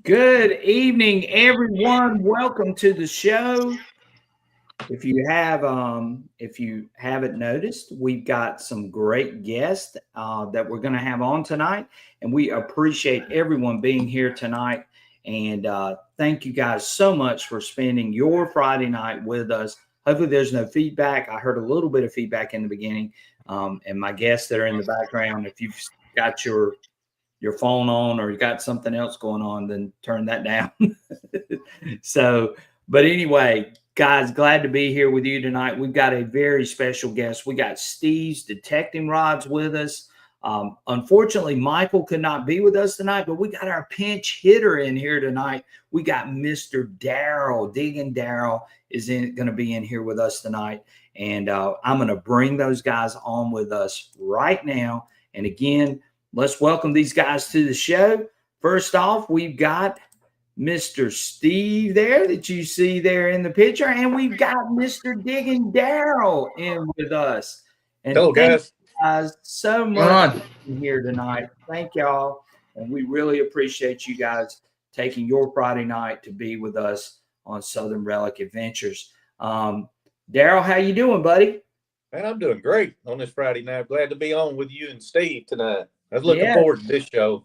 Good evening, everyone. Welcome to the show. If you haven't noticed, we've got some great guests that we're going to have on tonight, and we appreciate everyone being here tonight. And thank you guys so much for spending your Friday night with us. Hopefully, there's no feedback. I heard a little bit of feedback in the beginning, and my guests that are in the background. If you've got your phone on or you got something else going on, then turn that down. So, but anyway, guys, glad to be here with you tonight. We've got a very special guest. We got Steve's Detecting Rods with us. Unfortunately, Michael could not be with us tonight, but we got our pinch hitter in here tonight. We got Mr. Daryl. Digging Daryl is going to be in here with us tonight. And I'm going to bring those guys on with us right now. And again, let's welcome these guys to the show. First off, we've got Mr. Steve there that you see there in the picture, and we've got Mr. Digging Daryl in with us. And hello, guys. Guys so much for being here tonight. Thank y'all, and we really appreciate you guys taking your Friday night to be with us on Southern Relic Adventures. Daryl, how you doing, buddy? Man, I'm doing great on this Friday night. Glad to be on with you and Steve tonight. I was looking forward to this show.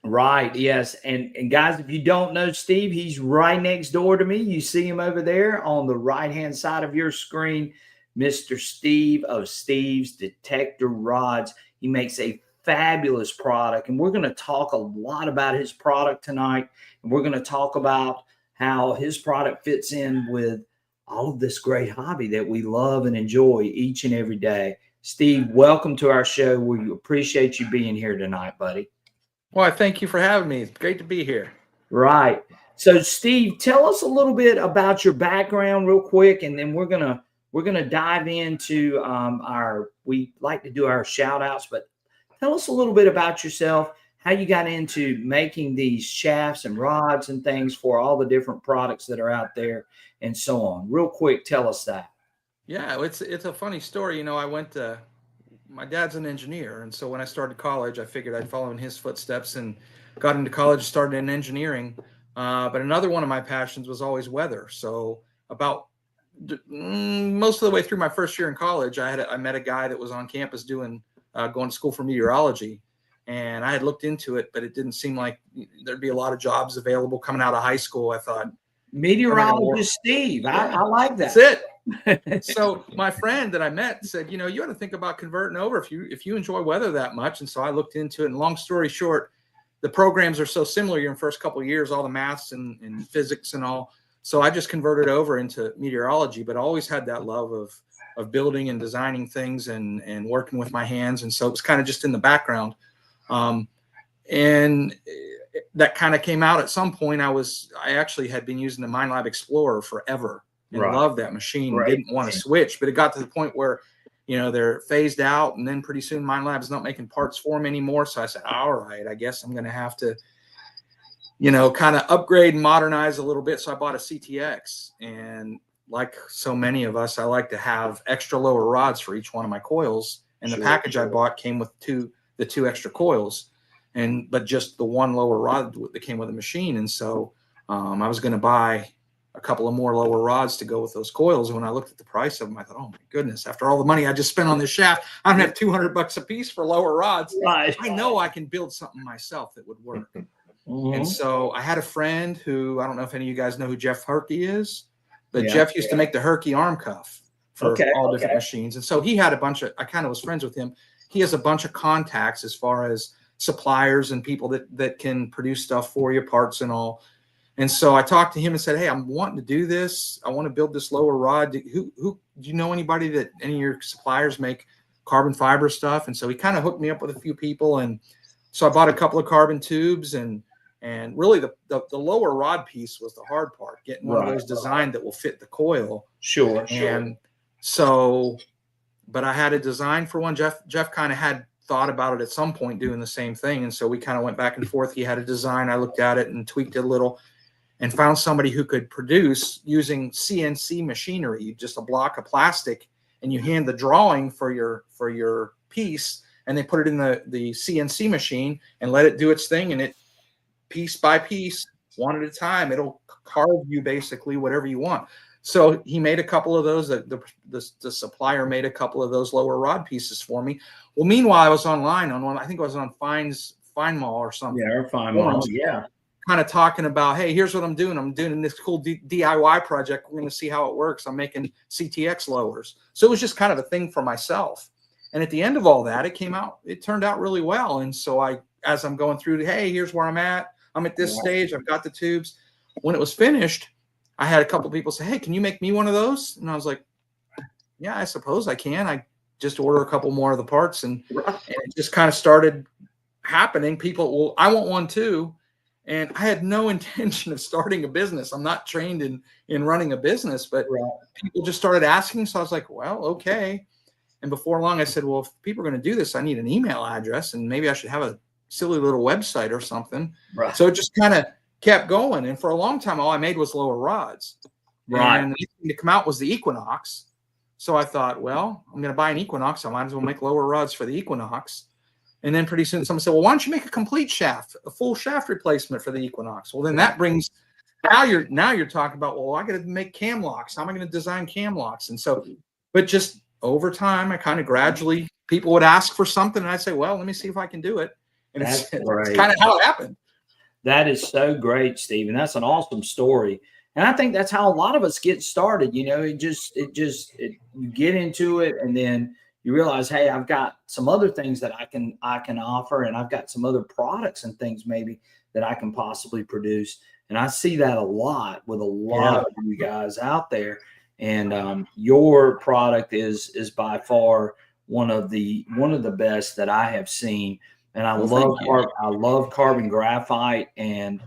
Right, yes. And guys, if you don't know Steve, he's right next door to me. You see him over there on the right-hand side of your screen, Mr. Steve of Steve's Detector Rods. He makes a fabulous product, and we're going to talk a lot about his product tonight, and we're going to talk about how his product fits in with all of this great hobby that we love and enjoy each and every day. Steve, welcome to our show. We appreciate you being here tonight, buddy. Well, I thank you for having me. It's great to be here. Right. So, Steve, tell us a little bit about your background real quick, and then we're gonna dive into we like to do our shout outs, but tell us a little bit about yourself, how you got into making these shafts and rods and things for all the different products that are out there and so on. Real quick, tell us that. Yeah, it's a funny story. My dad's an engineer, and so when I started college, I figured I'd follow in his footsteps and got into college, started in engineering. But another one of my passions was always weather. So about most of the way through my first year in college, I met a guy that was on campus going to school for meteorology, and I had looked into it, but it didn't seem like there'd be a lot of jobs available coming out of high school. I thought, meteorologist Steve, I like that. That's it. So my friend that I met said, you ought to think about converting over if you enjoy weather that much. And so I looked into it, and long story short, the programs are so similar in the first couple of years, all the maths and physics and all. So I just converted over into meteorology, but I always had that love of building and designing things and working with my hands. And so it was kind of just in the background. And that kind of came out at some point. I actually had been using the MindLab Explorer forever. And loved that machine. Right. Didn't want to switch, but it got to the point where, they're phased out, and then pretty soon MindLab's not making parts for them anymore. So I said, all right, I guess I'm going to have to, kind of upgrade and modernize a little bit. So I bought a CTX, and like so many of us, I like to have extra lower rods for each one of my coils. And the package I bought came with the two extra coils, but just the one lower rod that came with the machine. And so I was going to buy a couple of more lower rods to go with those coils. And when I looked at the price of them, I thought, oh my goodness, after all the money I just spent on this shaft, I'm gonna have $200 a piece for lower rods. Right. I know I can build something myself that would work. Mm-hmm. And so I had a friend who, I don't know if any of you guys know who Jeff Herkey is, but Jeff used to make the Herkey arm cuff for all different machines. And so he had I kind of was friends with him. He has a bunch of contacts as far as suppliers and people that can produce stuff for you, parts and all. And so I talked to him and said, hey, I'm wanting to do this. I want to build this lower rod. Do you know anybody that any of your suppliers make carbon fiber stuff? And so he kind of hooked me up with a few people. And so I bought a couple of carbon tubes, and really the lower rod piece was the hard part, getting one of those designed that will fit the coil. Sure. And so, but I had a design for one. Jeff kind of had thought about it at some point doing the same thing. And so we kind of went back and forth. He had a design. I looked at it and tweaked it a little, and found somebody who could produce using CNC machinery, just a block of plastic, and you hand the drawing for your piece, and they put it in the CNC machine and let it do its thing, and it piece by piece one at a time. It'll carve you basically whatever you want. So he made a couple of those. The supplier made a couple of those lower rod pieces for me. Well, meanwhile, I was online on one. I think I was on Fine Mall or something. Yeah, or Fine Mall. Yeah. Kind of talking about, hey, here's what I'm doing. I'm doing this cool DIY project. We're going to see how it works. I'm making CTX lowers. So it was just kind of a thing for myself. And at the end of all that, it turned out really well. And so as I'm going through, hey, here's where I'm at. I'm at this stage. I've got the tubes. When it was finished, I had a couple of people say, hey, can you make me one of those? And I was like, yeah, I suppose I can. I just order a couple more of the parts, and it just kind of started happening. People, well, I want one too. And I had no intention of starting a business. I'm not trained in running a business, but people just started asking. So I was like, well, okay. And before long, I said, well, if people are going to do this, I need an email address, and maybe I should have a silly little website or something. Right. So it just kind of kept going. And for a long time, all I made was lower rods. Right. And the next thing to come out was the Equinox. So I thought, well, I'm going to buy an Equinox. I might as well make lower rods for the Equinox. And then pretty soon someone said, well, why don't you make a complete shaft, a full shaft replacement for the Equinox? Well, then that brings, now you're talking about, well, I got to make cam locks. How am I going to design cam locks? And so, but just over time, I kind of gradually, people would ask for something and I'd say, well, let me see if I can do it. And it's kind of how it happened. That is so great, Steve. And that's an awesome story. And I think that's how a lot of us get started. You know, you get into it, and then you realize, hey, I've got some other things that I can offer, and I've got some other products and things maybe that I can possibly produce. And I see that a lot with a lot of you guys out there. And your product is by far one of the best that I have seen. And I love carbon graphite, and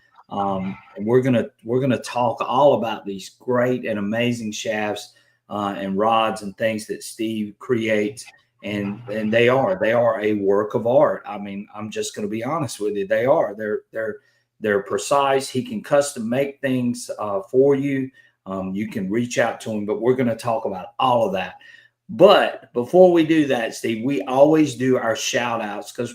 we're gonna talk all about these great and amazing shafts and rods and things that Steve creates, and they are a work of art. I mean, I'm just gonna be honest with you. They are. They're precise. He can custom make things for you. You can reach out to him, but we're gonna talk about all of that. But before we do that, Steve, we always do our shout outs, because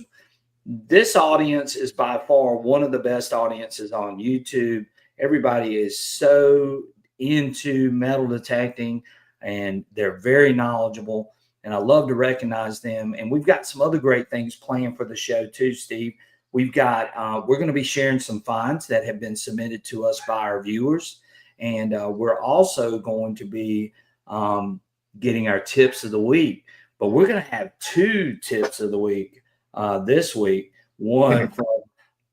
this audience is by far one of the best audiences on YouTube. Everybody is so into metal detecting, and they're very knowledgeable, and I love to recognize them. And we've got some other great things planned for the show too, Steve. We've got we're going to be sharing some finds that have been submitted to us by our viewers, and we're also going to be getting our tips of the week. But we're going to have 2 tips of the week this week. One from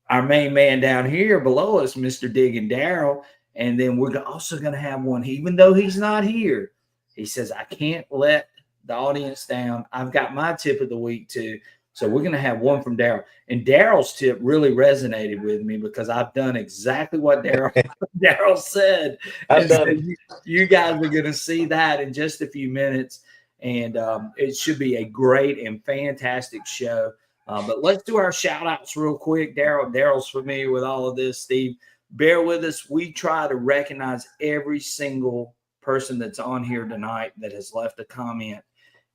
our main man down here below us, Mr. Digging Daryl, and then we're also going to have one, even though he's not here. He says, I can't let the audience down. I've got my tip of the week too. So we're going to have one from Daryl. And Daryl's tip really resonated with me, because I've done exactly what Daryl said. You guys are going to see that in just a few minutes. And it should be a great and fantastic show. But let's do our shout outs real quick. Daryl's familiar with all of this. Steve, bear with us. We try to recognize every single person that's on here tonight that has left a comment,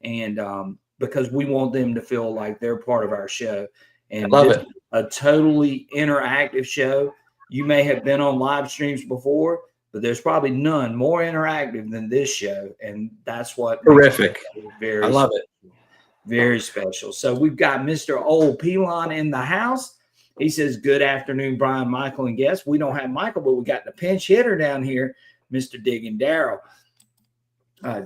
and because we want them to feel like they're part of our show. And this is a totally interactive show. You may have been on live streams before, but there's probably none more interactive than this show, and that's what terrific. I love it. Very special. So we've got Mr. Old Pelon in the house. He says, good afternoon, Brian, Michael, and guests. We don't have Michael, but we got the pinch hitter down here, Mr. Digging Daryl.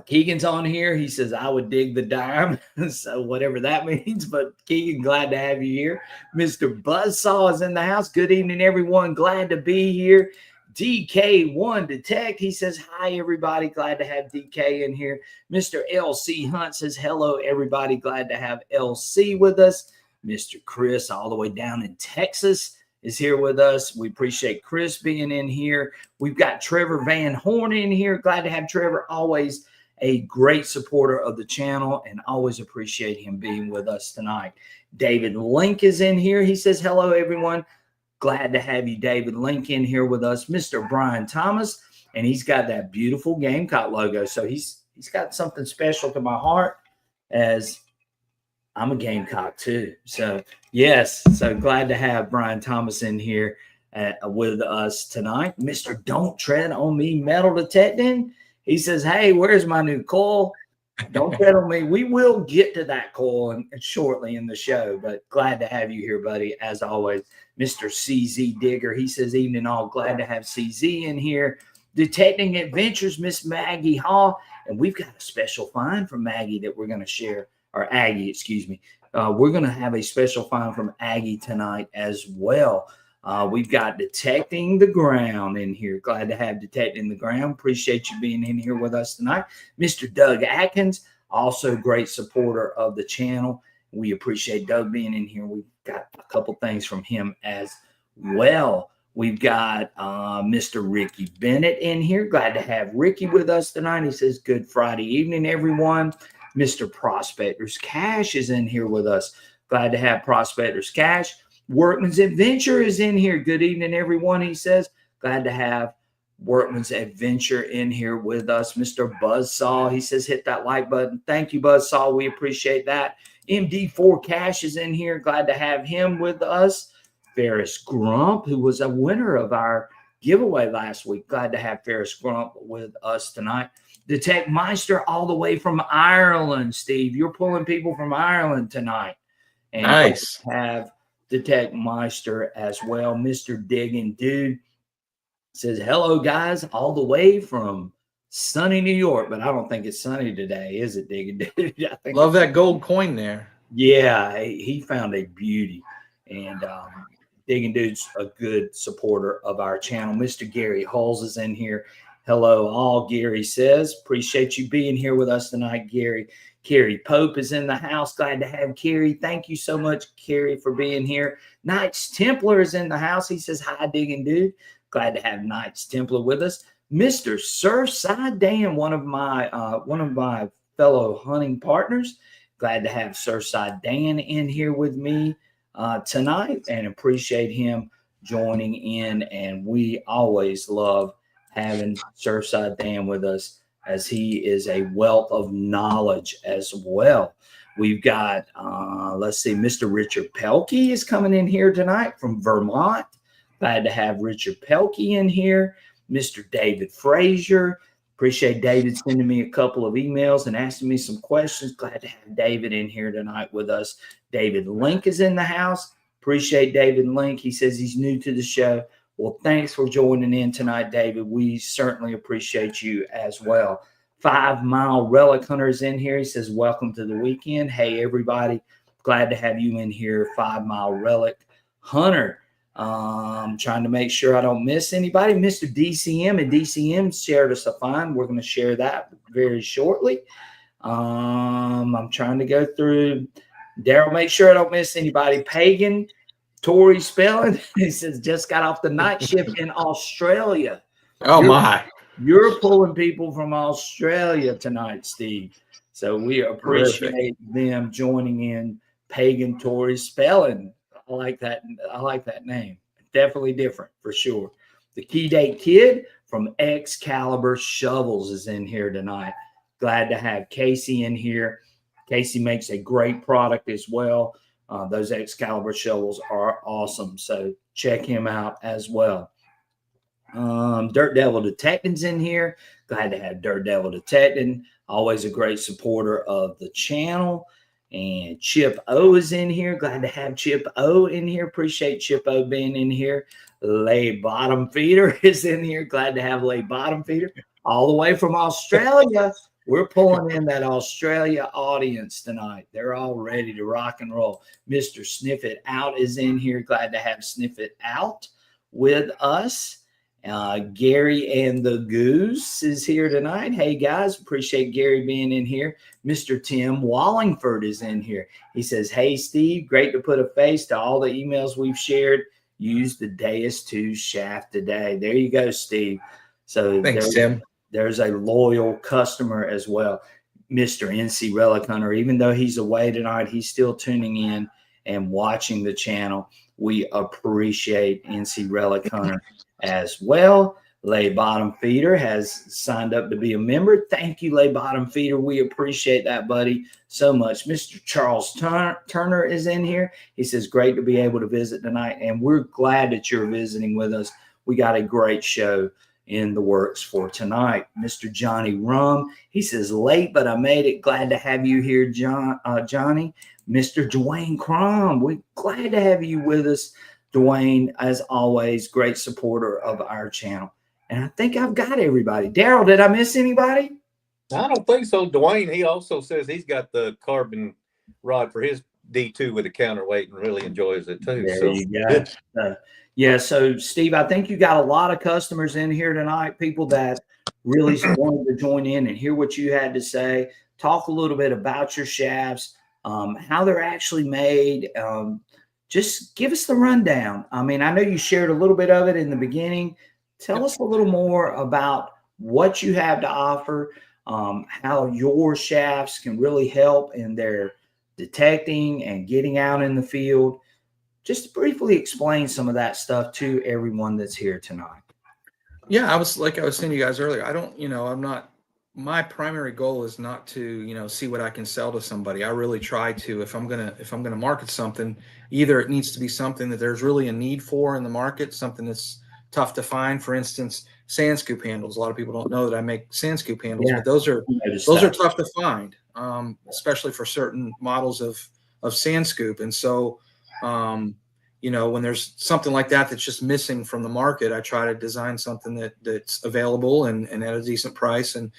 Keegan's on here. He says, I would dig the dime. So whatever that means. But Keegan, glad to have you here. Mr. Buzzsaw is in the house. Good evening, everyone. Glad to be here. DK1 Detect, he says, hi, everybody. Glad to have DK in here. Mr. LC Hunt says, hello, everybody. Glad to have LC with us. Mr. Chris, all the way down in Texas, is here with us. We appreciate Chris being in here. We've got Trevor Van Horn in here. Glad to have Trevor. Always a great supporter of the channel, and always appreciate him being with us tonight. David Link is in here. He says, hello, everyone. Glad to have you, David Link, in here with us. Mr. Brian Thomas, and he's got that beautiful Gamecock logo. So he's got something special to my heart, as I'm a Gamecock too. So yes, so glad to have Brian Thomas in here. with us tonight. Mr. Don't Tread on Me Metal Detecting. He says, hey, where's my new coil? Don't tread on me. We will get to that coil shortly in the show, but glad to have you here, buddy, as always. Mr. CZ Digger, he says, evening all. Glad to have CZ in here. Detecting Adventures, Miss Maggie Hall. And we've got a special find from Maggie that we're going to share, or Aggie, excuse me. We're going to have a special find from Aggie tonight as well. We've got Detecting the Ground in here. Glad to have Detecting the Ground. Appreciate you being in here with us tonight. Mr. Doug Atkins, also great supporter of the channel. We appreciate Doug being in here. We've got a couple things from him as well. We've got Mr. Ricky Bennett in here. Glad to have Ricky with us tonight. He says, good Friday evening, everyone. Mr. Prospectors Cash is in here with us. Glad to have Prospectors Cash. Workman's Adventure is in here. Good evening, everyone, he says. Glad to have Workman's Adventure in here with us. Mr. Buzzsaw, he says, hit that like button. Thank you, Buzzsaw. We appreciate that. MD4 Cash is in here. Glad to have him with us. Ferris Grump, who was a winner of our giveaway last week. Glad to have Ferris Grump with us tonight. Detect Meister all the way from Ireland, Steve. You're pulling people from Ireland tonight. And nice. Have Detect Meister as well. Mr. Digging Dude says, hello, guys, all the way from sunny New York. But I don't think it's sunny today, is it, Digging Dude? I think love that gold coin there. Yeah, he found a beauty. And Digging Dude's a good supporter of our channel. Mr. Gary Hulls is in here. Hello, all, Gary says. Appreciate you being here with us tonight, Gary. Carrie Pope is in the house. Glad to have Carrie. Thank you so much, Carrie, for being here. Knights Templar is in the house. He says, hi, Digging Dude. Glad to have Knights Templar with us. Mr. Surfside Dan, one of my fellow hunting partners. Glad to have Surfside Dan in here with me tonight, and appreciate him joining in. And we always love having Surfside Dan with us, as he is a wealth of knowledge as well. We've got, let's see, Mr. Richard Pelkey is coming in here tonight from Vermont. Glad to have Richard Pelkey in here. Mr. David Frazier. Appreciate David sending me a couple of emails and asking me some questions. Glad to have David in here tonight with us. David Link is in the house. Appreciate David Link. He says he's new to the show. Well, thanks for joining in tonight, David. We certainly appreciate you as well. 5 Mile Relic Hunter is in here. He says, welcome to the weekend. Hey, everybody. Glad to have you in here, 5 Mile Relic Hunter. Trying to make sure I don't miss anybody. Mr. DCM, and DCM shared us a find. We're going to share that very shortly. I'm trying to go through. Daryl, make sure I don't miss anybody. Pagan, Tori Spelling, he says, just got off the night shift in Australia. Oh, my. You're pulling people from Australia tonight, Steve. So we appreciate them joining in. Pagan, Tori Spelling. I like that. I like that name. Definitely different for sure. The Key Date Kid from Excalibur Shovels is in here tonight. Glad to have Casey in here. Casey makes a great product as well. Those Excalibur shovels are awesome. So check him out as well. Dirt Devil Detecting's in here. Glad to have Dirt Devil Detecting. Always a great supporter of the channel. And Chip O is in here. Glad to have Chip O in here. Appreciate Chip O being in here. Lay Bottom Feeder is in here. Glad to have Lay Bottom Feeder all the way from Australia. We're pulling in that Australia audience tonight. They're all ready to rock and roll. Mr. Sniff It Out is in here. Glad to have Sniff It Out with us. Gary and the Goose is here tonight. Hey, guys, appreciate Gary being in here. Mr. Tim Wallingford is in here. He says, hey, Steve, great to put a face to all the emails we've shared. Use the Deus 2 shaft today. There you go, Steve. So thanks, Tim. There's a loyal customer as well. Mr. NC Relic Hunter, even though he's away tonight, he's still tuning in and watching the channel. We appreciate NC Relic Hunter as well. Lay Bottom Feeder has signed up to be a member. Thank you, Lay Bottom Feeder. We appreciate that, buddy, so much. Mr. Charles Turner is in here. He says, great to be able to visit tonight, and we're glad that you're visiting with us. We got a great show in the works for tonight. Mr. Johnny Rum, he says, late, but I made it. Glad to have you here, Johnny. Mr. Dwayne Crum, we're glad to have you with us. Dwayne, as always, great supporter of our channel. And I think I've got everybody. Daryl, did I miss anybody? I don't think so. Dwayne, he also says he's got the carbon rod for his D2 with a counterweight and really enjoys it too. There so you go. Yeah, so Steve, I think you got a lot of customers in here tonight, people that really wanted to join in and hear what you had to say. Talk a little bit about your shafts, how they're actually made. Just give us the rundown. I mean, I know you shared a little bit of it in the beginning. Tell us a little more about what you have to offer, how your shafts can really help in their detecting and getting out in the field. Just briefly explain some of that stuff to everyone that's here tonight. Yeah, I was saying to you guys earlier, I don't, I'm not, my primary goal is not to, see what I can sell to somebody. I really try to, if I'm going to market something, either it needs to be something that there's really a need for in the market, something that's tough to find. For instance, sand scoop handles. A lot of people don't know that I make sand scoop handles, but those are tough to find, especially for certain models of sand scoop. And so, when there's something like that that's just missing from the market, I try to design something that's available and at a decent price. And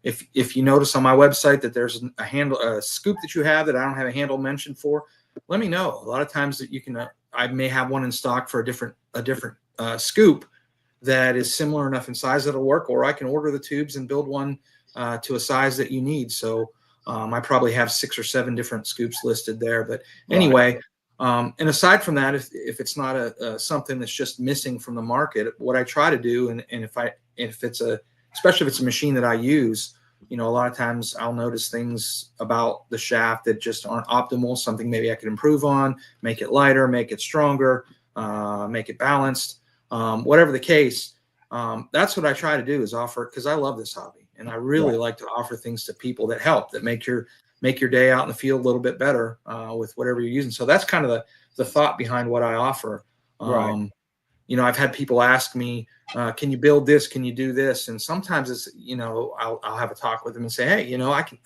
if you notice on my website that there's a scoop that you have that I don't have a handle mentioned for, let me know. A lot of times that you can, I may have one in stock for a different scoop that is similar enough in size that'll work, or I can order the tubes and build one to a size that you need. So I probably have 6 or 7 different scoops listed there. But anyway, and aside from that, if it's not something that's just missing from the market, what I try to do, and if it's especially if it's a machine that I use, a lot of times I'll notice things about the shaft that just aren't optimal, something maybe I could improve on, make it lighter, make it stronger, make it balanced, whatever the case. That's what I try to do, is offer, because I love this hobby and I really like to offer things to people that help, that make your day out in the field a little bit better with whatever you're using. So that's kind of the thought behind what I offer. I've had people ask me, can you build this? Can you do this? And sometimes it's, I'll have a talk with them and say, hey,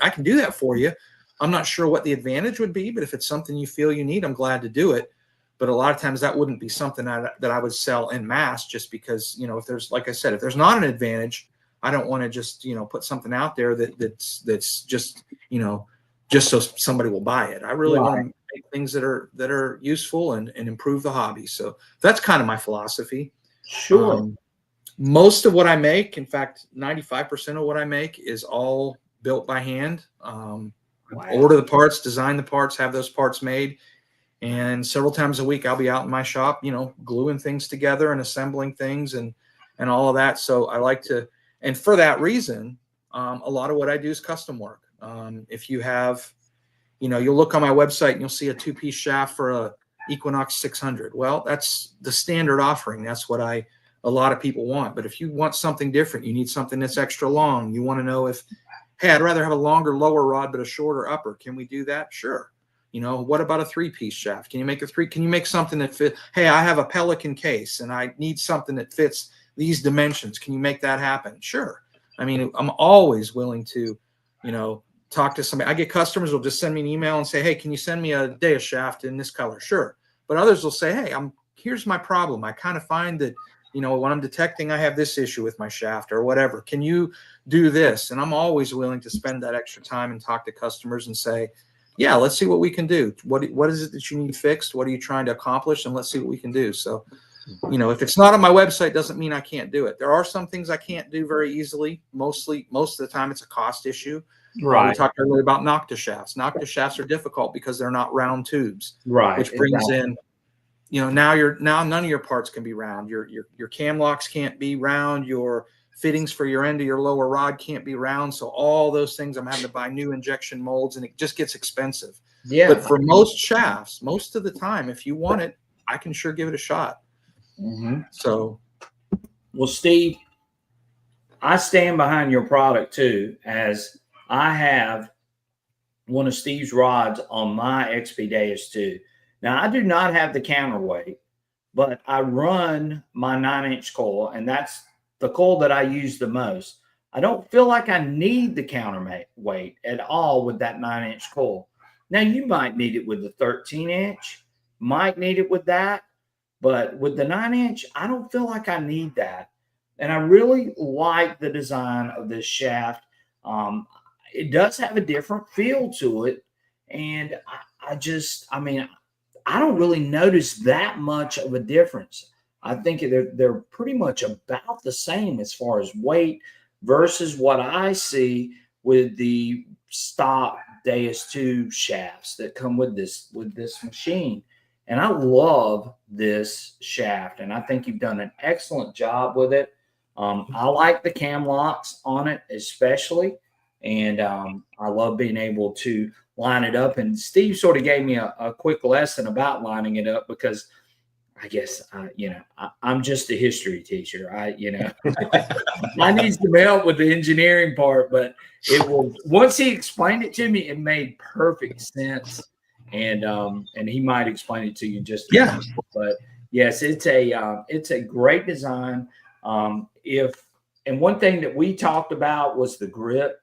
I can do that for you. I'm not sure what the advantage would be, but if it's something you feel you need, I'm glad to do it. But a lot of times that wouldn't be something that I would sell en masse, just because, if there's, like I said, if there's not an advantage, I don't want to just, put something out there that's just, just so somebody will buy it. I really want to make things that are useful and improve the hobby. So that's kind of my philosophy. Sure. Most of what I make, in fact, 95% of what I make is all built by hand. Order the parts, design the parts, have those parts made. And several times a week, I'll be out in my shop, gluing things together and assembling things and all of that. So I like to, and for that reason, a lot of what I do is custom work. If you have, you'll look on my website and you'll see a 2-piece shaft for a Equinox 600. Well, that's the standard offering. That's what a lot of people want. But if you want something different, you need something that's extra long. You want to know if, hey, I'd rather have a longer lower rod but a shorter upper. Can we do that? Sure. What about a 3-piece shaft? Can you make something that fit? Hey, I have a Pelican case and I need something that fits these dimensions. Can you make that happen? Sure. I mean, I'm always willing to, talk to somebody. I get customers will just send me an email and say, hey, can you send me a Dea shaft in this color? Sure. But others will say, hey, here's my problem. I kind of find that, when I'm detecting, I have this issue with my shaft or whatever. Can you do this? And I'm always willing to spend that extra time and talk to customers and say, yeah, let's see what we can do. What is it that you need fixed? What are you trying to accomplish? And let's see what we can do. So, if it's not on my website, doesn't mean I can't do it. There are some things I can't do very easily. Most of the time, it's a cost issue. We talked earlier about Nocta shafts. Nocta shafts are difficult because they're not round tubes. Which brings in, now none of your parts can be round. Your cam locks can't be round. Your fittings for your end of your lower rod can't be round. So all those things, I'm having to buy new injection molds, and it just gets expensive. Yeah. But for most shafts, most of the time, if you want it, I can sure give it a shot. So, well, Steve, I stand behind your product too, as I have one of Steve's rods on my XP Deus too. Now, I do not have the counterweight, but I run my 9-inch coil, and that's the coil that I use the most. I don't feel like I need the counterweight at all with that 9-inch coil. Now, you might need it with the 13-inch, might need it with that, but with the 9-inch, I don't feel like I need that. And I really like the design of this shaft. It does have a different feel to it. And I mean, I don't really notice that much of a difference. I think they're pretty much about the same as far as weight versus what I see with the stock Deus 2 shafts that come with this machine. And I love this shaft, and I think you've done an excellent job with it. I like the cam locks on it especially, and I love being able to line it up. And Steve sort of gave me a quick lesson about lining it up, because I guess I'm just a history teacher. I need some help with the engineering part, but it was, once he explained it to me, it made perfect sense. And he might explain it to you just a minute. But yes, it's a great design. And one thing that we talked about was the grip.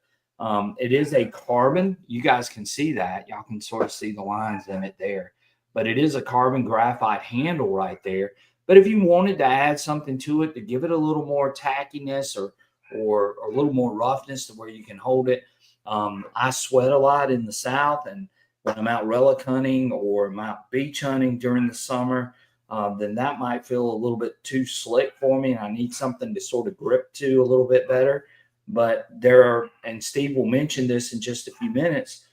It is a carbon. You guys can see that. Y'all can sort of see the lines in it there. But it is a carbon graphite handle right there. But if you wanted to add something to it to give it a little more tackiness or a little more roughness to where you can hold it. I sweat a lot in the South, and when I'm out relic hunting or I'm out beach hunting during the summer, then that might feel a little bit too slick for me, and I need something to sort of grip to a little bit better. But there are, and Steve will mention this in just a few minutes,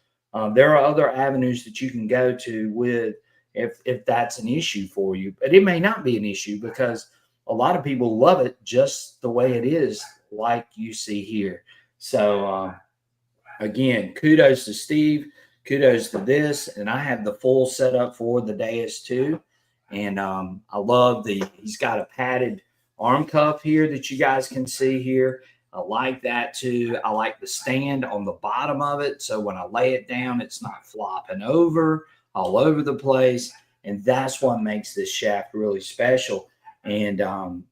there are other avenues that you can go to with if that's an issue for you. But it may not be an issue, because a lot of people love it just the way it is, like you see here. So again, kudos to Steve. Kudos to this. And I have the full setup for the Deus 2. And I love he's got a padded arm cuff here that you guys can see here. I like that too. I like the stand on the bottom of it, so when I lay it down, it's not flopping over all over the place. And that's what makes this shaft really special. And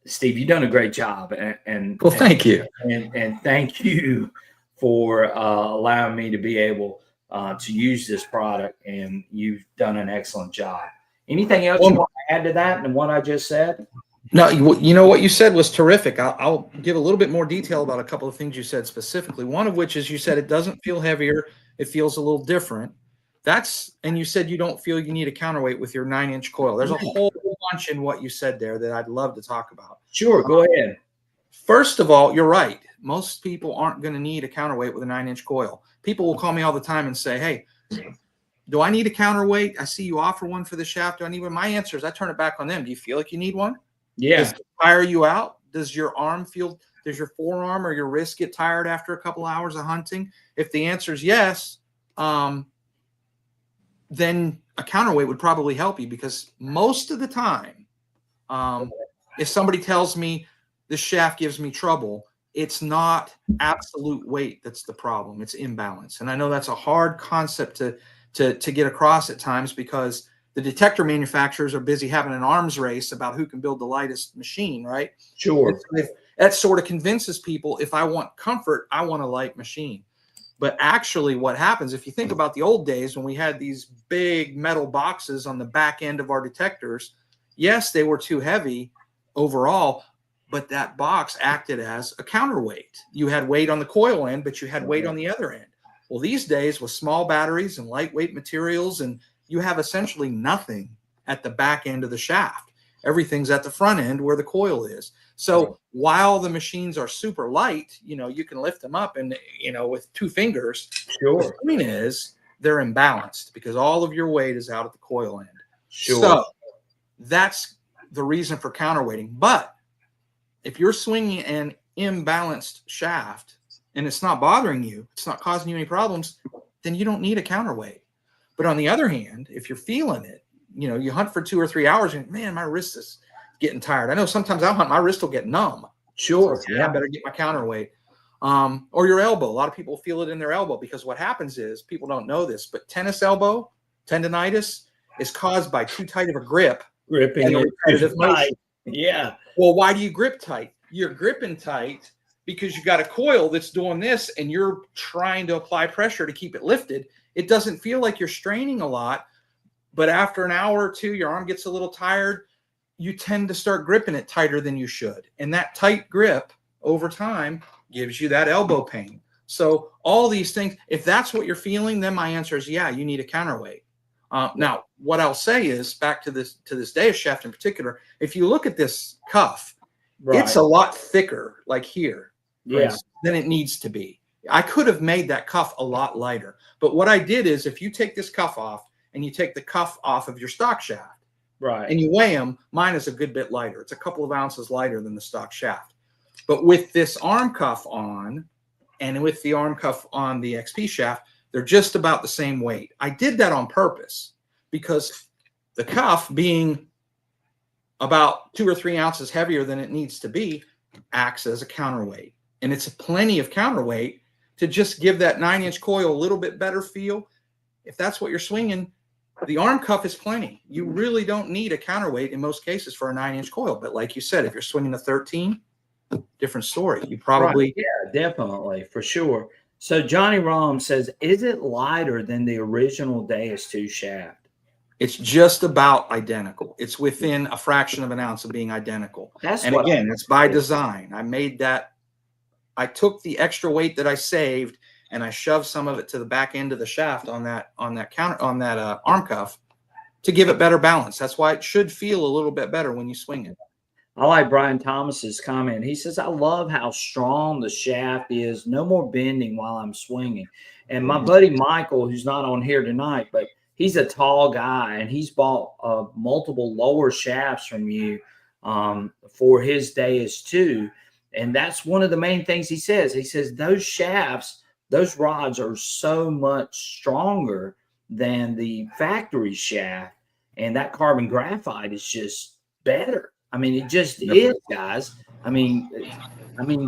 Steve, you've done a great job. And well, thank you. And thank you for allowing me to be able to use this product. And you've done an excellent job. Anything else you want to add to that than what I just said? No, you know, what you said was terrific. I'll give a little bit more detail about a couple of things you said specifically. One of which is you said it doesn't feel heavier. It feels a little different. And you said you don't feel you need a counterweight with your 9-inch coil. There's a whole bunch in what you said there that I'd love to talk about. Sure, go ahead. First of all, you're right. Most people aren't going to need a counterweight with a 9-inch coil. People will call me all the time and say, hey, do I need a counterweight? I see you offer one for the shaft. Do I need one? My answer is I turn it back on them. Do you feel like you need one? Yeah. Does it tire you out? Does your forearm or your wrist get tired after a couple hours of hunting? If the answer is yes, then a counterweight would probably help you, because most of the time, if somebody tells me this shaft gives me trouble, it's not absolute weight that's the problem. It's imbalance. And I know that's a hard concept to get across at times, because the detector manufacturers are busy having an arms race about who can build the lightest machine, right? Sure. That sort of convinces people, if I want comfort, I want a light machine. But actually what happens, if you think about the old days when we had these big metal boxes on the back end of our detectors, yes, they were too heavy overall, but that box acted as a counterweight. You had weight on the coil end, but you had weight on the other end. Well, these days with small batteries and lightweight materials, and you have essentially nothing at the back end of the shaft. Everything's at the front end where the coil is. So while the machines are super light, you can lift them up and, with 2 fingers. Sure. The point is they're imbalanced because all of your weight is out at the coil end. Sure. So that's the reason for counterweighting. But if you're swinging an imbalanced shaft and it's not bothering you, it's not causing you any problems, then you don't need a counterweight. But on the other hand, if you're feeling it, you hunt for 2 or 3 hours and, man, my wrist is getting tired. I know sometimes I'll hunt, my wrist will get numb. Sure. Yeah, I better get my counterweight. Or your elbow. A lot of people feel it in their elbow because what happens is, people don't know this, but tennis elbow tendonitis is caused by too tight of a grip Gripping and a it repetitive motion. tight. Yeah. Well, why do you grip tight? You're gripping tight because you got a coil that's doing this and you're trying to apply pressure to keep it lifted. It doesn't feel like you're straining a lot, but after an hour or two, your arm gets a little tired. You tend to start gripping it tighter than you should. And that tight grip over time gives you that elbow pain. So all these things, if that's what you're feeling, then my answer is, yeah, you need a counterweight. Now, what I'll say is, back to this Deus shaft in particular, if you look at this cuff, it's a lot thicker, like here, than it needs to be. I could have made that cuff a lot lighter. But what I did is, if you take this cuff off and you take the cuff off of your stock shaft, and you weigh them, mine is a good bit lighter. It's a couple of ounces lighter than the stock shaft. But with this arm cuff on, and with the arm cuff on the XP shaft, they're just about the same weight. I did that on purpose because the cuff, being about 2 or 3 ounces heavier than it needs to be, acts as a counterweight. And it's plenty of counterweight to just give that 9-inch coil a little bit better feel. If that's what you're swinging, the arm cuff is plenty. You really don't need a counterweight in most cases for a 9-inch coil. But like you said, if you're swinging a 13, different story. You probably... Yeah, definitely, for sure. So Johnny Rom says, is it lighter than the original Deus 2 shaft? It's just about identical. It's within a fraction of an ounce of being identical. And again, it's by design. I made that. I took the extra weight that I saved and I shoved some of it to the back end of the shaft on that arm cuff to give it better balance. That's why it should feel a little bit better when you swing it. I like Brian Thomas's comment. He says, I love how strong the shaft is. No more bending while I'm swinging. And my buddy Michael, who's not on here tonight, but he's a tall guy and he's bought multiple lower shafts from you for his Deus 2. And that's one of the main things he says. He says those shafts, those rods are so much stronger than the factory shaft. And that carbon graphite is just better. I mean, it just is, guys. I mean,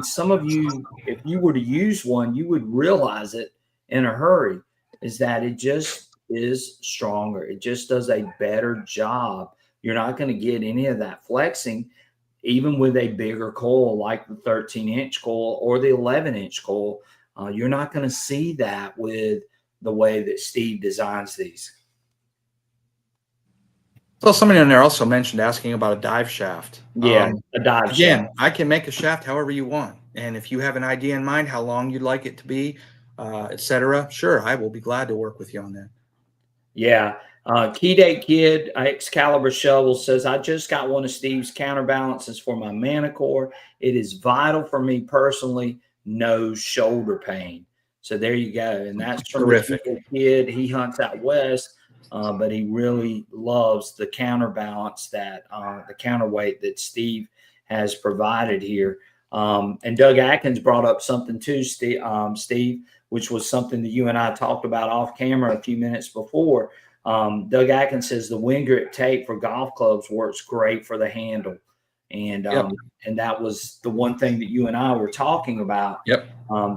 some of you, if you were to use one, you would realize it in a hurry, is that it just is stronger. It just does a better job. You're not going to get any of that flexing, even with a bigger coil like the 13-inch coil or the 11-inch coil. You're not going to see that with the way that Steve designs these. So somebody in there also mentioned asking about a dive shaft. Yeah, a dive shaft. Again, I can make a shaft however you want. And if you have an idea in mind how long you'd like it to be, etc., sure, I will be glad to work with you on that. Yeah. Key Date Kid, Excalibur Shovel says, I just got one of Steve's counterbalances for my Manicore. It is vital for me personally. No shoulder pain. So there you go. And that's from terrific. The kid. He hunts out west. But he really loves the counterbalance that the counterweight that Steve has provided here. And Doug Atkins brought up something too, Steve, which was something that you and I talked about off camera a few minutes before. Doug Atkins says the wind grip tape for golf clubs works great for the handle. And and that was the one thing that you and I were talking about. Yep.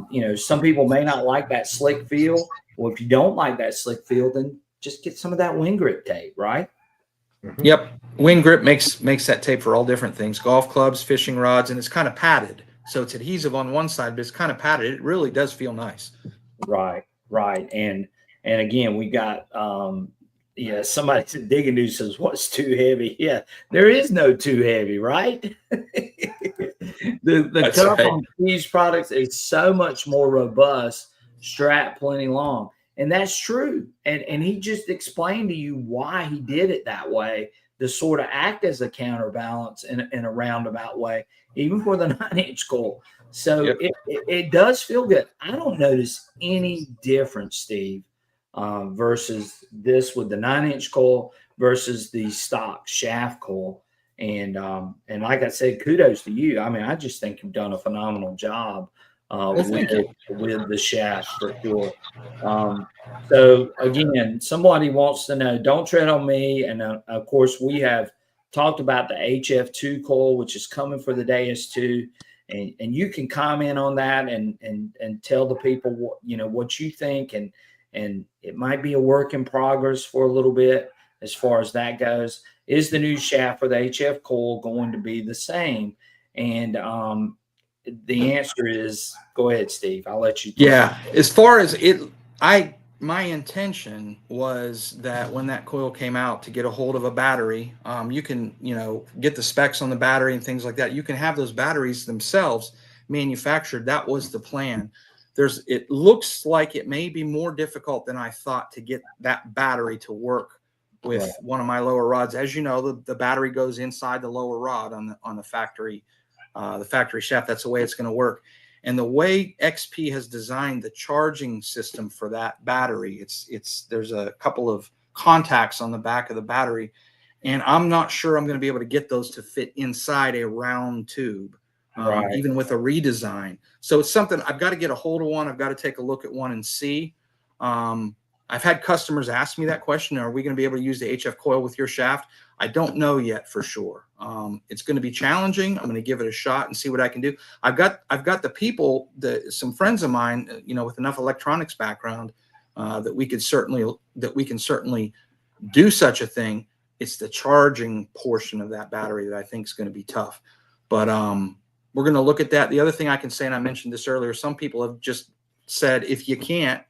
You know, some people may not like that slick feel. Well, if you don't like that slick feel, then just get some of that wind grip tape, right? Yep. Wind grip makes that tape for all different things. Golf clubs, fishing rods, and it's kind of padded. So it's adhesive on one side, but it's kind of padded. It really does feel nice. Right. And again, we got somebody digging news says, what's too heavy? Yeah, there is no too heavy, right? the cuff on these products is so much more robust, strap plenty long. And that's true. And he just explained to you why he did it that way, to sort of act as a counterbalance in a roundabout way, even for the 9-inch coil. So it does feel good. I don't notice any difference, Steve, versus this with the 9-inch coil versus the stock shaft coil. And like I said, kudos to you. I mean, I just think you've done a phenomenal job with the shaft for sure. So again, somebody wants to know, don't tread on me. And of course, we have talked about the HF2 coil, which is coming for the Deus 2. and you can comment on that and tell the people what, what you think, and it might be a work in progress for a little bit as far as that goes. Is the new shaft for the HF coil going to be the same? And the answer is, go ahead, Steve. I'll let you. Yeah, as far as it, my intention was that when that coil came out, to get a hold of a battery, you can, get the specs on the battery and things like that. You can have those batteries themselves manufactured. That was the plan. It looks like it may be more difficult than I thought to get that battery to work with one of my lower rods. As you know, the battery goes inside the lower rod on the factory shaft. That's the way it's going to work. And the way XP has designed the charging system for that battery, there's a couple of contacts on the back of the battery, and I'm not sure I'm going to be able to get those to fit inside a round tube, even with a redesign. So it's something I've got to get a hold of one. I've got to take a look at one and see. I've had customers ask me that question: are we going to be able to use the HF coil with your shaft? I don't know yet for sure. It's going to be challenging. I'm going to give it a shot and see what I can do. I've got the people, some friends of mine, with enough electronics background that we can certainly do such a thing. It's the charging portion of that battery that I think is going to be tough. But we're going to look at that. The other thing I can say, and I mentioned this earlier, some people have just said, if you can't,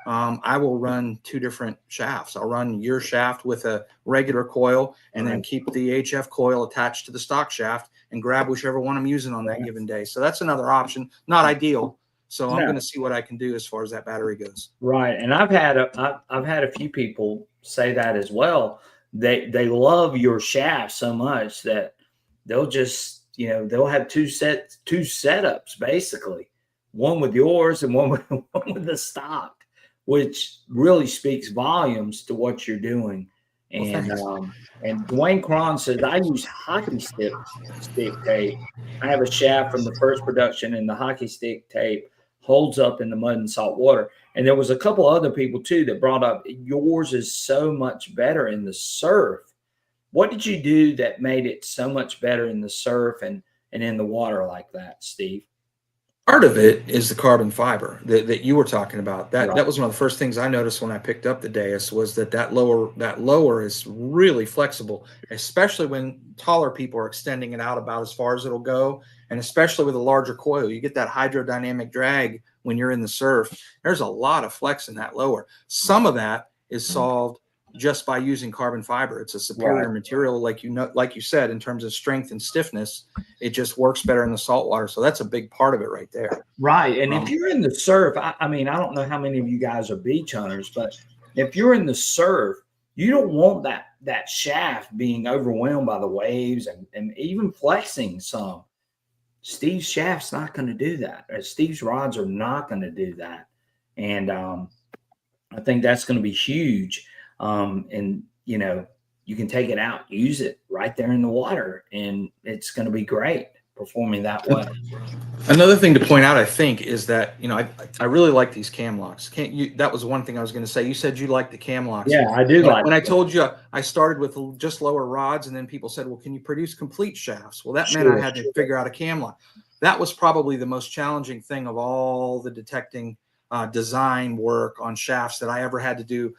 I will run two different shafts. I'll run your shaft with a regular coil, and then keep the HF coil attached to the stock shaft and grab whichever one I'm using on that given day. So that's another option. Not ideal. So I'm going to see what I can do as far as that battery goes. Right. And I've had a few people say that as well. They love your shaft so much that they'll just, they'll have two setups, basically, one with yours and one with the stock, which really speaks volumes to what you're doing. And and Dwayne Cron says, I use hockey stick tape. I have a shaft from the first production, and the hockey stick tape holds up in the mud and salt water. And there was a couple other people too that brought up, yours is so much better in the surf. What did you do that made it so much better in the surf and in the water like that, Steve? Part of it is the carbon fiber that you were talking about. That was one of the first things I noticed when I picked up the Deus, was that lower is really flexible, especially when taller people are extending it out about as far as it'll go, and especially with a larger coil. You get that hydrodynamic drag when you're in the surf. There's a lot of flex in that lower. Some of that is solved just by using carbon fiber. It's a superior material, like you said, in terms of strength and stiffness. It just works better in the salt water. So that's a big part of it right there. Right. And if you're in the surf, I mean, I don't know how many of you guys are beach hunters, but if you're in the surf, you don't want that shaft being overwhelmed by the waves and even flexing some. Steve's shaft's not going to do that. Steve's rods are not going to do that. And I think that's going to be huge. And you can take it out, use it right there in the water, and it's going to be great performing that way. Another thing to point out, I think, is that, I really like these cam locks. That was one thing I was going to say. You said you like the cam locks. Yeah, I do. When I told you I started with just lower rods, and then people said, well, can you produce complete shafts? Well, that meant I had to figure out a cam lock. That was probably the most challenging thing of all the detecting design work on shafts that I ever had to do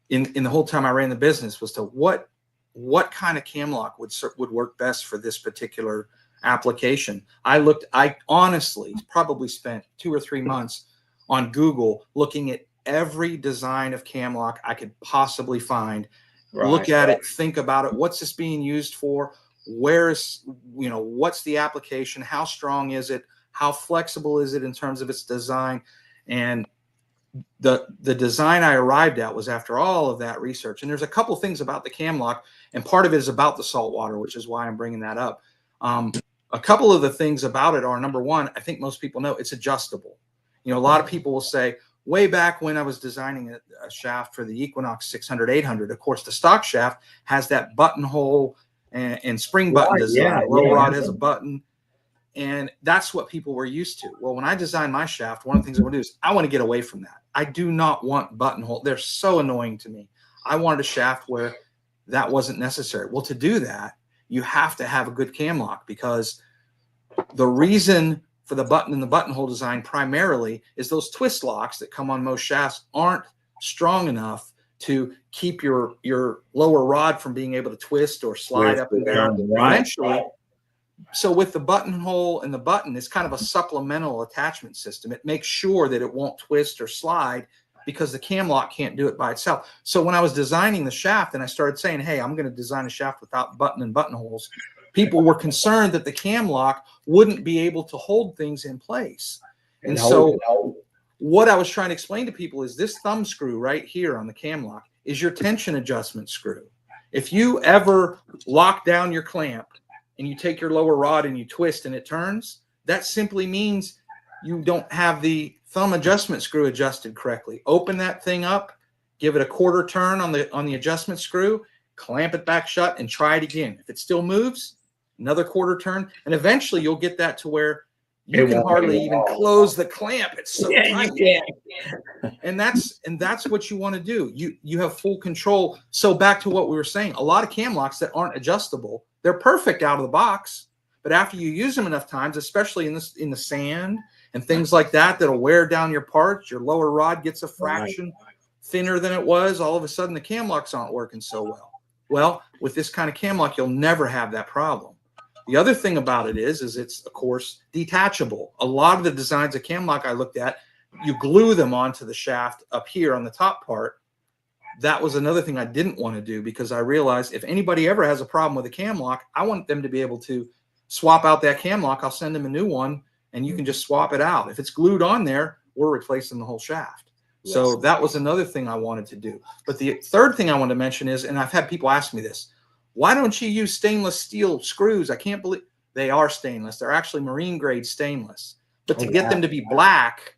in the whole time I ran the business, was to what kind of cam lock would work best for this particular application. I honestly probably spent 2 or 3 months on Google looking at every design of cam lock I could possibly find. Look at it, think about it. What's this being used for? What's the application? How strong is it? How flexible is it in terms of its design? And the design I arrived at was after all of that research. And there's a couple things about the cam lock, and part of it is about the salt water, which is why I'm bringing that up. A couple of the things about it are, number one, I think most people know it's adjustable. A lot of people will say, way back when I was designing a shaft for the Equinox 600, 800, of course, the stock shaft has that buttonhole and spring button design. Low rod has a button. And that's what people were used to. Well, when I designed my shaft, one of the things I want to do is I want to get away from that. I do not want buttonhole. They're so annoying to me. I wanted a shaft where that wasn't necessary. Well, to do that, you have to have a good cam lock, because The reason for the button and the buttonhole design primarily is those twist locks that come on most shafts aren't strong enough to keep your lower rod from being able to twist or slide up and down. Eventually, so with the buttonhole and the button, it's kind of a supplemental attachment system. It makes sure that it won't twist or slide because the cam lock can't do it by itself. So when I was designing the shaft and I started saying, hey, I'm going to design a shaft without button and buttonholes, people were concerned that the cam lock wouldn't be able to hold things in place. And so what I was trying to explain to people is this thumb screw right here on the cam lock is your tension adjustment screw. If you ever lock down your clamp and you take your lower rod and you twist and it turns, that simply means you don't have the thumb adjustment screw adjusted correctly. Open that thing up, give it a quarter turn on the adjustment screw, clamp it back shut, and try it again. If it still moves, another quarter turn, and eventually you'll get that to where you can hardly even close the clamp. It's so tight. You can. And that's what you want to do. You have full control. So back to what we were saying, a lot of cam locks that aren't adjustable, they're perfect out of the box, but after you use them enough times, especially in the sand and things like that, that'll wear down your parts. Your lower rod gets a fraction thinner than it was. All of a sudden, the cam locks aren't working so well. Well, with this kind of cam lock, you'll never have that problem. The other thing about it is it's, of course, detachable. A lot of the designs of cam lock I looked at, you glue them onto the shaft up here on the top part. That was another thing I didn't want to do because I realized if anybody ever has a problem with a cam lock, I want them to be able to swap out that cam lock. I'll send them a new one, and you can just swap it out. If it's glued on there, we're replacing the whole shaft. Yes. So that was another thing I wanted to do. But the third thing I wanted to mention is, and I've had people ask me this, why don't you use stainless steel screws? I can't believe they are stainless. They're actually marine grade stainless. But to get them to be black,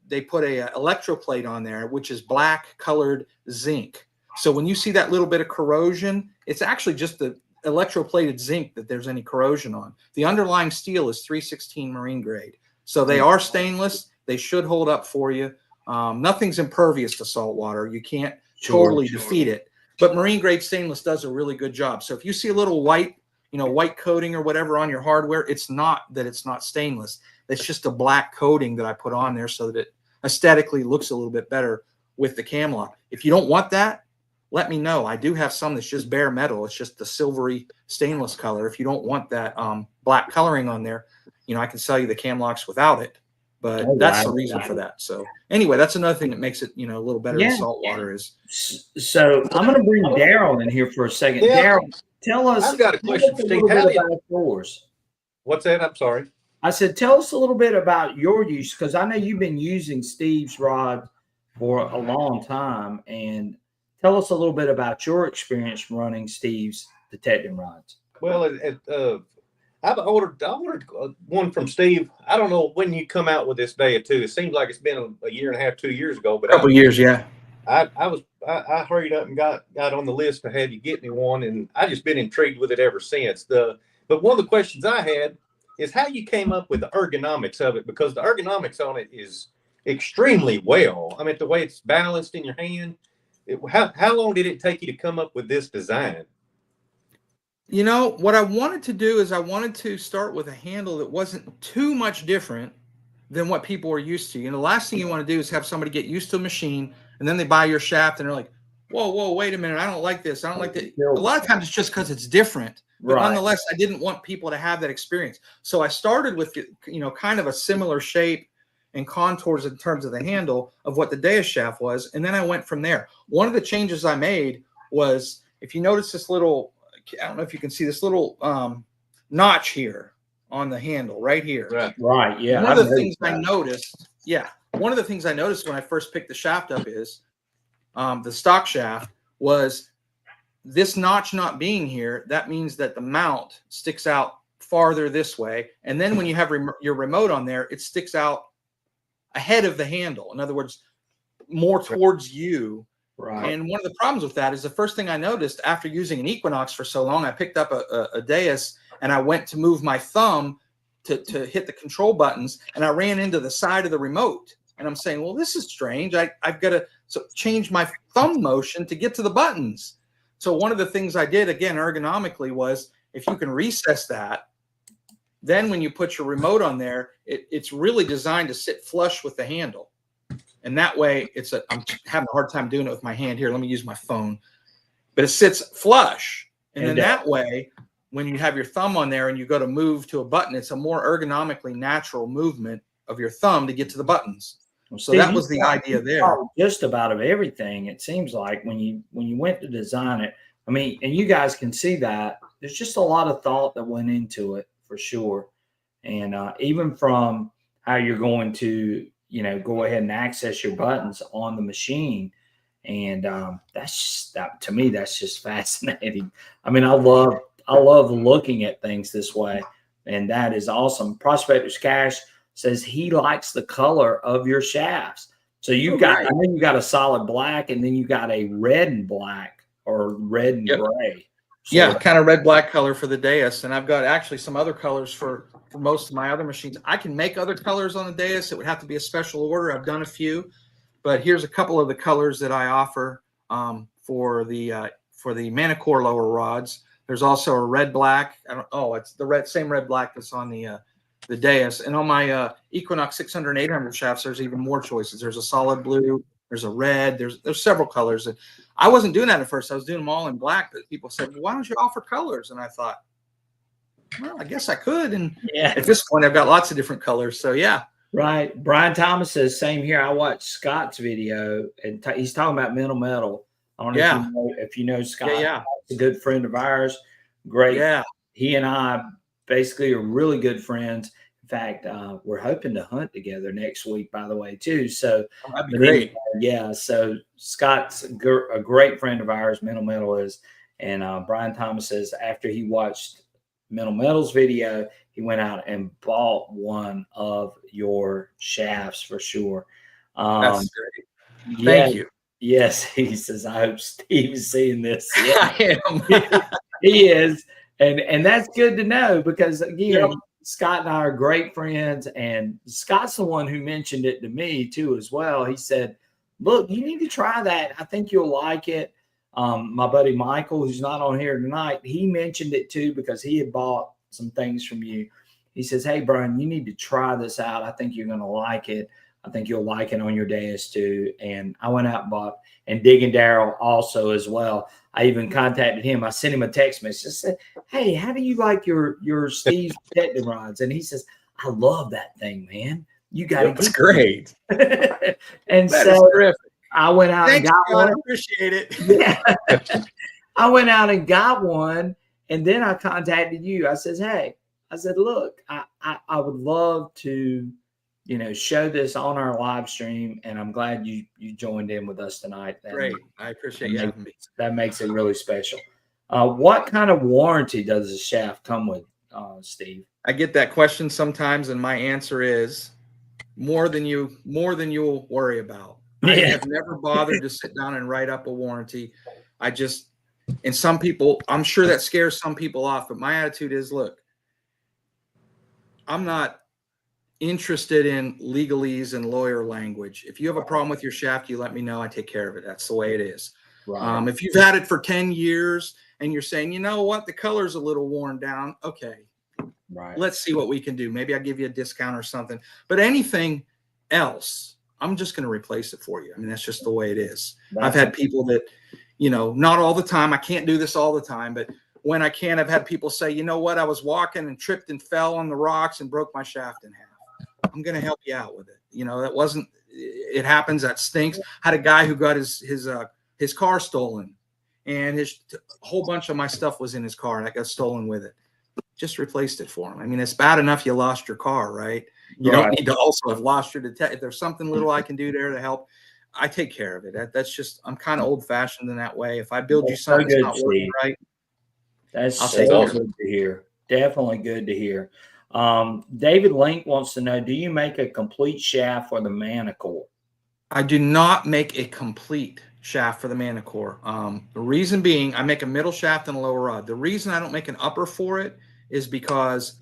they put a electroplate on there, which is black colored zinc. So when you see that little bit of corrosion, it's actually just the electroplated zinc that there's any corrosion on. The underlying steel is 316 marine grade. So they are stainless. They should hold up for you. Nothing's impervious to salt water. You can't totally defeat it. But marine grade stainless does a really good job. So if you see a little white, white coating or whatever on your hardware, it's not that it's not stainless. It's just a black coating that I put on there so that it aesthetically looks a little bit better with the cam lock. If you don't want that, let me know. I do have some that's just bare metal. It's just the silvery stainless color. If you don't want that black coloring on there, I can sell you the cam locks without it. But that's the reason for that. So anyway, that's another thing that makes it, a little better than salt water is. So I'm going to bring Daryl in here for a second. Yeah. Daryl, tell us. I've got a question, Steve. About yours. What's that? I'm sorry. I said, tell us a little bit about your use, because I know you've been using Steve's rod for a long time, and tell us a little bit about your experience running Steve's detecting rods. Well, I've ordered one from Steve. I don't know when you come out with this day or two. It seems like it's been a year and a half, 2 years ago. But a couple years, yeah. I hurried up and got on the list to have you get me one, and I just been intrigued with it ever since. But one of the questions I had is how you came up with the ergonomics of it, because the ergonomics on it is extremely well. I mean, the way it's balanced in your hand. How long did it take you to come up with this design? What I wanted to do is I wanted to start with a handle that wasn't too much different than what people are used to. The last thing you want to do is have somebody get used to a machine and then they buy your shaft and they're like, whoa, wait a minute. I don't like this. I don't like that. A lot of times it's just because it's different. But nonetheless, I didn't want people to have that experience. So I started with, kind of a similar shape and contours in terms of the handle of what the Deus shaft was. And then I went from there. One of the changes I made was, if you notice this little, I don't know if you can see this little notch here on the handle right here. Right. Yeah. One of the things I noticed when I first picked the shaft up is the stock shaft was this notch not being here. That means that the mount sticks out farther this way. And then when you have your remote on there, it sticks out ahead of the handle. In other words, more towards you. Right. And one of the problems with that is the first thing I noticed after using an Equinox for so long, I picked up a Deus and I went to move my thumb to hit the control buttons, and I ran into the side of the remote. And I'm saying, well, this is strange. I've got to change my thumb motion to get to the buttons. So one of the things I did, again, ergonomically, was if you can recess that Then when you put your remote on there, it's really designed to sit flush with the handle. And that way I'm having a hard time doing it with my hand here. Let me use my phone, but it sits flush. And then that way, when you have your thumb on there and you go to move to a button, it's a more ergonomically natural movement of your thumb to get to the buttons. So Steve, that was the idea there. Just about of everything. It seems like when you went to design it, I mean, and you guys can see that there's just a lot of thought that went into it for sure. And even from how you're going to, go ahead and access your buttons on the machine. And to me, that's just fascinating. I mean, I love looking at things this way. And that is awesome. Prospector's Cash says he likes the color of your shafts. So I know you got a solid black, and then you got a red and black or red and gray. So, yeah, kind of red-black color for the Deus. And I've got actually some other colors for most of my other machines. I can make other colors on the Deus. It would have to be a special order. I've done a few, but here's a couple of the colors that I offer for the Manicore lower rods. There's also a red-black. It's the same red-black that's on the Deus. And on my Equinox 600 and 800 shafts, there's even more choices. There's a solid blue. There's a red. There's several colors. I wasn't doing that at first. I was doing them all in black, but people said, well, why don't you offer colors? And I thought, well, I guess I could. And at this point, I've got lots of different colors. So, yeah. Right. Brian Thomas says, same here. I watched Scott's video, and he's talking about Metal. I don't know if you know Scott. Yeah. He's a good friend of ours. Great. Yeah. He and I basically are really good friends. In fact, we're hoping to hunt together next week, by the way, too. So that'd be great. Yeah. So Scott's a great friend of ours, Metal is. And Brian Thomas says after he watched Metal's video, he went out and bought one of your shafts for sure. That's great. Yeah, thank you. Yes. He says, I hope Steve's seeing this. Yeah, I am. He is. And that's good to know because, again, Scott and I are great friends. And Scott's the one who mentioned it to me, too, as well. He said, look, you need to try that. I think you'll like it. My buddy Michael, who's not on here tonight, he mentioned it, too, because he had bought some things from you. He says, hey, Brian, you need to try this out. I think you're going to like it. I think you'll like it on your Deus, too. And I went out and bought, and Digging Daryl also as well. I even contacted him. I sent him a text message. I said, hey, how do you like your Steve's detecting rods? And he says, I love that thing, man. You got it. It's great. And so I went out and got one. I appreciate it. Yeah. I went out and got one. And then I contacted you. I said, hey, look, I would love to, show this on our live stream, and I'm glad you joined in with us tonight. Great. I appreciate you having me. That makes it really special. What kind of warranty does the shaft come with, Steve? I get that question sometimes, and my answer is more than you'll worry about. Yeah. I have never bothered to sit down and write up a warranty. And some people, I'm sure that scares some people off, but my attitude is, look, I'm not interested in legalese and lawyer language. If you have a problem with your shaft, you let me know. I take care of it. That's the way it is. Right. If you've had it for 10 years and you're saying, you know what, the color's a little worn down. Okay. Right. Let's see what we can do. Maybe I'll give you a discount or something. But anything else, I'm just going to replace it for you. I mean, that's just the way it is. I've had people that, not all the time. I can't do this all the time, but when I can, I've had people say, you know what, I was walking and tripped and fell on the rocks and broke my shaft in half. I'm going to help you out with it. It happens. That stinks. I had a guy who got his car stolen, and a whole bunch of my stuff was in his car, and I got stolen with it. Just replaced it for him. I mean, it's bad enough you lost your car, right? You don't need to also have lost your detector. If there's something little I can do there to help, I take care of it. That's just, I'm kind of old fashioned in that way. If I build you something that's not working right, that's so good to hear. Definitely good to hear. David Link wants to know, do you make a complete shaft for the Manicore? I do not make a complete shaft for the Manicore. The reason being, I make a middle shaft and a lower rod. The reason I don't make an upper for it is because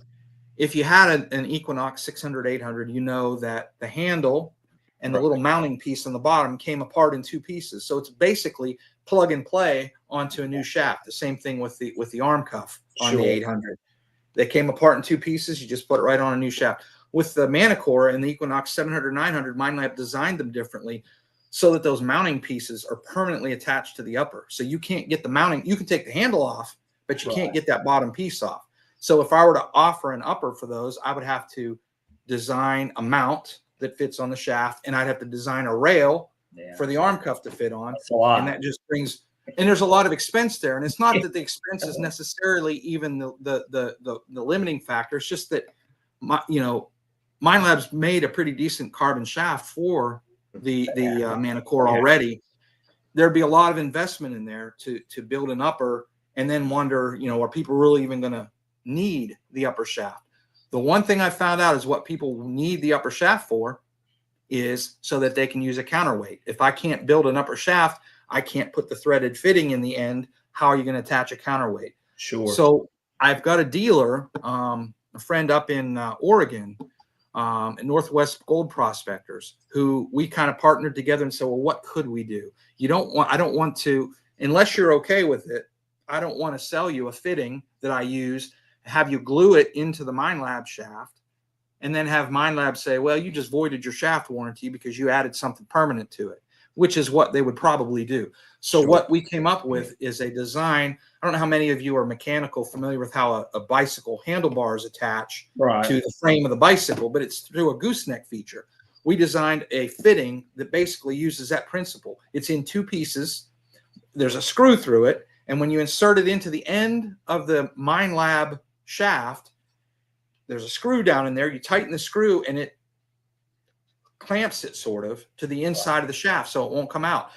if you had an Equinox 600, 800, you know that the handle and the little mounting piece on the bottom came apart in two pieces. So it's basically plug and play onto a new shaft. The same thing with the arm cuff on the 800. They came apart in 2 pieces. You just put it right on a new shaft. With the Manicore and the Equinox 700, 900, MindLab designed them differently so that those mounting pieces are permanently attached to the upper. So you can't get the mounting. You can take the handle off, but you can't get that bottom piece off. So if I were to offer an upper for those, I would have to design a mount that fits on the shaft, and I'd have to design a rail for the arm cuff to fit on. That's a lot. And that just brings, and there's a lot of expense there. And it's not that the expense is necessarily even the limiting factor. It's just that MindLab's made a pretty decent carbon shaft for the Manicore already. There'd be a lot of investment in there to build an upper, and then wonder, are people really even going to need the upper shaft? The one thing I found out is what people need the upper shaft for is so that they can use a counterweight. If I can't build an upper shaft, I can't put the threaded fitting in the end. How are you going to attach a counterweight? Sure. So I've got a dealer, a friend up in Oregon, Northwest Gold Prospectors, who we kind of partnered together and said, well, what could we do? I don't want to, unless you're okay with it, I don't want to sell you a fitting that I use, have you glue it into the MindLab shaft, and then have MindLab say, well, you just voided your shaft warranty because you added something permanent to it, which is what they would probably do. So what we came up with is a design. I don't know how many of you are mechanical, familiar with how a bicycle handlebars attach to the frame of the bicycle, but it's through a gooseneck feature. We designed a fitting that basically uses that principle. It's in 2 pieces. There's a screw through it. And when you insert it into the end of the MindLab shaft, there's a screw down in there. You tighten the screw and it clamps it sort of to the inside of the shaft so it won't come out.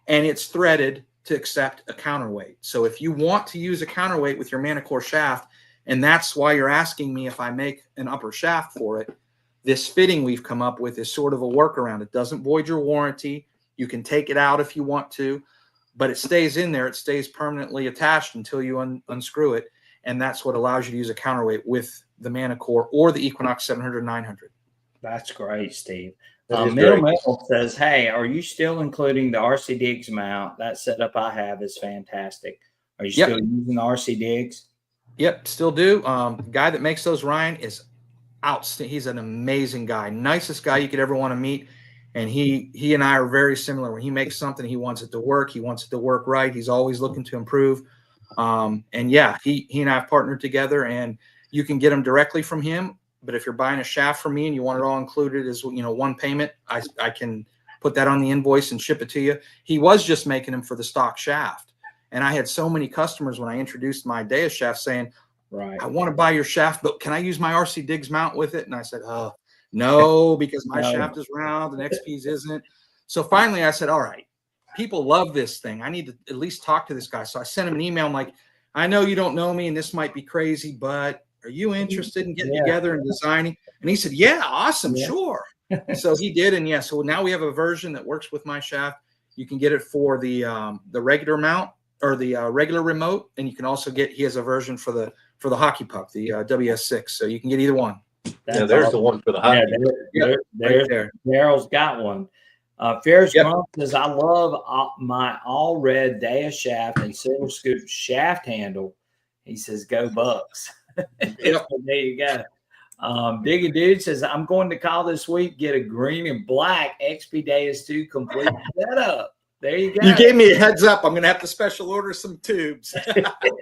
And it's threaded to accept a counterweight. So if you want to use a counterweight with your Manicore shaft, and that's why you're asking me if I make an upper shaft for it, this fitting we've come up with is sort of a workaround. It doesn't void your warranty. You can take it out if you want to, but it stays in there. It stays permanently attached until you unscrew it. And that's what allows you to use a counterweight with the Manicore or the Equinox 700, 900. That's great, Steve. Middle Metal says, hey, are you still including the RC Digs mount? That setup I have is fantastic. Are you still using the RC Digs? Yep, still do. The guy that makes those, Ryan, is outstanding. He's an amazing guy, nicest guy you could ever want to meet. And he and I are very similar. When he makes something, he wants it to work. He wants it to work right. He's always looking to improve. And yeah, he and I have partnered together, and you can get them directly from him. But if you're buying a shaft from me and you want it all included as one payment, I can put that on the invoice and ship it to you. He was just making them for the stock shaft. And I had so many customers when I introduced my Deus shaft saying, I want to buy your shaft, but can I use my RC Digs mount with it? And I said, oh, no, because my shaft is round and XP's isn't. So finally I said, all right, people love this thing. I need to at least talk to this guy. So I sent him an email. I'm like, I know you don't know me and this might be crazy, but are you interested in getting together and designing? And he said, yeah, awesome. Sure. So he did. And so now we have a version that works with my shaft. You can get it for the regular mount or the regular remote. And you can also he has a version for the hockey puck, the WS6. So you can get either one. There's awesome. The one for the hockey. There. Daryl's got one. Ferris Grump says, I love my all red Deus shaft and Silver Scoop shaft handle. He says, go Bucks. There you go. Diggy Dude says, I'm going to call this week, get a green and black XP Deus 2 complete setup. There you go. You gave me a heads up. I'm going to have to special order some tubes.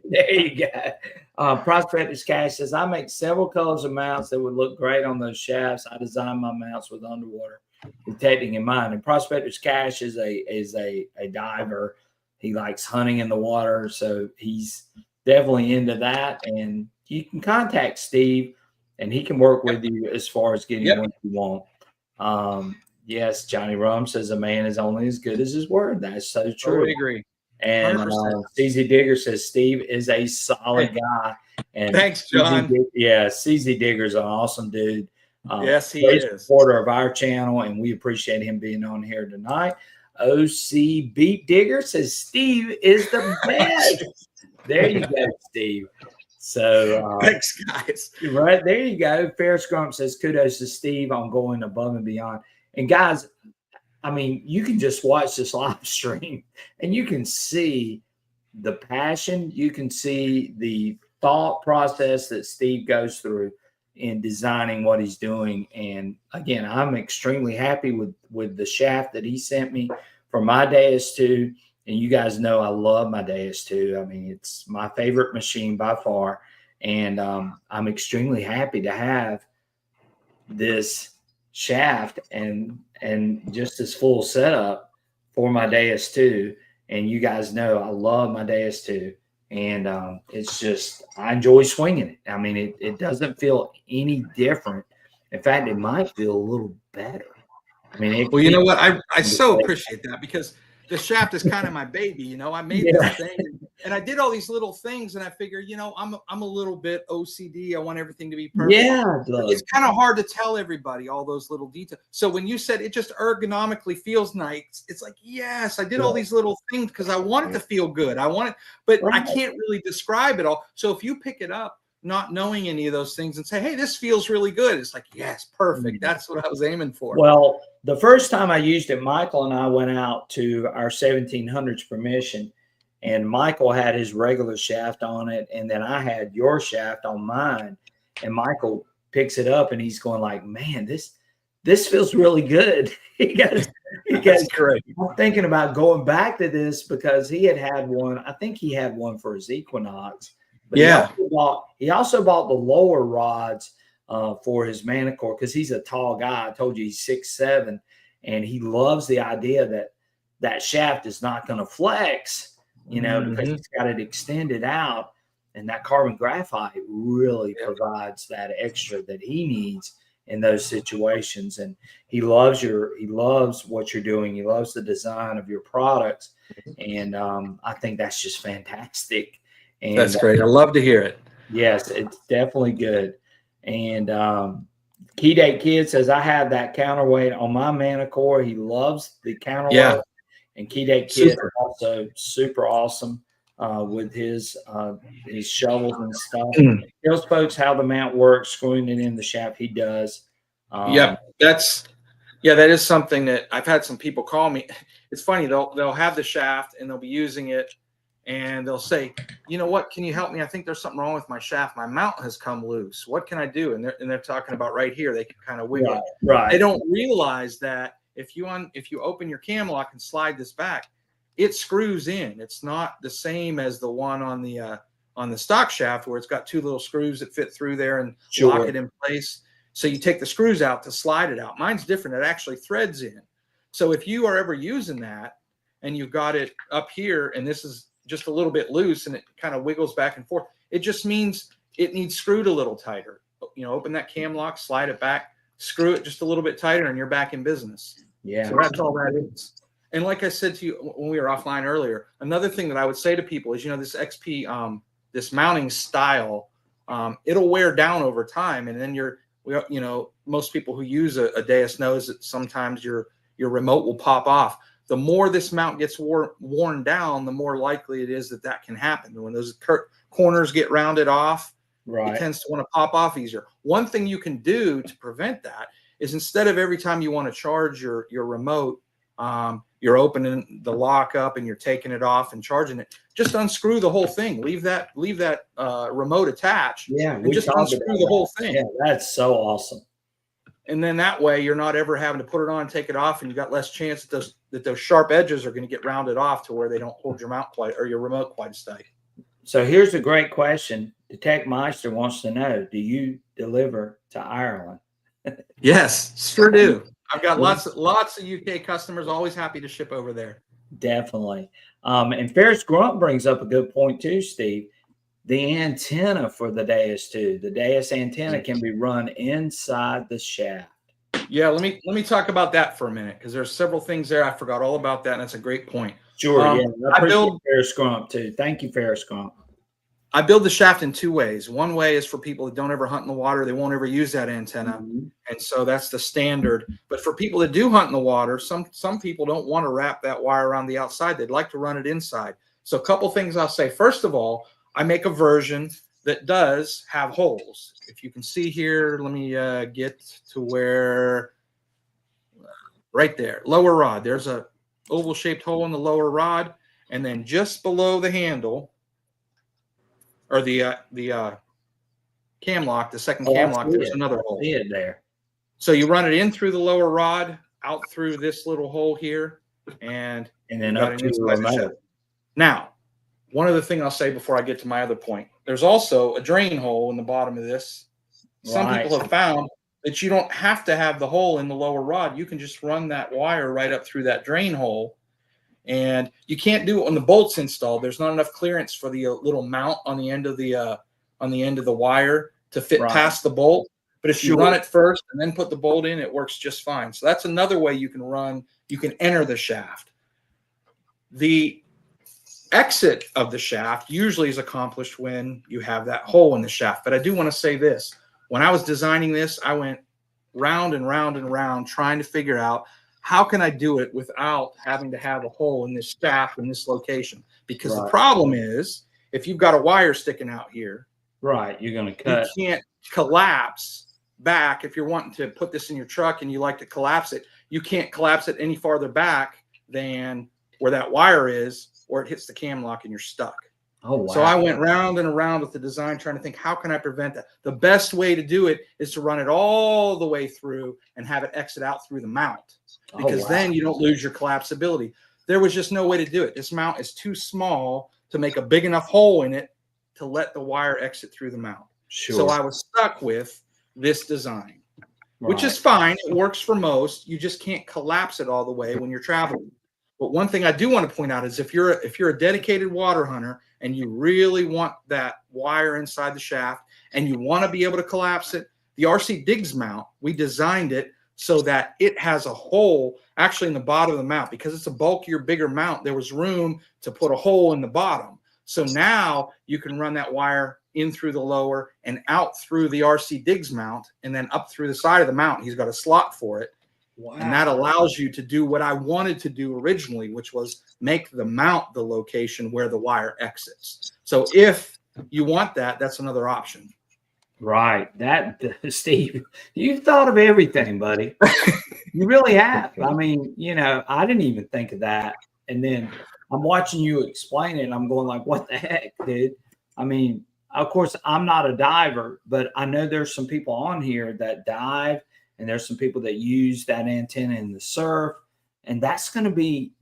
There you go. Prospector's Cash says, I make several colors of mounts that would look great on those shafts. I design my mounts with underwater detecting in mind. And Prospector's Cash is a diver. He likes hunting in the water, so he's definitely into that. And you can contact Steve, and he can work with you as far as getting what you want. Yes, Johnny Rum says a man is only as good as his word. That's so true. I agree. And CZ Digger says Steve is a solid guy. And thanks, John. CZ Digger's an awesome dude. Yes, he is. Supporter of our channel, and we appreciate him being on here tonight. OC Beat Digger says Steve is the best. There you go, Steve. So thanks, guys. Right there you go. Ferris Grump says kudos to Steve on going above and beyond. And guys, I mean, you can just watch this live stream and you can see the passion. You can see the thought process that Steve goes through in designing what he's doing. And again, I'm extremely happy with the shaft that he sent me for my DS2. And you guys know I love my DS2. I mean, it's my favorite machine by far. And I'm extremely happy to have this shaft and just this full setup for my DS2. And you guys know I love my DS2. And it's just, I enjoy swinging it. I mean, it doesn't feel any different. In fact, it might feel a little better. I mean, well, you know what? I so appreciate that, because the shaft is kind of my baby. You know, I made this thing and I did all these little things, and I figure, you know, I'm a little bit OCD. I want everything to be perfect. Yeah, it's kind of hard to tell everybody all those little details. So when you said it just ergonomically feels nice, it's like, yes, I did all these little things because I want it to feel good. I want it, but I can't really describe it all. So if you pick it up not knowing any of those things and say, hey, this feels really good, it's like, yes, perfect. That's what I was aiming for. Well, the first time I used it, Michael and I went out to our 1700s permission, and Michael had his regular shaft on it, and then I had your shaft on mine. And Michael picks it up and he's going like, man, this feels really good. he goes great. I'm thinking about going back to this, because he had one. I think he had one for his Equinox. But he also bought the lower rods for his Manicore, because he's a tall guy. I told you he's 6'7", and he loves the idea that shaft is not going to flex, you know, because he's got it extended out, and that carbon graphite really provides that extra that he needs in those situations. And he loves what you're doing. He loves the design of your products, and I think that's just fantastic. And that's great. I love to hear it. Yes, it's definitely good. And Key Date Kid says, I have that counterweight on my Manicore. He loves the counterweight. Yeah. And Key Date Kid is also super awesome with his shovels and stuff. Tells folks how the mount works, screwing it in the shaft. He does. That is something that I've had some people call me. It's funny, they'll have the shaft and they'll be using it, and they'll say, you know what, can you help me? I think there's something wrong with my shaft. My mount has come loose. What can I do? And they're talking about right here. They can kind of wiggle it. Right. They don't realize that if you open your cam lock and slide this back, it screws in. It's not the same as the one on the stock shaft, where it's got two little screws that fit through there and lock it in place. So you take the screws out to slide it out. Mine's different. It actually threads in. So if you are ever using that and you've got it up here and this is just a little bit loose and it kind of wiggles back and forth, it just means it needs screwed a little tighter. You know, open that cam lock, slide it back, screw it just a little bit tighter, and you're back in business. Yeah. So that's all that is. And like I said to you when we were offline earlier, another thing that I would say to people is, you know, this XP, this mounting style, it'll wear down over time. And then you know, most people who use a DS knows that sometimes your remote will pop off. The more this mount gets worn down, the more likely it is that can happen. And when those corners get rounded off, it tends to want to pop off easier. One thing you can do to prevent that is, instead of every time you want to charge your remote, you're opening the lock up and you're taking it off and charging it, just unscrew the whole thing. Leave that remote attached. Yeah, and just unscrew the whole thing. Yeah, that's so awesome. And then that way you're not ever having to put it on and take it off, and you got less chance that those sharp edges are going to get rounded off to where they don't hold your mount quite, or your remote quite as tight. So here's a great question. Detect Meister wants to know, do you deliver to Ireland? Yes, sure do. I've got lots of UK customers, always happy to ship over there. Definitely. And Ferris Grunt brings up a good point too, Steve. The antenna for the DS2, the DS antenna can be run inside the shaft. Yeah, let me talk about that for a minute, because there's several things there. I forgot all about that, and that's a great point. Sure, yeah. I build Ferris Grunt too. Thank you, Ferris Grunt. I build the shaft in two ways. One way is for people that don't ever hunt in the water. They won't ever use that antenna. And so that's the standard. But for people that do hunt in the water, some people don't want to wrap that wire around the outside. They'd like to run it inside. So a couple things I'll say. First of all, I make a version that does have holes. If you can see here, let me get to where, right there, lower rod. There's a oval-shaped hole in the lower rod. And then just below the handle, or the cam lock, the second Oh, cam I lock, see there's it. another I hole. see it there. So you run it in through the lower rod, out through this little hole here, and then got up it to the inside the shaft. remote. Now, one other thing I'll say before I get to my other point, there's also a drain hole in the bottom of this. Some Right. people have found that you don't have to have the hole in the lower rod. You can just run that wire right up through that drain hole. And you can't do it when the bolt's installed. There's not enough clearance for the little mount on the end of the wire to fit Right. past the bolt. But if you Sure. run it first and then put the bolt in, it works just fine. So that's another way you can enter the shaft. The exit of the shaft usually is accomplished when you have that hole in the shaft. But I do want to say this. When I was designing this, I went round and round and round trying to figure out how can I do it without having to have a hole in this shaft in this location? Because Right. the problem is, if you've got a wire sticking out here, Right, you're going to cut. you can't collapse back. If you're wanting to put this in your truck and you like to collapse it, you can't collapse it any farther back than where that wire is, or it hits the cam lock and you're stuck. Oh, wow. So I went round and around with the design trying to think, how can I prevent that? The best way to do it is to run it all the way through and have it exit out through the mount, because then you don't lose your collapsibility. There was just no way to do it. This mount is too small to make a big enough hole in it to let the wire exit through the mount. Sure. So I was stuck with this design, which Right. is fine. It works for most. You just can't collapse it all the way when you're traveling. But one thing I do want to point out is if you're a dedicated water hunter and you really want that wire inside the shaft and you want to be able to collapse it, the RC Diggs mount, we designed it so that it has a hole actually in the bottom of the mount. Because it's a bulkier, bigger mount, there was room to put a hole in the bottom. So now you can run that wire in through the lower and out through the RC Diggs mount and then up through the side of the mount. He's got a slot for it. Wow. And that allows you to do what I wanted to do originally, which was make the mount the location where the wire exits. So if you want that, that's another option. Right. That, Steve, you've thought of everything, buddy. You really have. I mean, I didn't even think of that. And then I'm watching you explain it and I'm going like, what the heck, dude? I mean, of course, I'm not a diver, but I know there's some people on here that dive, and there's some people that use that antenna in the surf, and that's going to be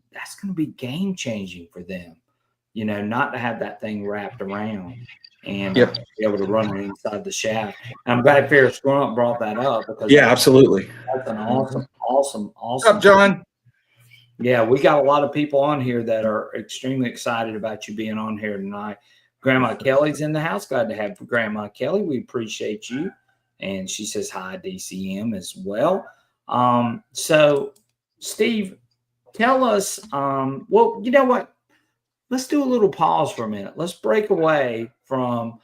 game changing for them, not to have that thing wrapped around and be able to run it inside the shaft. And I'm glad Ferris Grunt brought that up, because absolutely. That's an awesome. What's up, John? Yeah, we got a lot of people on here that are extremely excited about you being on here tonight. Grandma Kelly's in the house. Glad to have Grandma Kelly. We appreciate you. And she says hi, DCM, as well. So, Steve, tell us, well, you know what? Let's do a little pause for a minute. Let's break away from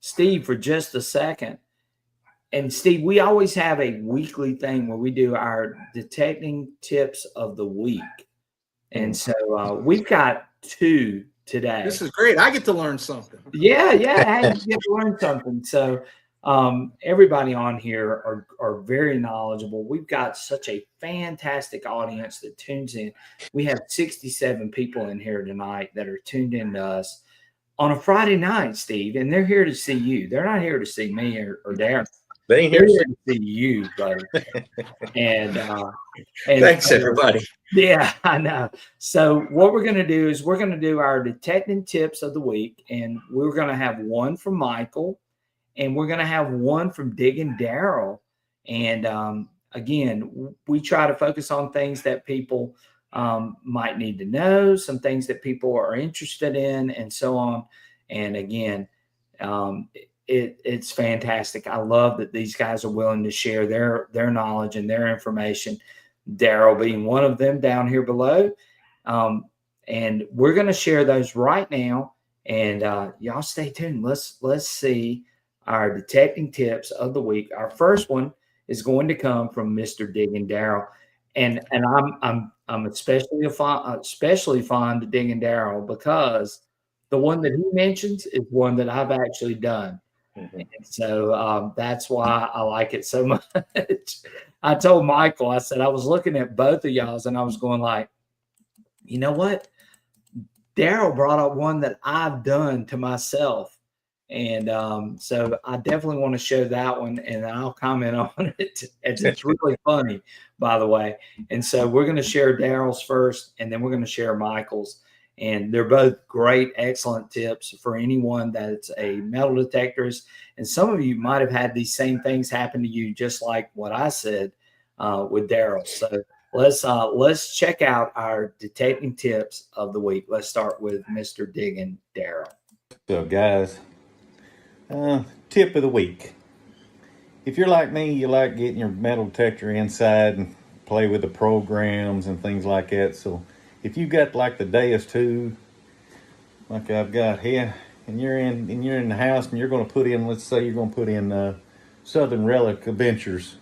Steve for just a second. And Steve, we always have a weekly thing where we do our detecting tips of the week. And so we've got 2 today. This is great. I get to learn something. Yeah. Hey, you get to learn something. So everybody on here are very knowledgeable. We've got such a fantastic audience that tunes in. We have 67 people in here tonight that are tuned in to us on a Friday night, Steve, and they're here to see you. They're not here to see me or Darren. They're here to see you, buddy. And thanks, everybody. Yeah, I know. So what we're going to do is we're going to do our detecting tips of the week, and we're going to have one from Michael, and we're going to have one from Digging Daryl. And again, we try to focus on things that people might need to know, some things that people are interested in, and so on. And again, it's fantastic. I love that these guys are willing to share their knowledge and their information. Daryl being one of them down here below. And we're going to share those right now. And y'all stay tuned. Let's see our detecting tips of the week. Our first one is going to come from Mr. Digging Daryl. And I'm especially fond of Digging Daryl, because the one that he mentions is one that I've actually done. Mm-hmm. And so that's why I like it so much. I told Michael, I said, I was looking at both of y'all's and I was going like, you know what? Daryl brought up one that I've done to myself. And so I definitely want to show that one, and I'll comment on it. It's really funny, by the way. And so we're going to share Daryl's first, and then we're going to share Michael's. And they're both great, excellent tips for anyone that's a metal detectorist. And some of you might have had these same things happen to you, just like what I said with Daryl. So let's check out our detecting tips of the week. Let's start with Mr. Diggin, Daryl. So, guys, tip of the week. If you're like me, you like getting your metal detector inside and play with the programs and things like that. So if you've got like the Deus 2, like I've got here, and you're in the house and you're going to put in, let's say you're going to put in Southern Relic Adventures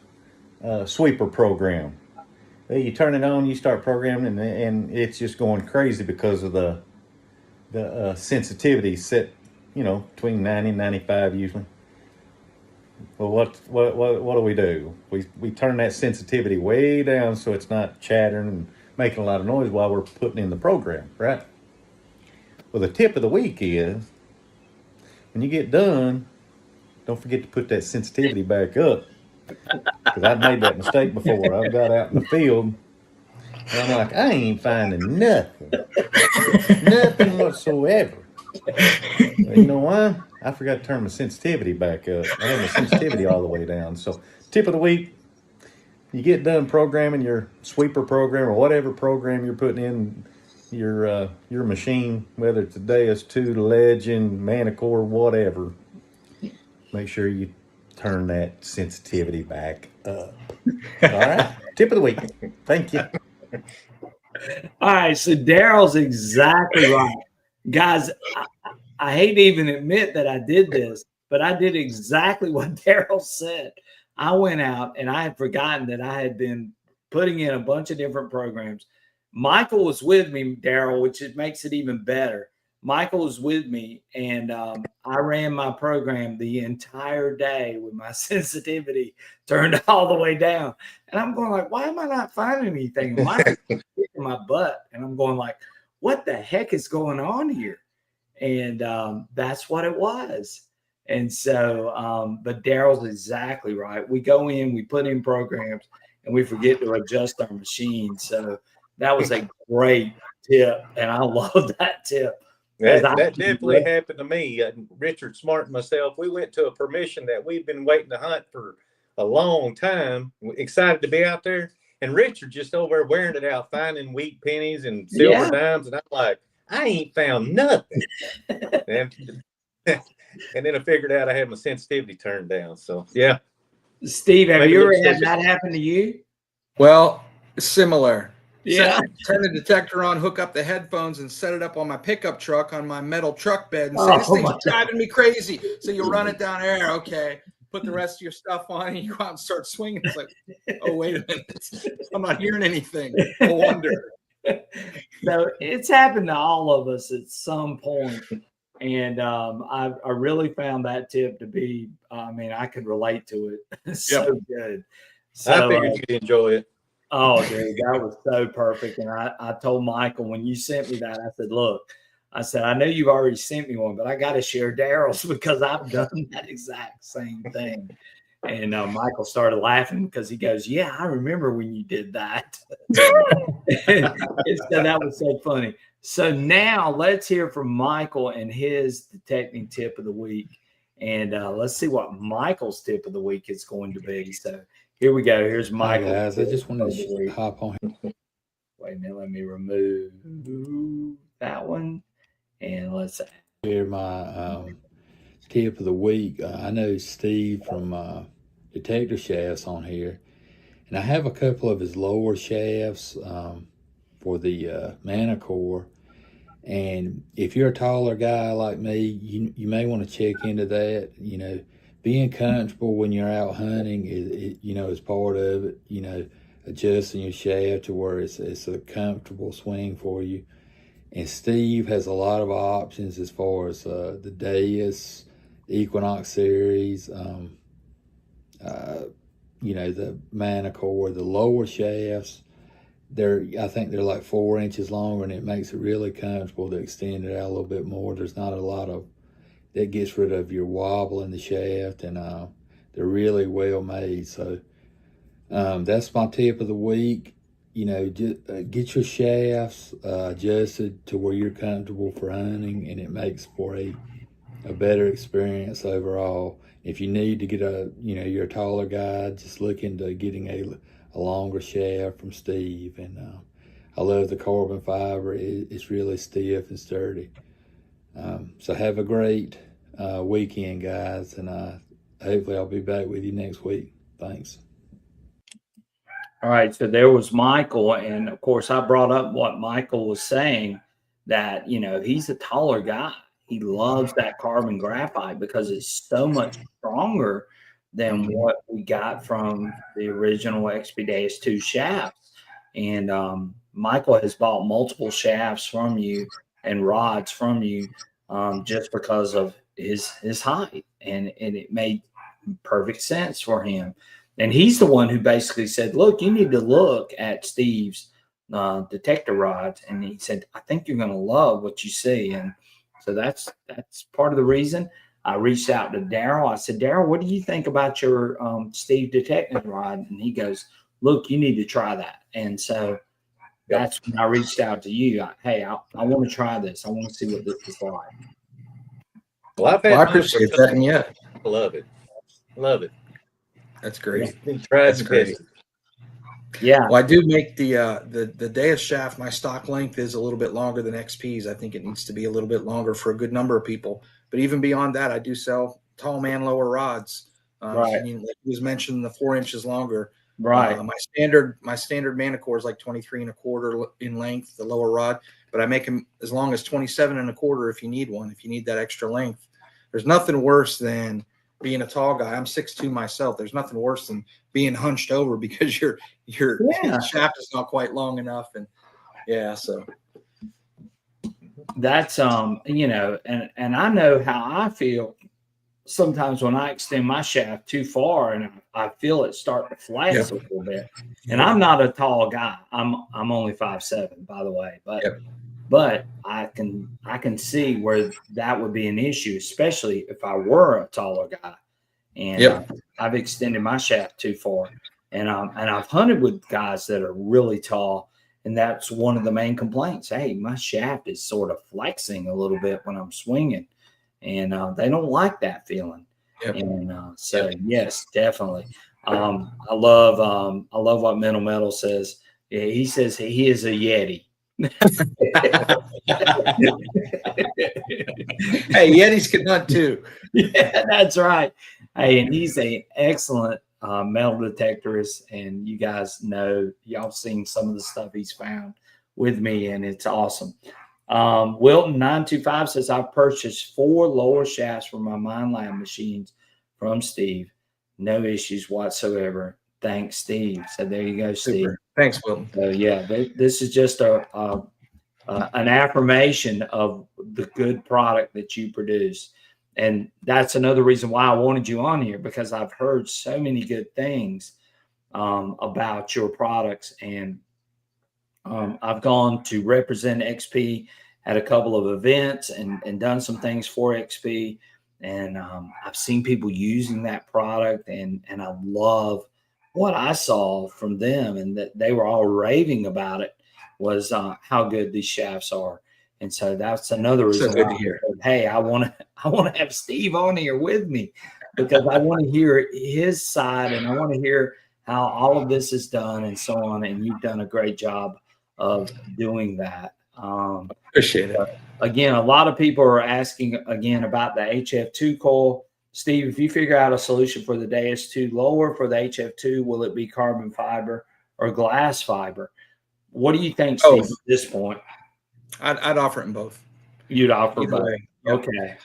sweeper program. Well, you turn it on, you start programming, and it's just going crazy because of the sensitivity set, between 90 and 95 usually. Well, what do? We turn that sensitivity way down so it's not chattering and making a lot of noise while we're putting in the program, right? Well, the tip of the week is when you get done, don't forget to put that sensitivity back up. Because I've made that mistake before. I've got out in the field and I'm like, I ain't finding nothing. Nothing whatsoever. Well, you know why? I forgot to turn my sensitivity back up. I had my sensitivity all the way down. So, tip of the week, you get done programming your sweeper program or whatever program you're putting in your machine, whether it's a Deus 2, the Legend, Manicore, whatever. Make sure you turn that sensitivity back up. All right? Tip of the week. Thank you. All right, so Daryl's exactly right. Guys, I hate to even admit that I did this, but I did exactly what Daryl said. I went out and I had forgotten that I had been putting in a bunch of different programs. Michael was with me, Daryl, which makes it even better. Michael was with me, and I ran my program the entire day with my sensitivity turned all the way down. And I'm going like, why am I not finding anything? Michael's kicking my butt, and I'm going like, what the heck is going on here? And that's what it was. And so, but Daryl's exactly right. We go in, we put in programs, and we forget to adjust our machine. So that was a great tip, and I love that tip. That definitely happened to me. Richard Smart and myself, we went to a permission that we've been waiting to hunt for a long time, excited to be out there. And Richard just over there wearing it out, finding wheat pennies and silver dimes. And I'm like, I ain't found nothing. and then I figured out I had my sensitivity turned down. So, yeah. Steve, have you ever had that happen to you? Well, similar. Yeah. Turn the detector on, hook up the headphones, and set it up on my pickup truck on my metal truck bed and say, this thing's driving me crazy. So you run it down there. Okay. Put the rest of your stuff on and you go out and start swinging. It's like, oh, wait a minute. I'm not hearing anything. No wonder. So it's happened to all of us at some point. And I really found that tip to be, I could relate to it. So good. So, I figured you'd enjoy it. Oh, dude, that was so perfect. And I told Michael when you sent me that, I said, look, I know you've already sent me one, but I got to share Daryl's because I've done that exact same thing. And Michael started laughing because he goes, yeah, I remember when you did that. And so that was so funny. So now let's hear from Michael and his detecting tip of the week. And let's see what Michael's tip of the week is going to be. So here we go. Here's Michael. Hi guys, I just wanted to hop on. Wait a minute. Let me remove that one. And let's share my tip of the week. I know Steve from Detector Shafts on here. And I have a couple of his lower shafts for the Manicore. And if you're a taller guy like me, you may want to check into that. Being comfortable when you're out hunting is part of it. Adjusting your shaft to where it's a comfortable swing for you. And Steve has a lot of options as far as the Deus, Equinox series, the Manicore, the lower shafts. I think they're like 4 inches longer, and it makes it really comfortable to extend it out a little bit more. There's not a lot of, that gets rid of your wobble in the shaft, and they're really well made. So that's my tip of the week. You know, just get your shafts adjusted to where you're comfortable for hunting, and it makes for a better experience overall. If you need to get you're a taller guy, just look into getting a longer shaft from Steve. And I love the carbon fiber. It's really stiff and sturdy. So have a great weekend, guys, and hopefully I'll be back with you next week. Thanks. All right, so there was Michael, and of course I brought up what Michael was saying, that he's a taller guy. He loves that carbon graphite because it's so much stronger than what we got from the original XP-2 shafts. And Michael has bought multiple shafts from you and rods from you just because of his height, and it made perfect sense for him. And he's the one who basically said, look, you need to look at Steve's Detector rods. And he said, I think you're going to love what you see. And so that's part of the reason I reached out to Daryl. I said, Daryl, what do you think about your Steve Detector rod? And he goes, look, you need to try that. And so that's when I reached out to you. Hey, I want to try this. I want to see what this is like. Well, I appreciate that. And yeah, love it. Love it. That's great. That's great. Yeah. Well, I do make the Deus shaft. My stock length is a little bit longer than XP's. I think it needs to be a little bit longer for a good number of people. But even beyond that, I do sell tall man lower rods. Right. Like you was mentioned, the 4 inches longer. Right. My standard Manicore is like 23 1/4 in length, the lower rod. But I make them as long as 27 1/4 if you need one. If you need that extra length, there's nothing worse than being a tall guy. I'm 6'2" myself. There's nothing worse than being hunched over because your shaft is not quite long enough. And so that's and I know how I feel sometimes when I extend my shaft too far and I feel it start to flex a little bit. And I'm not a tall guy. I'm only 5'7", by the way, but I can see where that would be an issue, especially if I were a taller guy. And I've extended my shaft too far, and I've hunted with guys that are really tall, and that's one of the main complaints. Hey, my shaft is sort of flexing a little bit when I'm swinging, and they don't like that feeling. And so yes, definitely. I love what Mental Metal says. He says he is a Yeti. Hey, Yetis can hunt too. Yeah, that's right. Hey, and he's an excellent metal detectorist, and you guys know, y'all seen some of the stuff he's found with me, and it's awesome. Wilton 925 says, I've purchased 4 lower shafts for my Mine Lab machines from Steve. No issues whatsoever. Thanks, Steve. So there you go, Steve. Super. Thanks, Wilton. So yeah, this is just an affirmation of the good product that you produce. And that's another reason why I wanted you on here, because I've heard so many good things about your products. And I've gone to represent XP at a couple of events and done some things for XP. And I've seen people using that product, and I love what I saw from them, and that they were all raving about it, was how good these shafts are. And so that's another reason So good why to hear. Hey, I want to have Steve on here with me, because I want to hear his side, and I want to hear how all of this is done and so on. And you've done a great job of doing that. Appreciate it. Again, a lot of people are asking again about the HF2 coil. Steve, if you figure out a solution for the DS2 lower for the HF2, will it be carbon fiber or glass fiber? What do you think, Steve, at this point? I'd offer it in both. You'd offer Either both. way. Okay.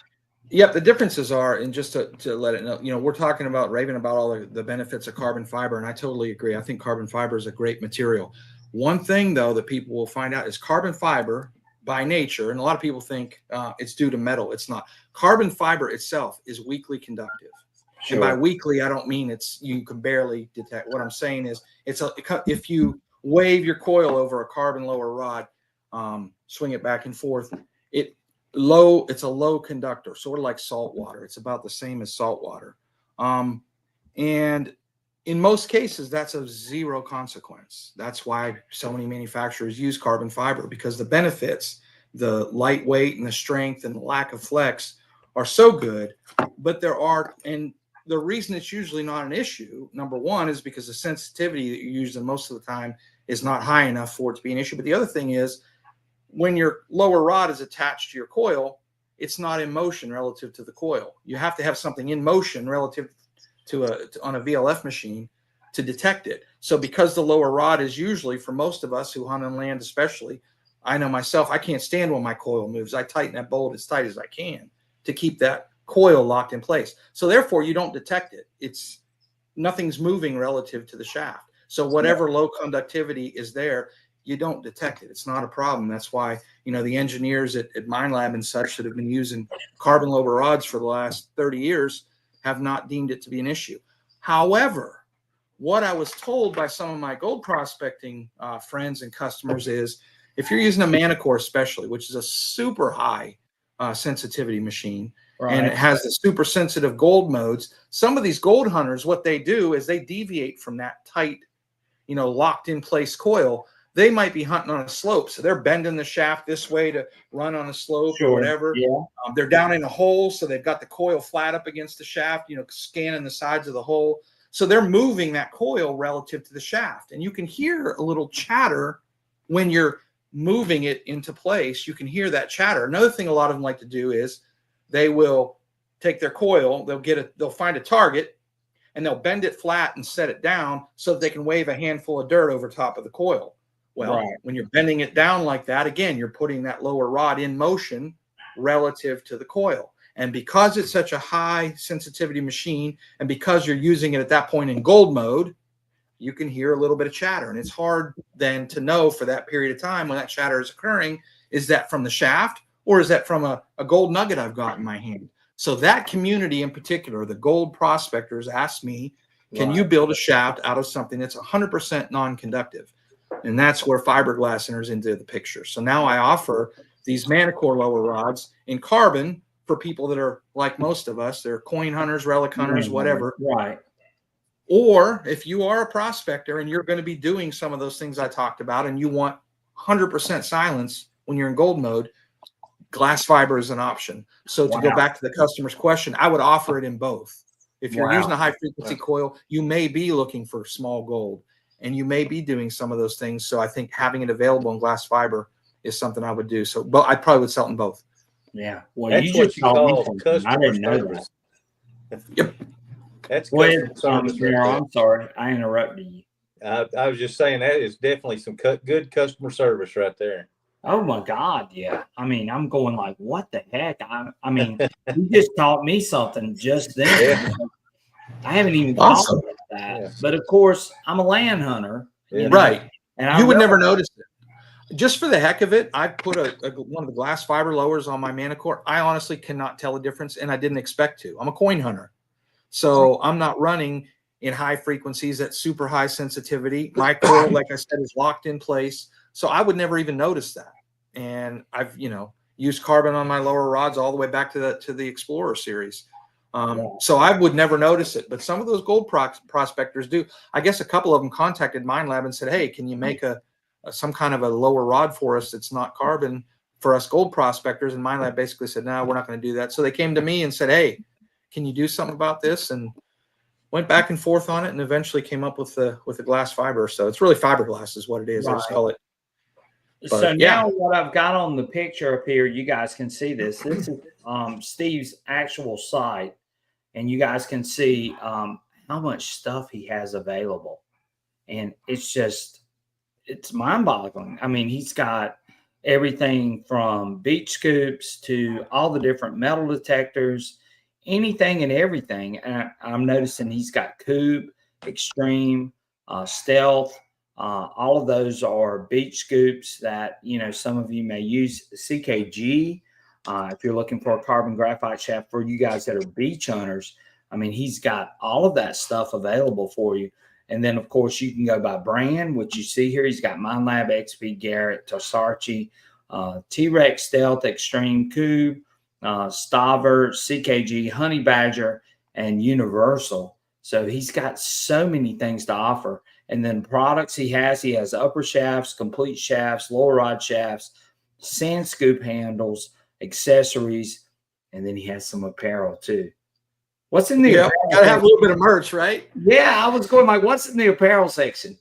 Yep. The differences are, and just to let it know, we're talking about raving about all the benefits of carbon fiber, and I totally agree. I think carbon fiber is a great material. One thing, though, that people will find out is carbon fiber by nature, and a lot of people think it's due to metal. It's not. Carbon fiber itself is weakly conductive. Sure. And by weakly, I don't mean you can barely detect. What I'm saying is if you wave your coil over a carbon lower rod, swing it back and forth. It's a low conductor, sort of like salt water. It's about the same as salt water. And in most cases, that's of zero consequence. That's why so many manufacturers use carbon fiber, because the benefits, the lightweight and the strength and the lack of flex are so good. But and the reason it's usually not an issue, number one, is because the sensitivity that you're using most of the time is not high enough for it to be an issue. But the other thing is, when your lower rod is attached to your coil, it's not in motion relative to the coil. You have to have something in motion relative on a VLF machine to detect it. So because the lower rod is usually, for most of us who hunt on land especially, I know myself, I can't stand when my coil moves. I tighten that bolt as tight as I can to keep that coil locked in place. So therefore you don't detect it. Nothing's moving relative to the shaft. So whatever low conductivity is there, you don't detect it. It's not a problem. That's why, the engineers at Mine Lab and such that have been using carbon lower rods for the last 30 years have not deemed it to be an issue. However, what I was told by some of my gold prospecting friends and customers is, if you're using a Manicore especially, which is a super high sensitivity machine, and it has the super sensitive gold modes, some of these gold hunters, what they do is they deviate from that tight, locked in place coil. They might be hunting on a slope, so they're bending the shaft this way to run on a slope or whatever. Yeah. They're down in a hole, so they've got the coil flat up against the shaft, scanning the sides of the hole. So they're moving that coil relative to the shaft, and you can hear a little chatter when you're moving it into place. You can hear that chatter. Another thing a lot of them like to do is they will take their coil, they'll find a target, and they'll bend it flat and set it down so that they can wave a handful of dirt over top of the coil. Well, when you're bending it down like that, again, you're putting that lower rod in motion relative to the coil. And because it's such a high sensitivity machine, and because you're using it at that point in gold mode, you can hear a little bit of chatter. And it's hard then to know for that period of time when that chatter is occurring, is that from the shaft or is that from a gold nugget I've got in my hand? So that community in particular, the gold prospectors, asked me, can you build a shaft out of something that's 100% non-conductive? And that's where fiberglass enters into the picture. So now I offer these Manicore lower rods in carbon for people that are like most of us. They're coin hunters, relic hunters, whatever. Right. Or if you are a prospector and you're going to be doing some of those things I talked about and you want 100% silence when you're in gold mode, glass fiber is an option. So to go back to the customer's question, I would offer it in both. If you're using a high frequency coil, you may be looking for small gold, and you may be doing some of those things. So I think having it available in glass fiber is something I would do. So, but I probably would sell it in both. Yeah. Well, that's what you call customer service. Yep. That's customer service. I'm sorry, I interrupted you. I was just saying that is definitely some good customer service right there. Oh my God, yeah. I mean, I'm going like, what the heck? I mean, you just taught me something just then. Yeah. I haven't even thought about that. Yeah. But of course, I'm a land hunter. Yeah. Right. And you would never notice it. Just for the heck of it, I put one of the glass fiber lowers on my Manicore. I honestly cannot tell the difference, and I didn't expect to. I'm a coin hunter. So I'm not running in high frequencies at super high sensitivity. My coil, like I said, is locked in place. So I would never even notice that. And I've, used carbon on my lower rods all the way back to the Explorer series. So I would never notice it, but some of those gold prospectors do. I guess a couple of them contacted Mine Lab and said, hey, can you make some kind of a lower rod for us that's not carbon for us gold prospectors? And Mine Lab basically said, no, we're not going to do that. So they came to me and said, hey, can you do something about this? And went back and forth on it and eventually came up with the glass fiber. So it's really fiberglass is what it is. Right. I just call it. But, so now what I've got on the picture up here, you guys can see this. This is Steve's actual site, and you guys can see how much stuff he has available. And it's mind-boggling. I mean, he's got everything from beach scoops to all the different metal detectors, anything and everything. And I'm noticing he's got Coupe, Extreme, Stealth. All of those are beach scoops that, some of you may use. CKG, if you're looking for a carbon graphite shaft for you guys that are beach hunters, I mean, he's got all of that stuff available for you. And then, of course, you can go by brand, which you see here. He's got MindLab, XP, Garrett, Tosarchi, T-Rex, Stealth, Extreme, Cube, Staver, CKG, Honey Badger, and Universal. So he's got so many things to offer. And then products he has upper shafts, complete shafts, lower rod shafts, sand scoop handles, accessories, and then he has some apparel too. What's in the apparel? Gotta have a little bit of merch, right? Yeah, I was going like, what's in the apparel section?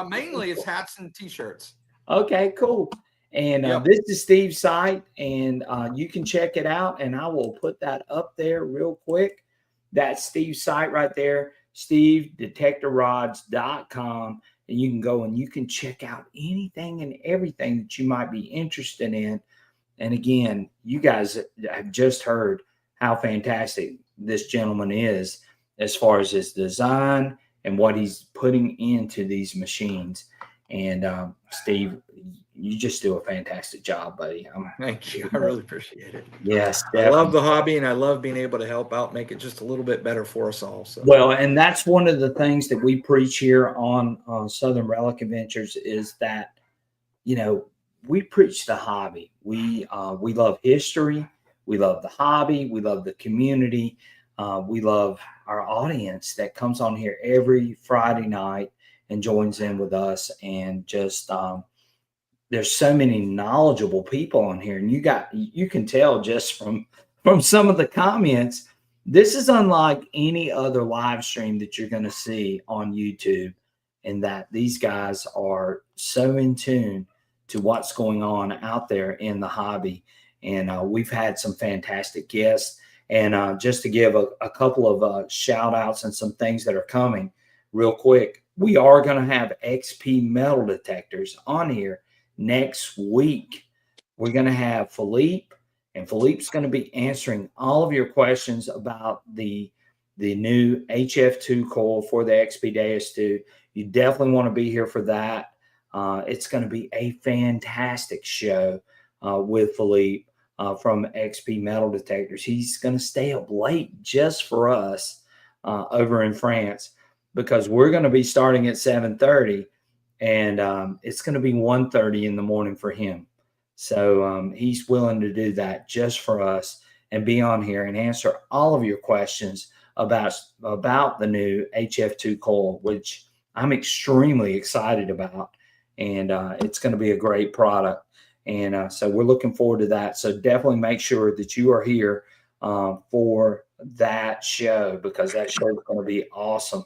Mainly it's hats and t-shirts. Okay, cool. And this is Steve's site, and you can check it out, and I will put that up there real quick. That's Steve's site right there, stevedetectorrods.com, and you can go and you can check out anything and everything that you might be interested in. And again, you guys have just heard how fantastic this gentleman is as far as his design and what he's putting into these machines. And Steve, you just do a fantastic job, buddy. Thank you. I really appreciate it. Yes, I love the hobby, and I love being able to help out, make it just a little bit better for us all. So. Well, and that's one of the things that we preach here on Southern Relic Adventures is that, you know, we preach the hobby. We love history. We love the hobby. We love the community. We love our audience that comes on here every Friday night and joins in with us. And just there's so many knowledgeable people on here, and you can tell just from some of the comments. This is unlike any other live stream that you're going to see on YouTube, in that these guys are so in tune to what's going on out there in the hobby. And we've had some fantastic guests. And just to give a couple of shout outs and some things that are coming real quick, we are going to have XP metal detectors on here next week. We're going to have Philippe, and Philippe's going to be answering all of your questions about the new HF2 coil for the XP Deus 2. You definitely want to be here for that. It's going to be a fantastic show with Philippe from XP Metal Detectors. He's going to stay up late just for us over in France, because we're going to be starting at 7:30, and it's going to be 1:30 in the morning for him. So he's willing to do that just for us and be on here and answer all of your questions about the new HF2 coil, which I'm extremely excited about. And it's going to be a great product. And so we're looking forward to that. So definitely make sure that you are here for that show, because that show is going to be awesome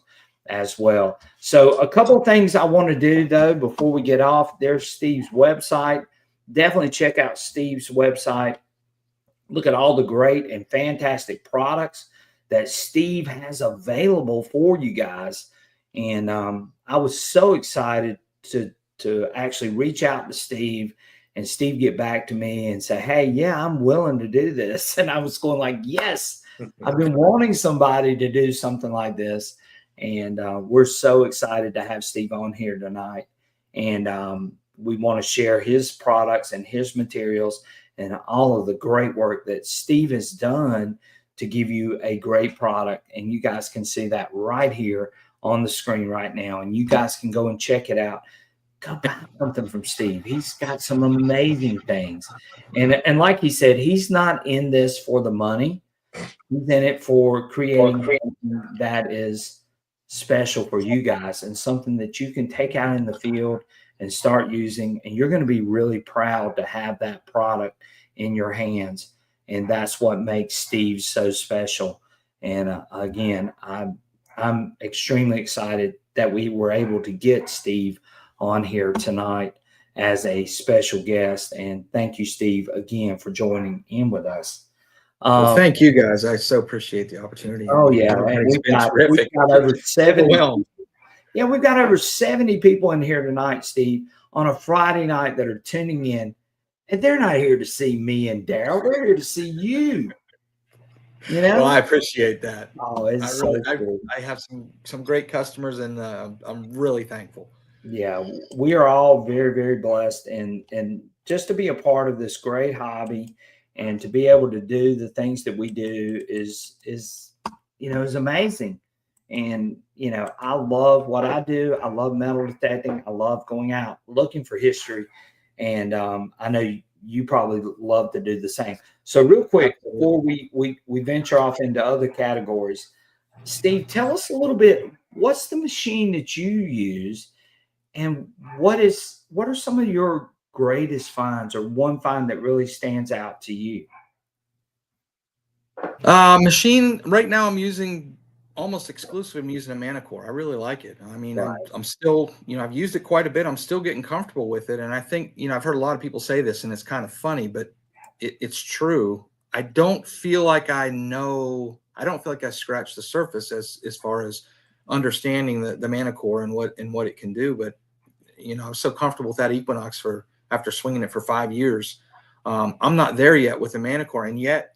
as well. So a couple of things I want to do, though, before we get off. There's Steve's website. Definitely check out Steve's website. Look at all the great and fantastic products that Steve has available for you guys. And I was so excited to actually reach out to Steve, and Steve get back to me and say, hey, yeah, I'm willing to do this. And I was going like, yes, I've been wanting somebody to do something like this. And we're so excited to have Steve on here tonight. And we want to share his products and his materials and all of the great work that Steve has done to give you a great product. And you guys can see that right here on the screen right now. And you guys can go and check it out. Go buy something from Steve. He's got some amazing things. And like he said, he's not in this for the money. He's in it for creating something that is special for you guys, and something that you can take out in the field and start using. And you're going to be really proud to have that product in your hands. And that's what makes Steve so special. And again, I'm extremely excited that we were able to get Steve on here tonight as a special guest. And thank you, Steve, again for joining in with us. Well, thank you guys. I so appreciate the opportunity. Oh yeah, and we've got over 70. Yeah, we've got over 70 people in here tonight, Steve, on a Friday night that are tuning in, and they're not here to see me and Daryl. They're here to see you. You know? Well, I appreciate that. Oh, it's so cool. I have some great customers, and I'm really thankful. Yeah, we are all very, very blessed, and just to be a part of this great hobby and to be able to do the things that we do is amazing. And, you know, I love what I do. I love metal detecting. I love going out looking for history. And I know you probably love to do the same. So real quick, before we venture off into other categories, Steve, tell us a little bit, what's the machine that you use, and what are some of your greatest finds, or one find that really stands out to you? Machine right now I'm using almost exclusively. I'm using a Manicore. I really like it. I mean, Right. I'm still, you know, I've used it quite a bit. I'm still getting comfortable with it. And I think, you know, I've heard a lot of people say this and it's kind of funny, but it's true. I don't feel like I scratched the surface as far as understanding the Manicore and what it can do. But, you know, I was so comfortable with that Equinox after swinging it for 5 years. I'm not there yet with the Manicore, and yet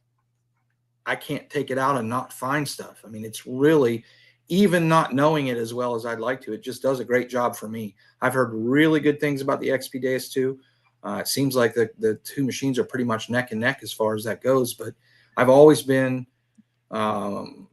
I can't take it out and not find stuff. I mean, it's really, even not knowing it as well as I'd like to, it just does a great job for me. I've heard really good things about the XP Deus 2. It seems like the two machines are pretty much neck and neck as far as that goes. But I've always been kind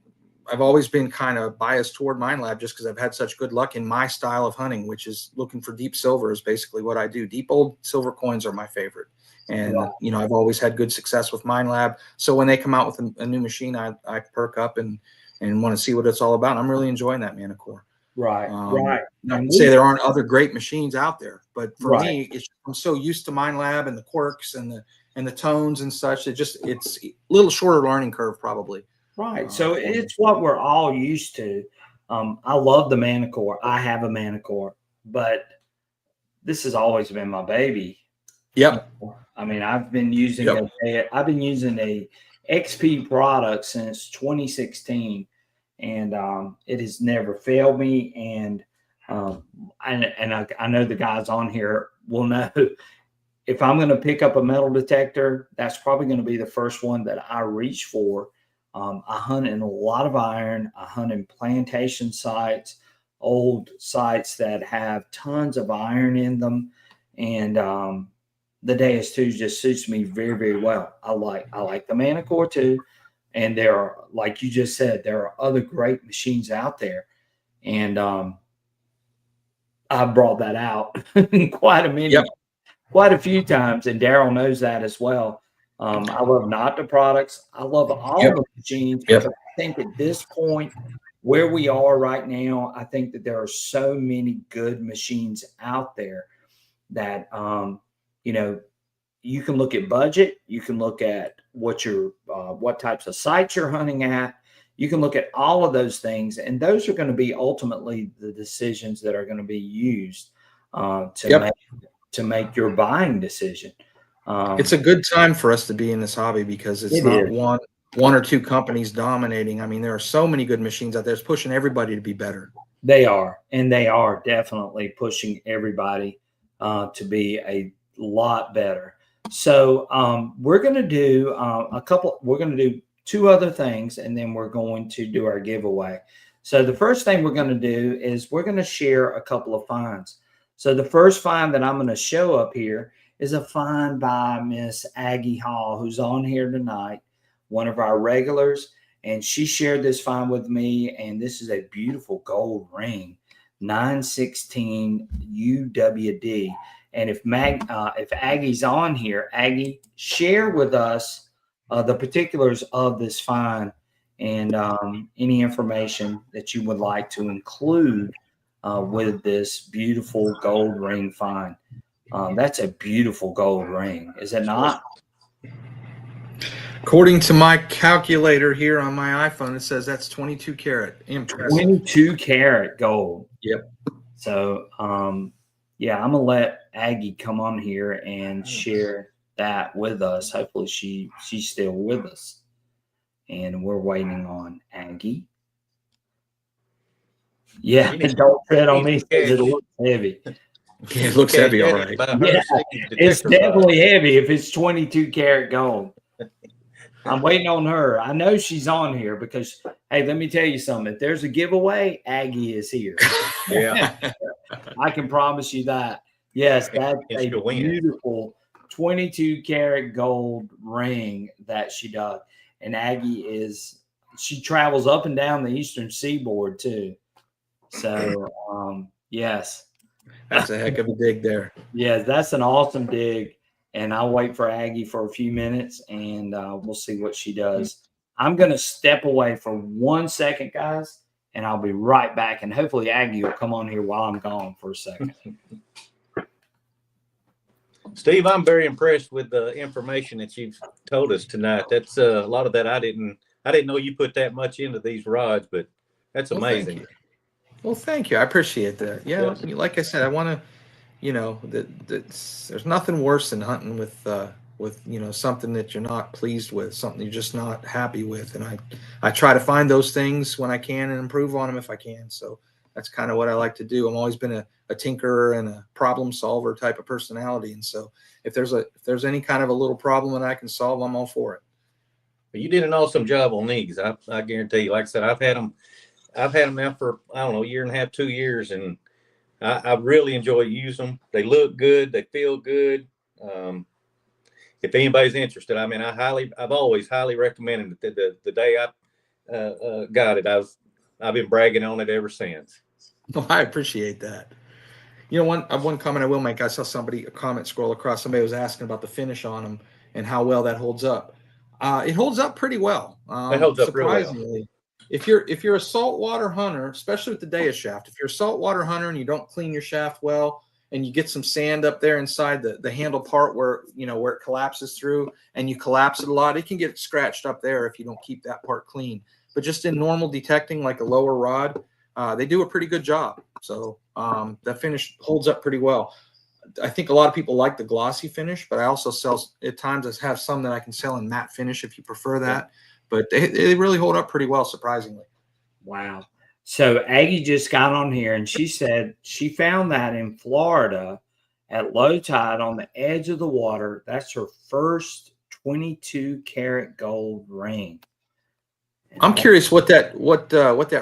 of biased toward Minelab just because I've had such good luck in my style of hunting, which is looking for deep silver is basically what I do. Deep old silver coins are my favorite. And, you know, I've always had good success with Minelab. So when they come out with a new machine, I perk up and want to see what it's all about. I'm really enjoying that Manicore. Right. Not to say there aren't other great machines out there, but for Right. me, I'm so used to Minelab and the quirks and the tones and such. It's a little shorter learning curve probably. Right. So it's what we're all used to. I love the Manicore. I have a Manicore, but this has always been my baby. Yep. I mean, I've been using a XP product since 2016, and it has never failed me. And I know the guys on here will know, if I'm going to pick up a metal detector, that's probably going to be the first one that I reach for. I hunt in a lot of iron. I hunt in plantation sites, old sites that have tons of iron in them, and the Deus 2 just suits me very, very well. I like the Manicore too, and there are, like you just said, there are other great machines out there, and I brought that out quite a few times, and Daryl knows that as well. I love Nocta products. I love all the machines, because I think at this point where we are right now, I think that there are so many good machines out there that you know, you can look at budget, you can look at what types of sites you're hunting at, you can look at all of those things, and those are going to be ultimately the decisions that are going to be used to make your buying decision. It's a good time for us to be in this hobby because it's not one or two companies dominating. I mean, there are so many good machines out there. It's pushing everybody to be better. They are, and they are definitely pushing everybody to be a lot better. So we're going to do we're going to do two other things, and then we're going to do our giveaway. So the first thing we're going to do is we're going to share a couple of finds. So the first find that I'm going to show up here is a find by Miss Aggie Hall, who's on here tonight, one of our regulars. And she shared this find with me, and this is a beautiful gold ring, 916 UWD. And if Aggie's on here, Aggie, share with us the particulars of this find and any information that you would like to include with this beautiful gold ring find. That's a beautiful gold ring, is it not? According to my calculator here on my iPhone, it says that's 22 karat. Impressive. 22 karat gold. Yep. So, yeah, I'm going to let Aggie come on here and share that with us. Hopefully she's still with us. And we're waiting on Aggie. Yeah, don't tread on me because it looks heavy. It looks heavy, all right. Yeah, it's definitely heavy if it's 22 karat gold. I'm waiting on her. I know she's on here because, hey, let me tell you something. If there's a giveaway, Aggie is here. Yeah. I can promise you that. Yes, that's a beautiful 22 karat gold ring that she does. And Aggie is she travels up and down the eastern seaboard too. So yes, That's a heck of a dig there. yeah, that's an awesome dig. And I'll wait for Aggie for a few minutes, and we'll see what she does. I'm going to step away for 1 second, guys, and I'll be right back. And hopefully Aggie will come on here while I'm gone for a second. Steve, I'm very impressed with the information that you've told us tonight. That's a lot of that I didn't know you put that much into these rods, but that's amazing. Well, thank you. I appreciate that. Yeah, Yeah. like I said, I want to, there's nothing worse than hunting with something that you're not pleased with, something you're just not happy with, and I try to find those things when I can and improve on them if I can. So that's kind of what I like to do. I've always been a tinkerer and a problem solver type of personality, and so if there's any kind of a little problem that I can solve, I'm all for it. But you did an awesome job on these. I guarantee you. Like I said, I've had them now for, I don't know, a year and a half, 2 years, and I really enjoy using them. They look good. They feel good. If anybody's interested, I mean, I've always highly recommended it. The day I got it, I've been bragging on it ever since. Well, I appreciate that. One comment I will make. I saw a comment scroll across. Somebody was asking about the finish on them and how well that holds up. It holds up pretty well. It holds up real well. Surprisingly. If you're a saltwater hunter, especially with the Daya shaft, if you're a saltwater hunter and you don't clean your shaft well, and you get some sand up there inside the handle part where it collapses through, and you collapse it a lot, it can get scratched up there if you don't keep that part clean. But just in normal detecting, like a lower rod, they do a pretty good job. So that finish holds up pretty well. I think a lot of people like the glossy finish, but I also sell at times. I have some that I can sell in matte finish if you prefer that. But they really hold up pretty well, surprisingly. Wow. So Aggie just got on here and she said she found that in Florida at low tide on the edge of the water. That's her first 22 karat gold ring. And I'm curious what that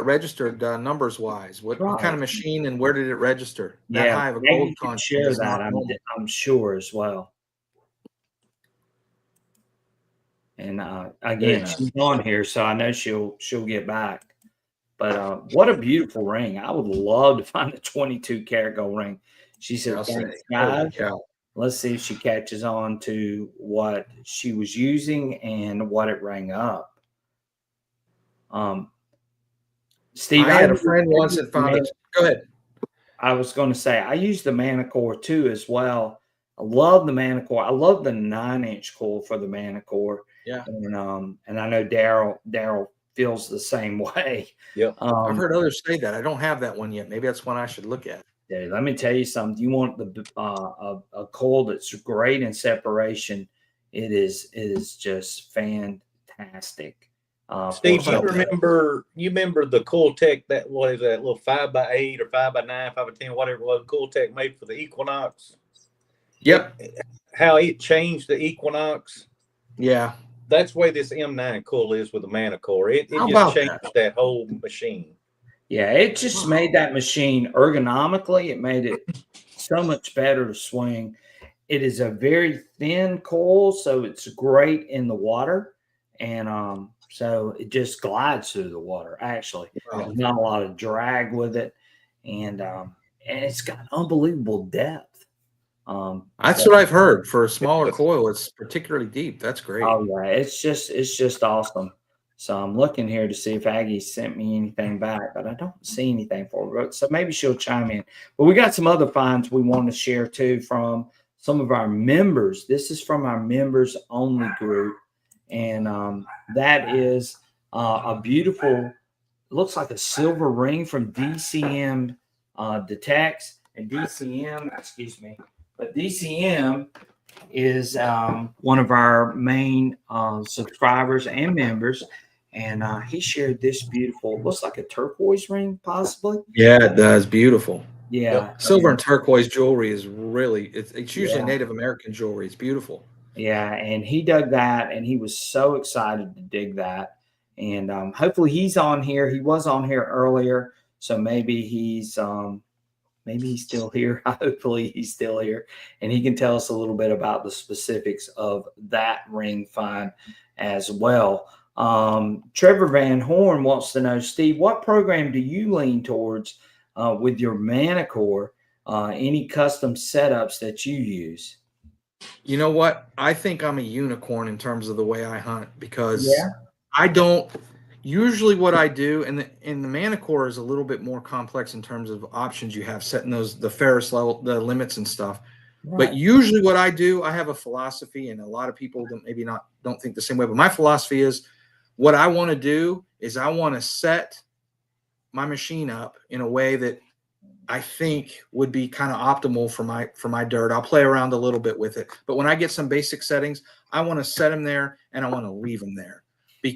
registered numbers wise. What kind of machine and where did it register? That high of a gold content. Share that. I'm sure as well. And again, she's on here, so I know she'll get back. But what a beautiful ring! I would love to find a 22 karat gold ring. She said, "Thanks, guys." Let's see if she catches on to what she was using and what it rang up. Steve, I had a friend once that found it. Go ahead. I was going to say I use the Manicore too as well. I love the Manicore. I love the 9-inch core for the Manicore. Yeah. And I know Daryl feels the same way. Yeah. I've heard others say that. I don't have that one yet. Maybe that's one I should look at. Yeah, let me tell you something. You want a coil that's great in separation. It is just fantastic. Steve, you remember the Coiltech, what is that little 5x8 or 5x9, 5x10, whatever it was, Coiltech made for the Equinox? Yep. How it changed the Equinox? Yeah. That's the way this M9 coil is with the Manicore. It just changed that whole machine. Yeah, it just made that machine ergonomically. It made it so much better to swing. It is a very thin coil, so it's great in the water. And so it just glides through the water, actually. Wow. There's not a lot of drag with it. And it's got unbelievable depth. That's what I've heard. For a smaller coil, it's particularly deep. That's great. Oh yeah, it's just awesome. So I'm looking here to see if Aggie sent me anything back, but I don't see anything for her. So maybe she'll chime in. But we got some other finds we want to share too from some of our members. This is from our members only group, and that is a beautiful. Looks like a silver ring from DCM Detects and DCM. Excuse me. But DCM is one of our main subscribers and members, and he shared this beautiful, looks like a turquoise ring, possibly. Yeah, it does. Beautiful. Yeah, silver and turquoise jewelry is really it's usually Native American jewelry. It's beautiful. Yeah, and he dug that, and he was so excited to dig that, and hopefully he's on here. He was on here earlier, so maybe he's still here. Hopefully he's still here, and he can tell us a little bit about the specifics of that ring find as well. Trevor Van Horn wants to know, Steve, what program do you lean towards with your Manicore? Any custom setups that you use? You know what? I think I'm a unicorn in terms of the way I hunt, because Yeah. I don't usually what I do, and the Manicore is a little bit more complex in terms of options you have, setting the Ferris level, the limits and stuff. Right. But usually what I do, I have a philosophy, and a lot of people don't think the same way. But my philosophy is, what I want to do is I want to set my machine up in a way that I think would be kind of optimal for my dirt. I'll play around a little bit with it, but when I get some basic settings, I want to set them there and I want to leave them there, and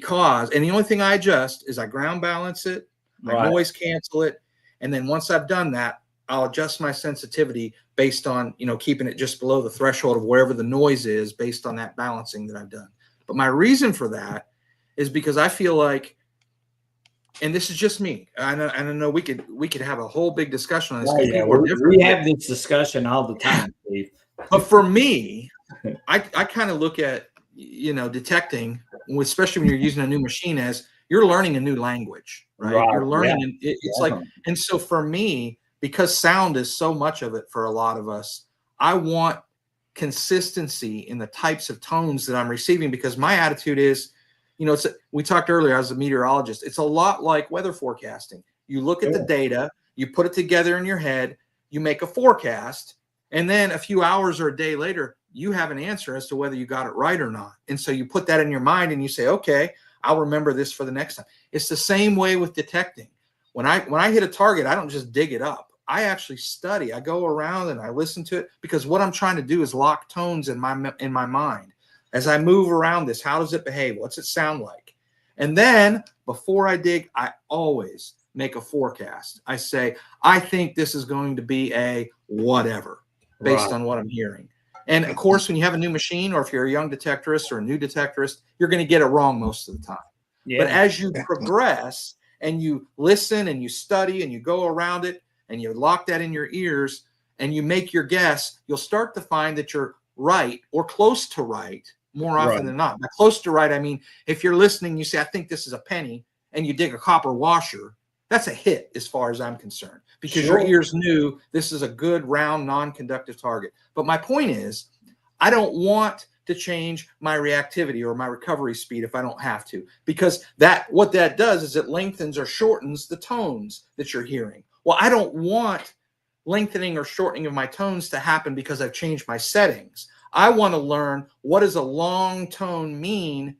the only thing I adjust is I ground balance it, I noise cancel it, and then once I've done that, I'll adjust my sensitivity based on, keeping it just below the threshold of wherever the noise is based on that balancing that I've done. But my reason for that is because I feel like, and this is just me, I know we could have a whole big discussion on this. Oh, yeah. We have this discussion all the time, Steve. But for me, I kind of look at, detecting, especially when you're using a new machine, as you're learning a new language, right? You're learning, it's like, and so for me, because sound is so much of it for a lot of us, I want consistency in the types of tones that I'm receiving, because my attitude is, we talked earlier, I was a meteorologist. It's a lot like weather forecasting. You look at the data, you put it together in your head, you make a forecast, and then a few hours or a day later, you have an answer as to whether you got it right or not. And so you put that in your mind and you say, okay, I'll remember this for the next time. It's the same way with detecting. When I hit a target, I don't just dig it up. I actually study. I go around and I listen to it, because what I'm trying to do is lock tones in my mind. As I move around this, how does it behave? What's it sound like? And then before I dig, I always make a forecast. I say, I think this is going to be a whatever based on what I'm hearing. And of course, when you have a new machine, or if you're a young detectorist or a new detectorist, you're going to get it wrong most of the time. Yeah. But as you progress and you listen and you study and you go around it and you lock that in your ears and you make your guess, you'll start to find that you're right or close to right more often than not. By close to right, I mean, if you're listening, you say, I think this is a penny, and you dig a copper washer, that's a hit as far as I'm concerned, because your ears knew this is a good, round, non-conductive target. But my point is, I don't want to change my reactivity or my recovery speed if I don't have to, because what that does is it lengthens or shortens the tones that you're hearing. Well, I don't want lengthening or shortening of my tones to happen because I've changed my settings. I want to learn, what does a long tone mean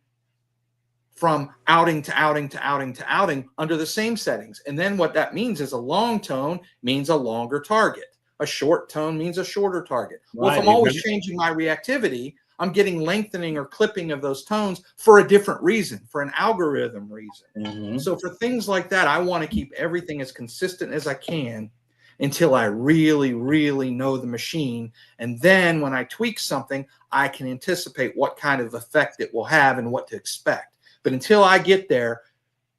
from outing to outing to outing to outing under the same settings. And then what that means is a long tone means a longer target. A short tone means a shorter target. Well, if I'm always changing my reactivity, I'm getting lengthening or clipping of those tones for a different reason, for an algorithm reason. So for things like that, I want to keep everything as consistent as I can until I really, really know the machine. And then when I tweak something, I can anticipate what kind of effect it will have and what to expect. But until I get there,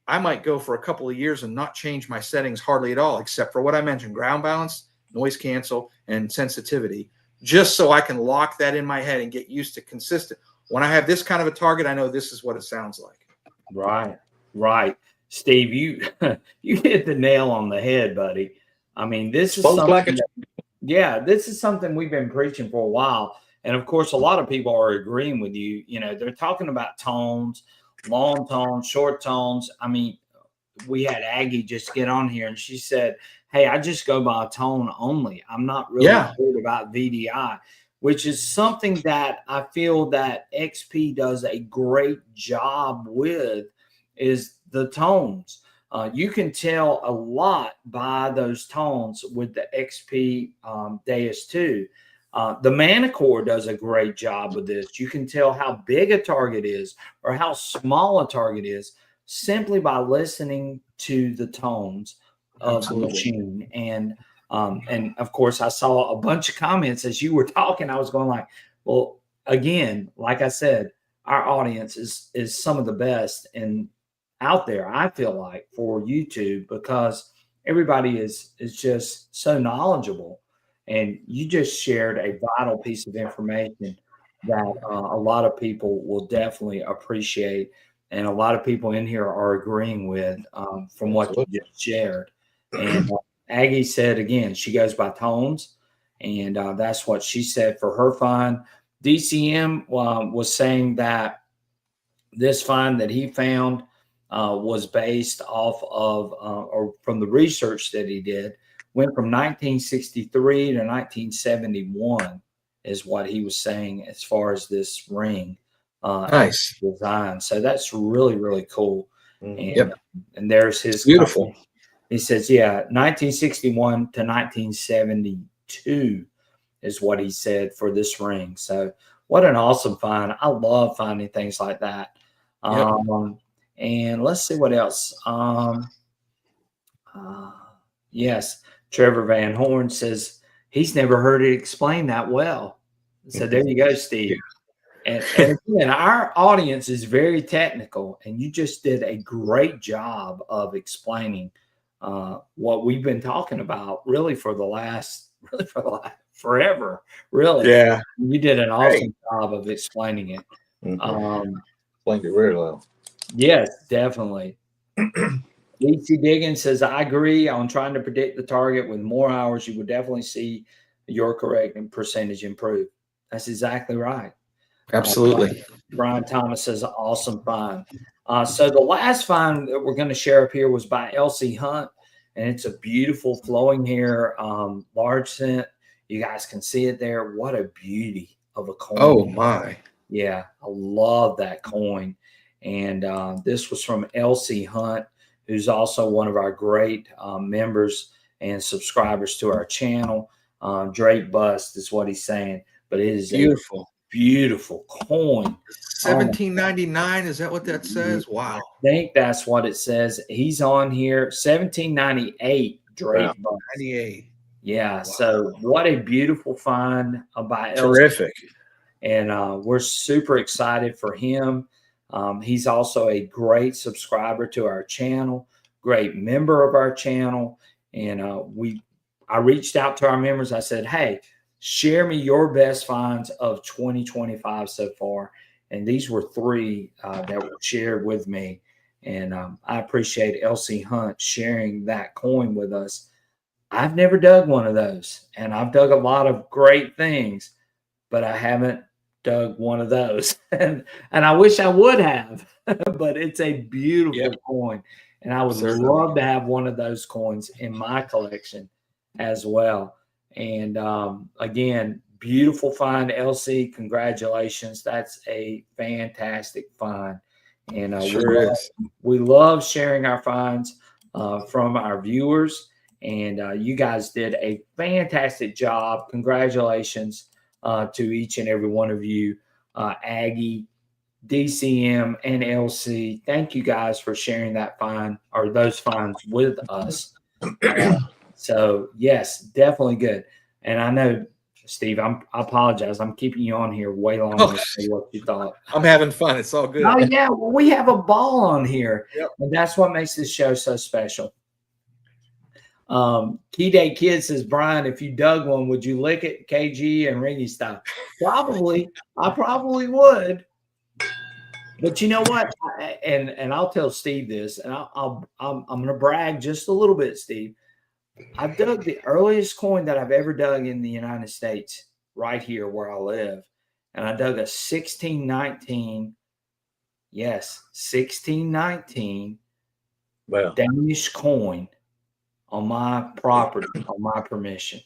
I might go for a couple of years and not change my settings hardly at all, except for what I mentioned: ground balance, noise cancel, and sensitivity, just so I can lock that in my head and get used to consistent. When I have this kind of a target, I know this is what it sounds like. Right. Steve, you hit the nail on the head, buddy. I mean, this is something this is something we've been preaching for a while. And of course, a lot of people are agreeing with you. They're talking about tones, long tones, short tones. I mean, we had Aggie just get on here and she said, hey, I just go by tone only. I'm not really worried about VDI, which is something that I feel that XP does a great job with, is the tones. You can tell a lot by those tones with the XP Deus 2. The Manicore does a great job with this. You can tell how big a target is or how small a target is simply by listening to the tones of the machine. And of course, I saw a bunch of comments as you were talking. I was going like, well, again, like I said, our audience is some of the best out there, I feel like, for YouTube, because everybody is just so knowledgeable. And you just shared a vital piece of information that a lot of people will definitely appreciate. and a lot of people in here are agreeing with from what you just shared. And Aggie said again, she goes by tones, and that's what she said for her find. DCM was saying that this find that he found was based off of or from the research that he did, went from 1963 to 1971 is what he was saying as far as this ring Nice design. So that's really, really cool. And, Yep. And there's his beautiful. comment. He says, yeah, 1961 to 1972 is what he said for this ring. So what an awesome find. I love finding things like that. Yep. And let's see what else. Yes, Trevor Van Horn says he's never heard it explained that well. So there you go, Steve. And again, our audience is very technical, and you just did a great job of explaining what we've been talking about really for the last forever. Really, Yeah, you did an awesome job of explaining it. Explained it very well. Yes, definitely. DC Diggins says, I agree on trying to predict the target. With more hours, you would definitely see your correct percentage improve. That's exactly right. absolutely. Brian Thomas says, awesome find. So the last find that we're going to share up here was by LC Hunt, and it's a beautiful flowing hair, large cent. You guys can see it there. What a beauty of a coin. Oh my. Yeah, I love that coin. And this was from LC Hunt, who's also one of our great members and subscribers to our channel. Drake Bust is what he's saying, but it is Beautiful. Beautiful coin. 1799, is that what that says? Wow. I think that's what it says. He's on here. 1798 Drake Bust. 98. Yeah. Wow. So what a beautiful find by Terrific. And we're super excited for him. He's also a great subscriber to our channel, great member of our channel. And I reached out to our members. I said, hey, share me your best finds of 2025 so far. And these were 3 that were shared with me. And I appreciate LC Hunt sharing that coin with us. I've never dug one of those, and I've dug a lot of great things, but I haven't dug one of those. And I wish I would have, but it's a beautiful coin. And I would love to have one of those coins in my collection as well. And again, beautiful find, LC. Congratulations. That's a fantastic find. And we love sharing our finds from our viewers. And you guys did a fantastic job. Congratulations to each and every one of you, Aggie, DCM, and LC. Thank you guys for sharing that find or those finds with us. So yes, definitely good. And I know, Steve, I apologize. I'm keeping you on here way longer than what you thought. I'm having fun. It's all good. Oh yeah, well, we have a ball on here, and that's what makes this show so special. Key Day Kid says, Brian, if you dug one, would you lick it KG and Ringy style? Probably. I probably would. But you know what? And I'll tell Steve this, and I'm going to brag just a little bit, Steve. I've dug the earliest coin that I've ever dug in the United States, right here where I live. And I dug a 1619. Yes, 1619 Danish coin on my property, on my permission.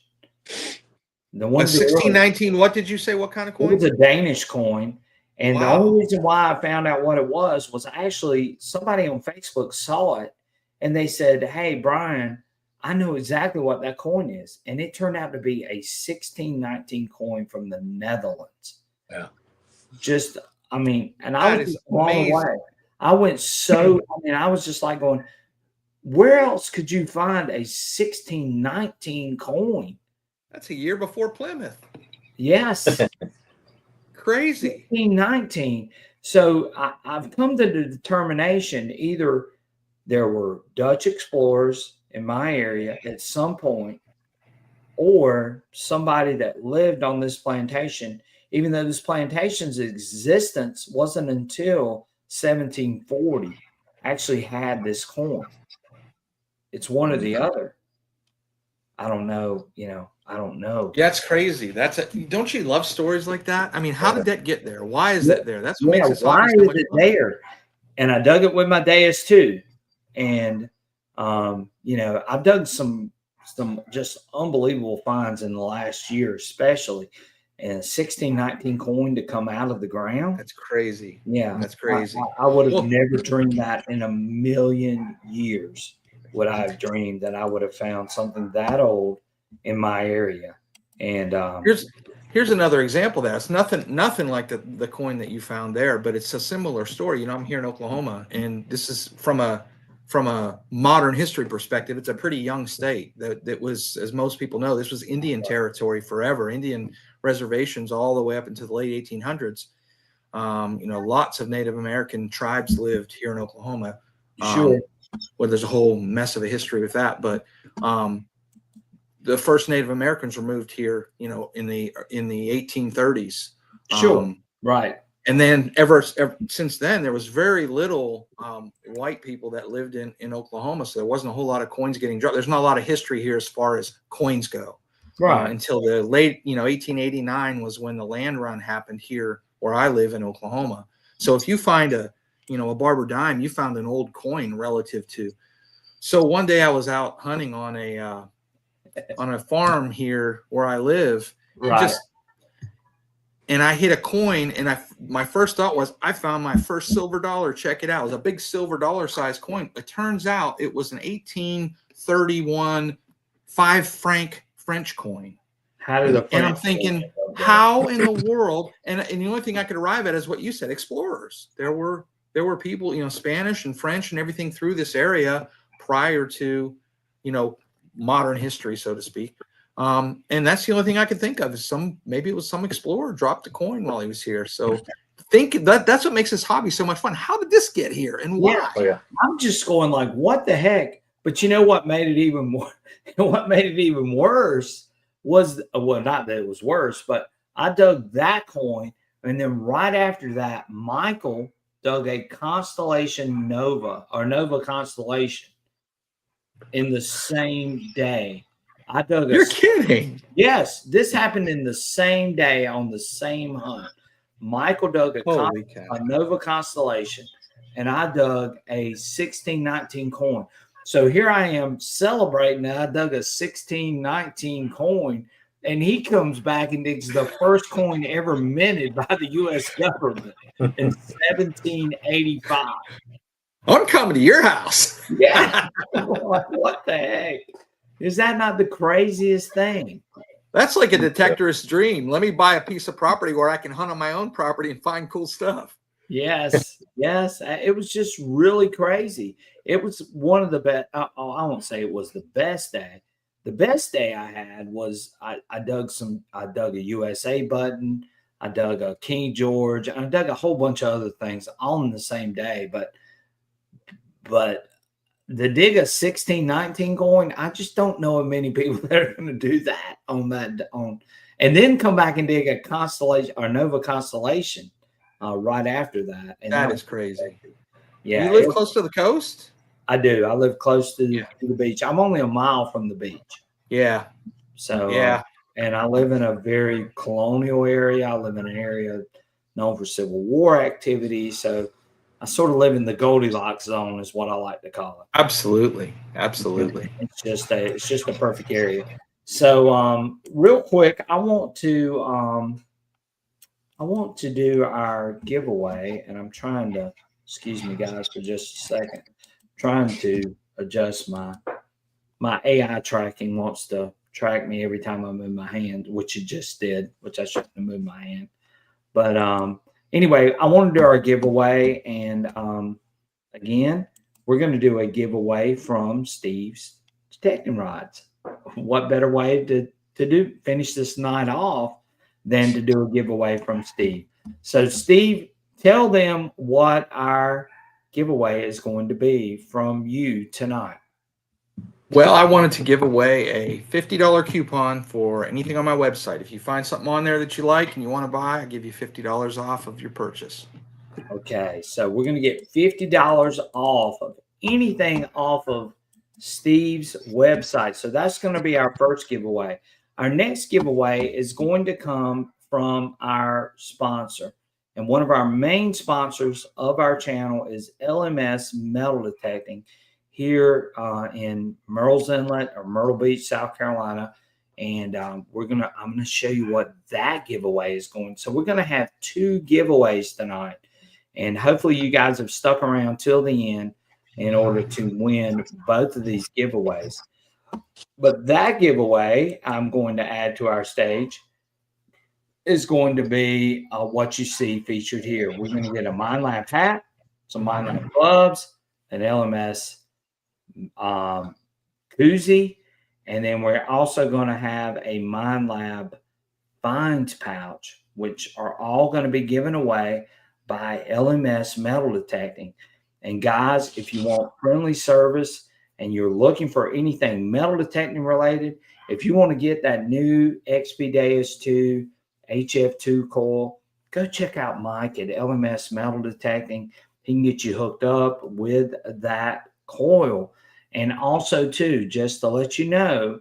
The one 1619, what did you say? What kind of coin? It was a Danish coin. And the only reason why I found out what it was actually somebody on Facebook saw it and they said, hey, Brian, I know exactly what that coin is. And it turned out to be a 1619 coin from the Netherlands. Yeah. Just, I mean, and I was blown away. I went I was just like going, where else could you find a 1619 coin? That's a year before Plymouth. Yes. Crazy. 1619. So I've come to the determination either there were Dutch explorers in my area at some point, or somebody that lived on this plantation, even though this plantation's existence wasn't until 1740 actually had this coin. It's one or the other. I don't know. I don't know. Yeah, that's crazy. Don't you love stories like that? I mean, how did that get there? Why is that there? That's what makes this why hobby so is much it fun. there? And I dug it with my Deus too. And I've dug some just unbelievable finds in the last year, especially. And a 1619 coin to come out of the ground. That's crazy. Yeah, That's crazy. I would have never dreamed that in a million years. Would I have dreamed that I would have found something that old in my area? And here's another example of that. It's nothing like the coin that you found there, but it's a similar story. I'm here in Oklahoma, and this is from a modern history perspective. It's a pretty young state that was, as most people know, this was Indian territory forever, Indian reservations all the way up into the late 1800s. Lots of Native American tribes lived here in Oklahoma. Sure. Well, there's a whole mess of a history with that, but the first Native Americans were moved here, in the 1830s. Sure. Right. And then ever since then, there was very little white people that lived in Oklahoma, so there wasn't a whole lot of coins getting dropped. There's not a lot of history here as far as coins go. Right. Until the late, 1889 was when the land run happened here where I live in Oklahoma. So if you find a barber dime, you found an old coin relative to. So one day I was out hunting on a farm here where I live, Right. and I hit a coin, and my first thought was, I found my first silver dollar. Check it out. It was a big silver dollar size coin. It turns out it was an 1831 5-franc French coin. And I'm thinking, how in the world? And the only thing I could arrive at is what you said, explorers. There were people, Spanish and French and everything through this area prior to, modern history, so to speak. And that's the only thing I could think of is maybe it was some explorer dropped a coin while he was here. So that's what makes this hobby so much fun. How did this get here and why? Yeah. Oh, yeah. I'm just going like, what the heck? But you know what made it even more? What made it even worse was, well, not that it was worse, but I dug that coin, and then right after that, Michael dug a constellation Nova constellation in the same day. I dug. You're kidding? Yes, this happened in the same day on the same hunt. Michael dug a Nova constellation, and I dug a 1619 coin. So here I am celebrating that I dug a 1619 coin, and he comes back and digs the first coin ever minted by the U.S. government in 1785. I'm coming to your house. Yeah. What the heck? Is that not the craziest thing? That's like a detectorist's dream. Let me buy a piece of property where I can hunt on my own property and find cool stuff. Yes. Yes. It was just really crazy. It was one of the best. I won't say it was the best day. The best day I had was I dug a USA button. I dug a King George. I dug a whole bunch of other things all in the same day. But the dig a 1619 coin, I just don't know of many people that are going to do that and then come back and dig a constellation or Nova constellation right after that. And that is crazy. Yeah. You live close to the coast? I do. I live close to the beach. I'm only a mile from the beach. Yeah. So yeah. And I live in a very colonial area. I live in an area known for Civil War activity. So I sort of live in the Goldilocks zone is what I like to call it. Absolutely. Absolutely. It's just a perfect area. So real quick, I want to do our giveaway, and I'm trying to, excuse me guys for just a second, trying to adjust my AI tracking wants to track me every time I move my hand, which it just did, which I shouldn't have moved my hand. But anyway, I want to do our giveaway, and again, we're going to do a giveaway from Steve's Detecting Rods. What better way to finish this night off than to do a giveaway from Steve? So, Steve, tell them what our giveaway is going to be from you tonight. Well, I wanted to give away a $50 coupon for anything on my website. If you find something on there that you like and you want to buy, I give you $50 off of your purchase. Okay, so we're going to get $50 off of anything off of Steve's website. So that's going to be our first giveaway. Our next giveaway is going to come from our sponsor. And one of our main sponsors of our channel is LMS Metal Detecting here in Myrtle's Inlet or Myrtle Beach, South Carolina. And I'm going to show you what that giveaway is going. So we're going to have 2 giveaways tonight. And hopefully you guys have stuck around till the end in order to win both of these giveaways. But that giveaway I'm going to add to our stage is going to be what you see featured here. We're going to get a MindLab hat, some MindLab gloves, an LMS koozie, and then we're also going to have a MindLab finds pouch, which are all going to be given away by LMS Metal Detecting. And guys, if you want friendly service and you're looking for anything metal detecting related, if you want to get that new XP-Deus 2 HF2 coil, go check out Mike at LMS Metal Detecting. He can get you hooked up with that coil. And also too, just to let you know,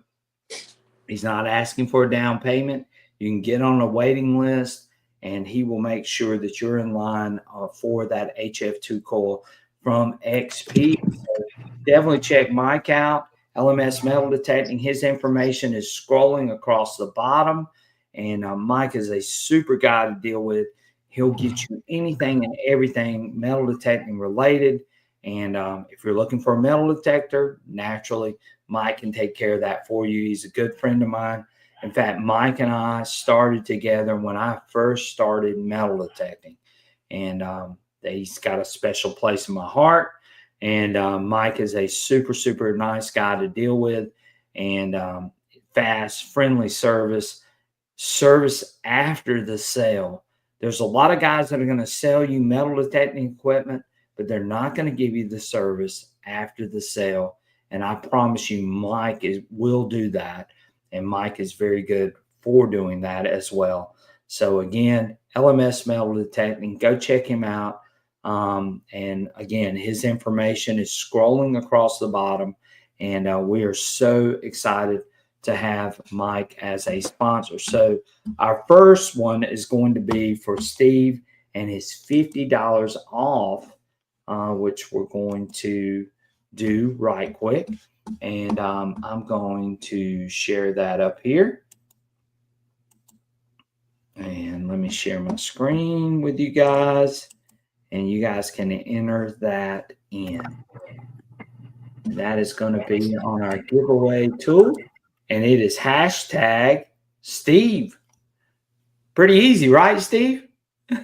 he's not asking for a down payment. You can get on a waiting list, and he will make sure that you're in line for that HF2 coil from XP. So definitely check Mike out, LMS Metal Detecting. His information is scrolling across the bottom, and Mike is a super guy to deal with. He'll get you anything and everything metal detecting related. And if you're looking for a metal detector, naturally, Mike can take care of that for you. He's a good friend of mine. In fact, Mike and I started together when I first started metal detecting, and he's got a special place in my heart. And Mike is a super, super nice guy to deal with, and fast, friendly service after the sale. There's a lot of guys that are going to sell you metal detecting equipment, but they're not going to give you the service after the sale. And I promise you, Mike will do that. And Mike is very good for doing that as well. So again, LMS Metal Detecting, go check him out. And again, his information is scrolling across the bottom. And we are so excited to have Mike as a sponsor. So our first one is going to be for Steve and his $50 off, which we're going to do right quick. And I'm going to share that up here. And let me share my screen with you guys. And you guys can enter that in. And that is going to be on our giveaway tool. And it is hashtag Steve. Pretty easy, right, Steve?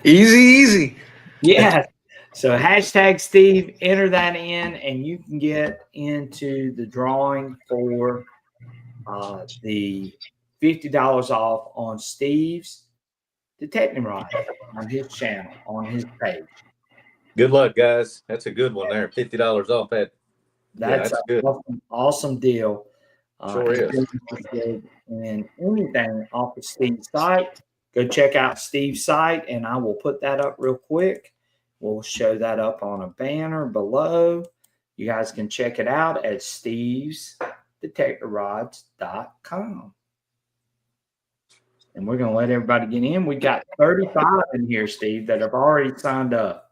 Easy. Yeah. So hashtag Steve, enter that in, and you can get into the drawing for the $50 off on Steve's detecting rod on his channel, on his page. Good luck, guys. That's a good one there. $50 off that. That's good. Awesome deal. Sure is. And anything off of Steve's site, go check out Steve's site, and I will put that up real quick. We'll show that up on a banner below. You guys can check it out at stevesdetectorrods.com. And we're going to let everybody get in. We got 35 in here, Steve, that have already signed up.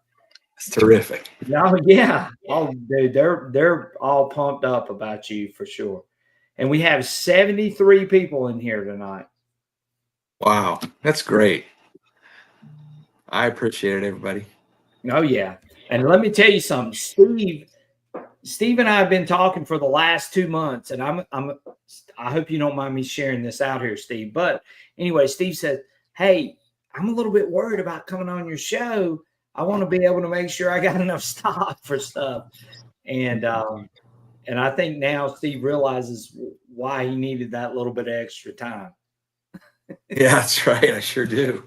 That's terrific. Oh, yeah. Oh, dude, they're all pumped up about you for sure. And we have 73 people in here tonight. Wow, that's great. I appreciate it, everybody. Oh, yeah. And let me tell you something. Steve and I have been talking for the last 2 months, and I hope you don't mind me sharing this out here, Steve. But anyway, Steve said, hey, I'm a little bit worried about coming on your show. I want to be able to make sure I got enough stock for stuff. And I think now Steve realizes why he needed that little bit of extra time. Yeah, that's right. I sure do.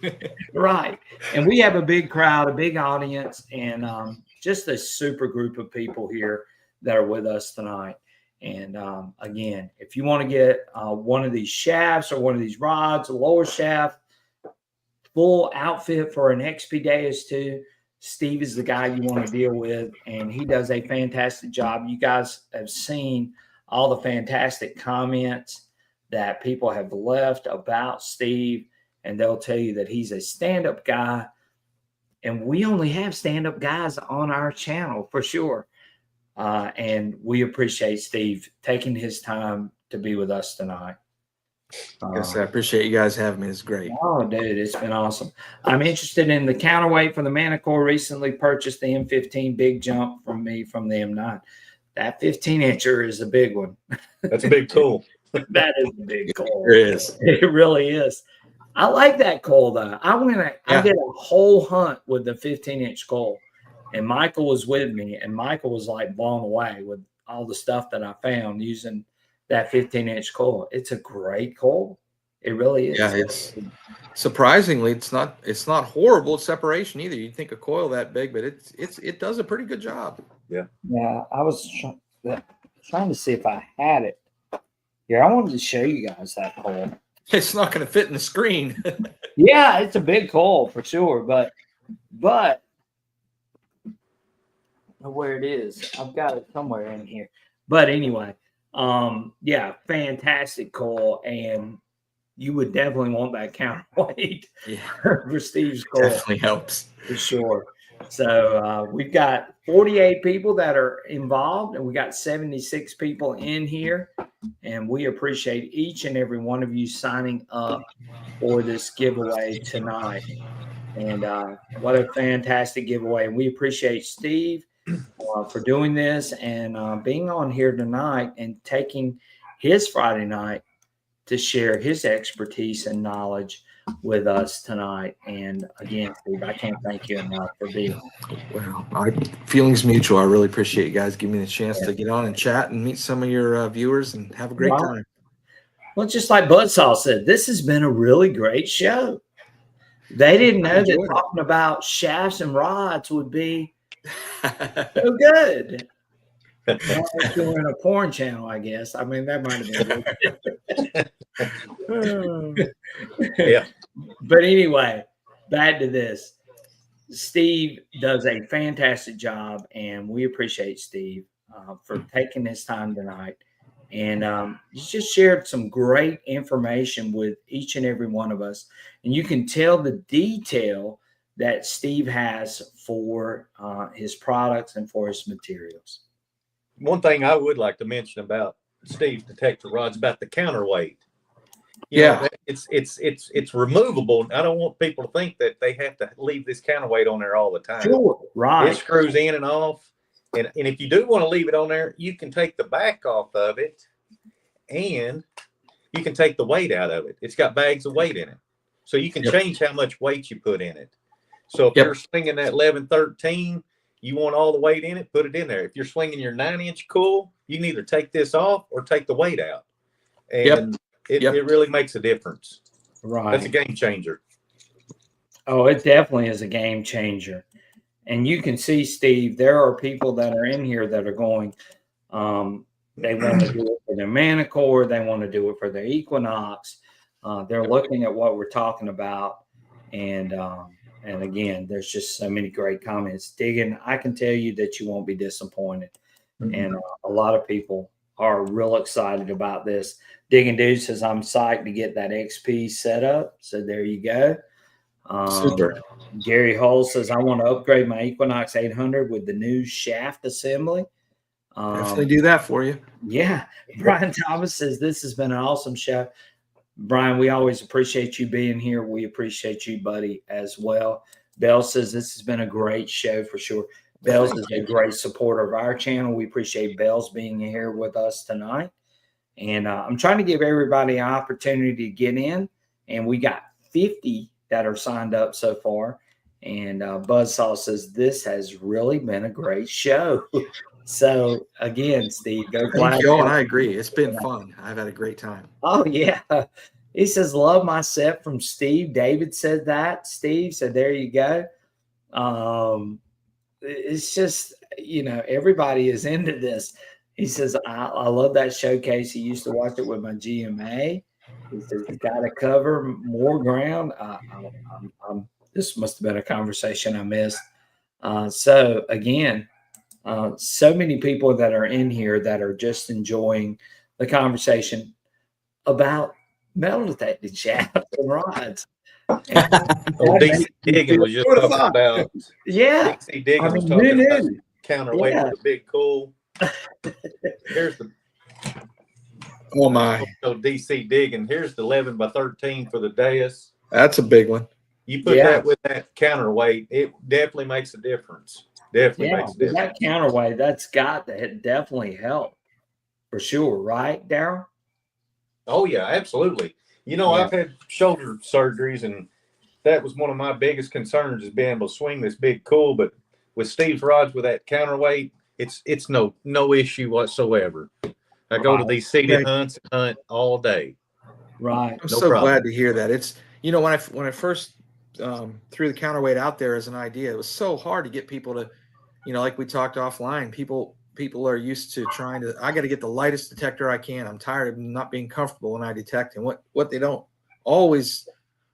Right. And we have a big crowd, a big audience, and just a super group of people here that are with us tonight. And again, if you want to get one of these shafts or one of these rods, a lower shaft, full outfit for an XP-Deus 2, Steve is the guy you want to deal with, and he does a fantastic job. You guys have seen all the fantastic comments that people have left about Steve, and they'll tell you that he's a stand-up guy. And we only have stand-up guys on our channel for sure. And we appreciate Steve taking his time to be with us tonight. Yes, I appreciate you guys having me. It's great. Oh, dude, it's been awesome. I'm interested in the counterweight for the Manicore. Recently purchased the M15 big jump from me from the M9. That 15-incher is a big one. That's a big tool. That is a big coil. It is. It really is. I like that coil though. I did a whole hunt with the 15-inch coil, and Michael was with me, and Michael was like blown away with all the stuff that I found using that 15-inch coil. It's a great coil. It really is. Yeah, it's surprisingly it's not horrible separation either. You'd think a coil that big, but it does a pretty good job. Yeah, I was trying to see if I had it here. I wanted to show you guys that coil. It's not going to fit in the screen. Yeah, it's a big coil for sure, but where it is, I've got it somewhere in here. But anyway, yeah, fantastic coil, and you would definitely want that counterweight for Steve's coil. Definitely helps for sure. So we've got 48 people that are involved, and we got 76 people in here, and we appreciate each and every one of you signing up for this giveaway tonight. And what a fantastic giveaway. And we appreciate Steve for doing this and being on here tonight and taking his Friday night to share his expertise and knowledge with us tonight. And again, Steve, I can't thank you enough for being Well, our feelings mutual. I really appreciate you guys giving me the chance to get on and chat and meet some of your viewers and have a great time. Well, just like Buzzsaw said, this has been a really great show. They didn't know that talking about shafts and rods would be so good. If you were in a porn channel, I guess. I mean, that might have been good. Yeah. But anyway, back to this. Steve does a fantastic job, and we appreciate Steve for taking his time tonight. And he's just shared some great information with each and every one of us. And you can tell the detail that Steve has for his products and for his materials. One thing I would like to mention about Steve's detector rods about the counterweight. You know, it's removable. I don't want people to think that they have to leave this counterweight on there all the time. Sure, right. It screws in and off. And if you do want to leave it on there, you can take the back off of it and you can take the weight out of it. It's got bags of weight in it. So you can change how much weight you put in it. So if you're swinging that 11-13, you want all the weight in it, put it in there. If you're swinging your 9-inch coil, you can either take this off or take the weight out. And it really makes a difference. Right. That's a game changer. Oh, it definitely is a game changer. And you can see, Steve, there are people that are in here that are going, they want to do it for their Manicore, they want to do it for their Equinox. They're looking at what we're talking about. And again, there's just so many great comments. Digging, I can tell you that you won't be disappointed. And a lot of people are real excited about this. Digging Dude says, I'm psyched to get that XP set up. So there you go. Super. Gary Hull says, I want to upgrade my Equinox 800 with the new shaft assembly. Definitely do that for you. Yeah. Brian Thomas says, this has been an awesome show. Brian, we always appreciate you being here. We appreciate you, buddy, as well. Bell says, this has been a great show for sure. Bells is a great supporter of our channel. We appreciate Bells being here with us tonight. And I'm trying to give everybody an opportunity to get in. And we got 50 that are signed up so far. And Buzzsaw says, this has really been a great show. So, again, Steve, go Thank you all, and I agree. It's been fun. I've had a great time. Oh, yeah. He says, love my set from Steve. David said that. Steve said, there you go. It's just, you know, everybody is into this. He says, I love that showcase. He used to watch it with my GMA. He says, you got to cover more ground. This must have been a conversation I missed. So again, so many people that are in here that are just enjoying the conversation about metal detecting shafts and rods. And Oh, that DC makes me Digging feel was just good talking about about yeah. DC Digging I was mean, who talking about knew? counterweight Yeah. with a big cool. Here's the Oh my, DC Digging. Here's the 11 by 13 for the dais. that's a big one. You put that with that counterweight, it definitely makes a difference. Definitely makes a With difference. that counterweight, that's got to definitely help for sure, right, Daryl? Oh yeah, absolutely. You know, I've had shoulder surgeries, and that was one of my biggest concerns is being able to swing this big cool. But with Steve's rods with that counterweight, it's no issue whatsoever. I go to these seated hunts and hunt all day. Right. I'm so glad to hear that. It's, you know, when I first threw the counterweight out there as an idea, it was so hard to get people to, you know, like we talked offline, people are used to trying to, I got to get the lightest detector I can. I'm tired of not being comfortable when I detect. And what they don't always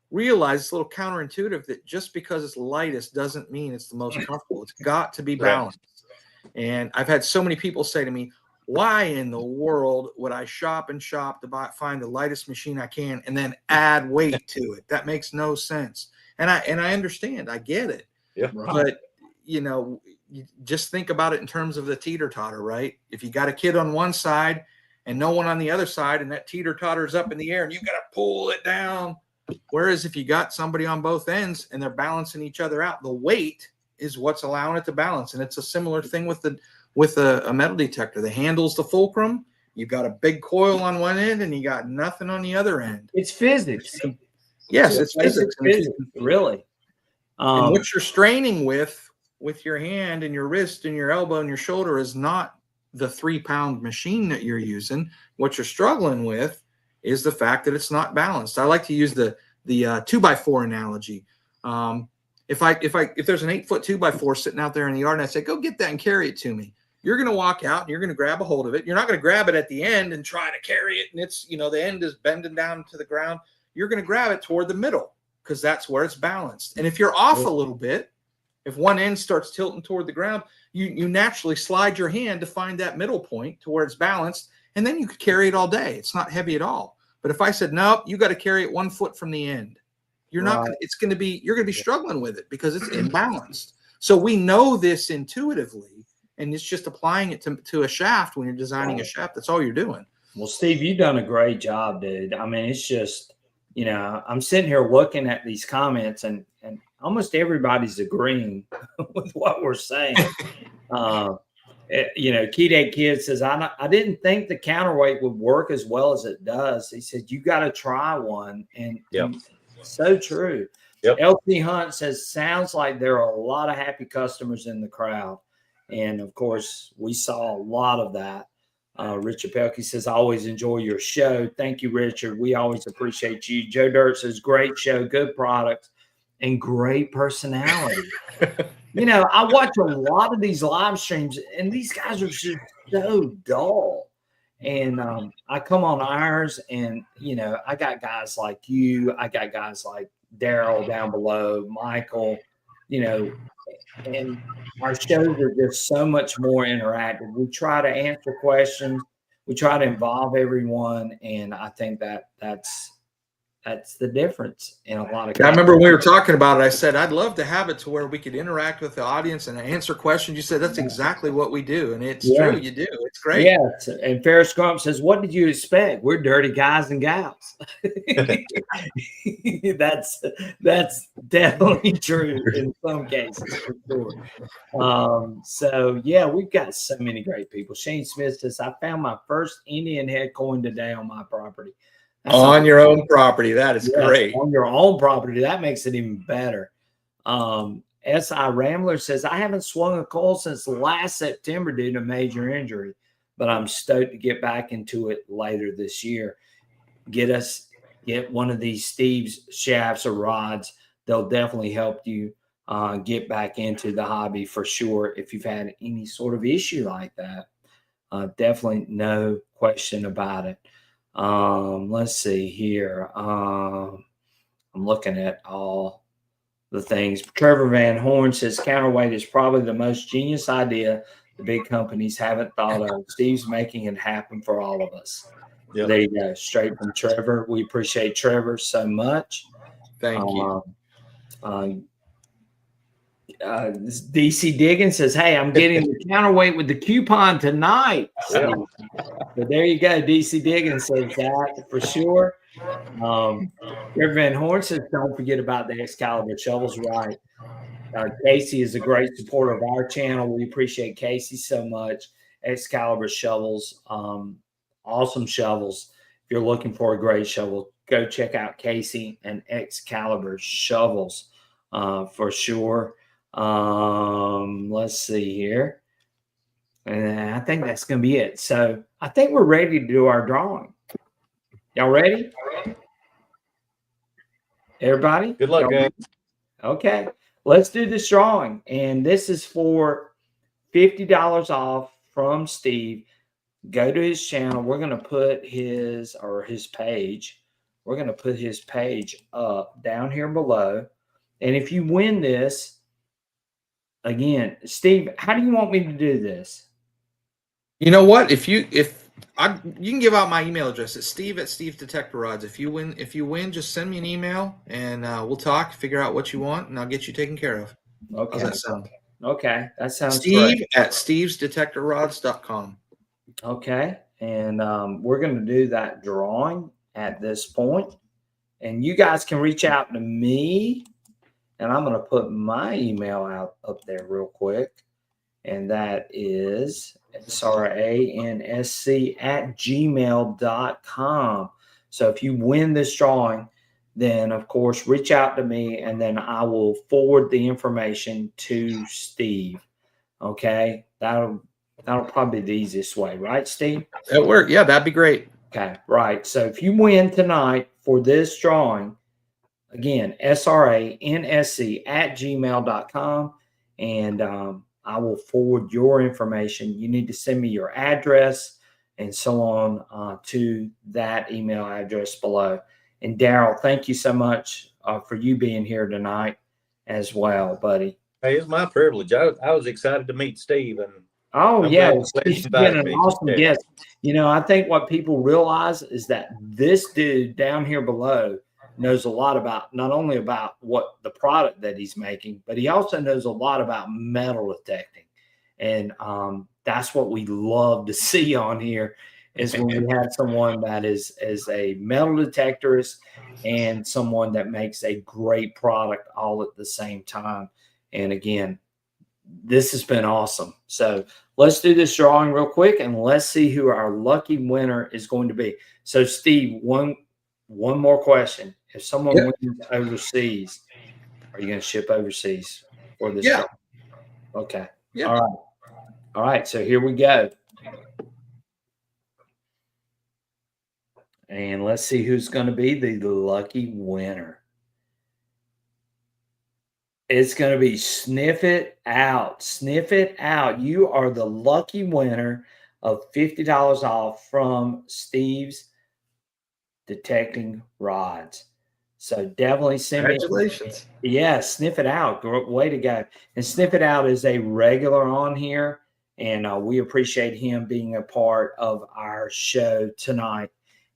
realize, it's a little counterintuitive, that just because it's lightest doesn't mean it's the most comfortable. It's got to be balanced. Right. And I've had so many people say to me, why in the world would I shop to find the lightest machine I can and then add weight to it? That makes no sense. And I understand, I get it. Yeah. But you know, you just think about it in terms of the teeter-totter, right? If you got a kid on one side and no one on the other side, and that teeter-totter is up in the air and you got to pull it down. Whereas if you got somebody on both ends and they're balancing each other out, the weight is what's allowing it to balance. And it's a similar thing with a metal detector. The handle's the fulcrum. You've got a big coil on one end and you got nothing on the other end. It's physics. Yes, it's physics. Really. And what you're straining with your hand and your wrist and your elbow and your shoulder is not the 3-pound machine that you're using. What you're struggling with is the fact that it's not balanced. I like to use the 2x4 analogy. If there's an 8-foot 2x4 sitting out there in the yard and I say, go get that and carry it to me, you're going to walk out and you're going to grab a hold of it. You're not going to grab it at the end and try to carry it. And it's, you know, the end is bending down to the ground. You're going to grab it toward the middle because that's where it's balanced. And if you're off a little bit, if one end starts tilting toward the ground, you naturally slide your hand to find that middle point to where it's balanced. And then you could carry it all day. It's not heavy at all. But if I said, nope, you got to carry it 1 foot from the end, you're not, you're going to be struggling with it because it's imbalanced. So we know this intuitively, and it's just applying it to a shaft. When you're designing a shaft, that's all you're doing. Well, Steve, you've done a great job, dude. I mean, it's just, you know, I'm sitting here looking at these comments and almost everybody's agreeing with what we're saying. You know, Key Kid says, I didn't think the counterweight would work as well as it does. He said, you got to try one. And so true. LC Hunt says, sounds like there are a lot of happy customers in the crowd. And of course, we saw a lot of that. Richard Pelkey says, I always enjoy your show. Thank you, Richard. We always appreciate you. Joe Dirt says, great show, good products, and great personality. You know, I watch a lot of these live streams, and these guys are just so dull. And I come on ours, and, you know, I got guys like you. I got guys like Daryl down below, Michael, you know, and our shows are just so much more interactive. We try to answer questions. We try to involve everyone. And I think that's the difference in a lot of cases. I remember when we were talking about it, I said, I'd love to have it to where we could interact with the audience and answer questions. You said that's exactly what we do. And it's true. You do. It's great. Yes. And Ferris Grump says, what did you expect? We're dirty guys and gals. That's definitely true in some cases, for sure. So yeah, we've got so many great people. Shane Smith says, I found my first Indian head coin today on my property. That's on your own property. That is great. On your own property. That makes it even better. S.I. Rambler says, I haven't swung a coil since last September due to major injury, but I'm stoked to get back into it later this year. Get one of these Steve's shafts or rods. They'll definitely help you get back into the hobby for sure if you've had any sort of issue like that. Definitely no question about it. Let's see here. I'm looking at all the things. Trevor Van Horn says counterweight is probably the most genius idea the big companies haven't thought of. Steve's making it happen for all of us. Yep. There you go, straight from Trevor. We appreciate Trevor so much. Thank you. DC Diggins says, "Hey, I'm getting the counterweight with the coupon tonight." Yeah. So there you go. DC Diggins says that for sure. Trevor Van Horn says, "Don't forget about the Excalibur shovels." Right. Casey is a great supporter of our channel. We appreciate Casey so much. Excalibur shovels, awesome shovels. If you're looking for a great shovel, go check out Casey and Excalibur shovels for sure. Let's see here. And I think that's going to be it. So I think we're ready to do our drawing. Y'all ready? Everybody? Good luck, guys. Okay. Let's do this drawing. And this is for $50 off from Steve. Go to his channel. We're going to put his page. We're going to put his page up down here below. And if you win this, again, Steve, how do you want me to do this? You know what? You can give out my email address. It's Steve at Detector Rods. If you win, just send me an email and we'll talk, figure out what you want, and I'll get you taken care of. Okay. How's that sound? Okay. That sounds Steve great. at stevesdetectorrods.com. Okay. And we're going to do that drawing at this point. And you guys can reach out to me. And I'm going to put my email out up there real quick. And that is sransc@gmail.com. So if you win this drawing, then of course reach out to me and then I will forward the information to Steve. Okay. That'll probably be the easiest way, right, Steve? That worked. Yeah, that'd be great. Okay, right. So if you win tonight for this drawing, again, sransc@gmail.com, and I will forward your information. You need to send me your address and so on to that email address below. And Daryl, thank you so much for you being here tonight as well, buddy. Hey, it's my privilege. I was excited to meet Steve, and Oh, I'm yeah. glad He's you been invited an me. awesome Yeah. guest. You know, I think what people realize is that this dude down here below knows a lot about not only about what the product that he's making, but he also knows a lot about metal detecting. And that's what we love to see on here is when we have someone that is a metal detectorist and someone that makes a great product all at the same time. And again, this has been awesome. So let's do this drawing real quick and let's see who our lucky winner is going to be. So Steve, one more question. If someone wins overseas, are you going to ship overseas for this drawing? Okay. Yeah. All right. All right. So here we go. And let's see who's going to be the lucky winner. It's going to be Sniff It Out. Sniff It Out. You are the lucky winner of $50 off from Steve's Detecting Rods. So definitely send me. Congratulations. Yeah, Sniff It Out. Way to go. And Sniff It Out is a regular on here. And we appreciate him being a part of our show tonight.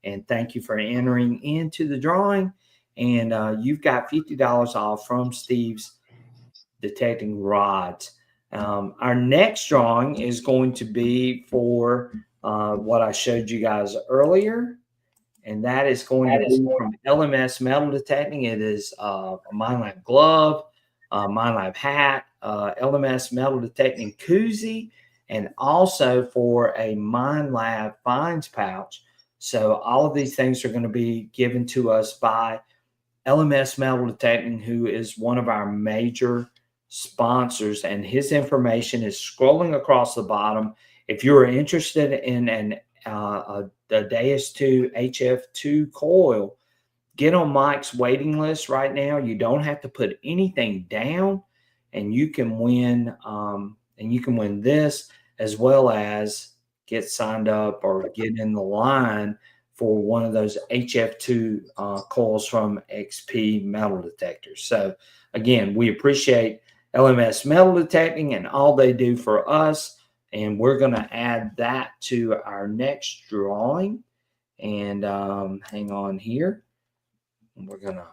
And thank you for entering into the drawing. And you've got $50 off from Steve's Detecting Rods. Our next drawing is going to be for what I showed you guys earlier. And that is going to be from LMS Metal Detecting. It is a MindLab glove, MindLab hat, LMS Metal Detecting koozie, and also for a MindLab finds pouch. So all of these things are going to be given to us by LMS Metal Detecting, who is one of our major sponsors, and his information is scrolling across the bottom. If you're interested in the Deus 2 HF2 coil, get on Mike's waiting list right now. You don't have to put anything down, and you can win. This as well as get signed up or get in the line for one of those HF2 coils from XP Metal Detectors. So again, we appreciate LMS Metal Detecting and all they do for us. And we're going to add that to our next drawing. And hang on here. We're going to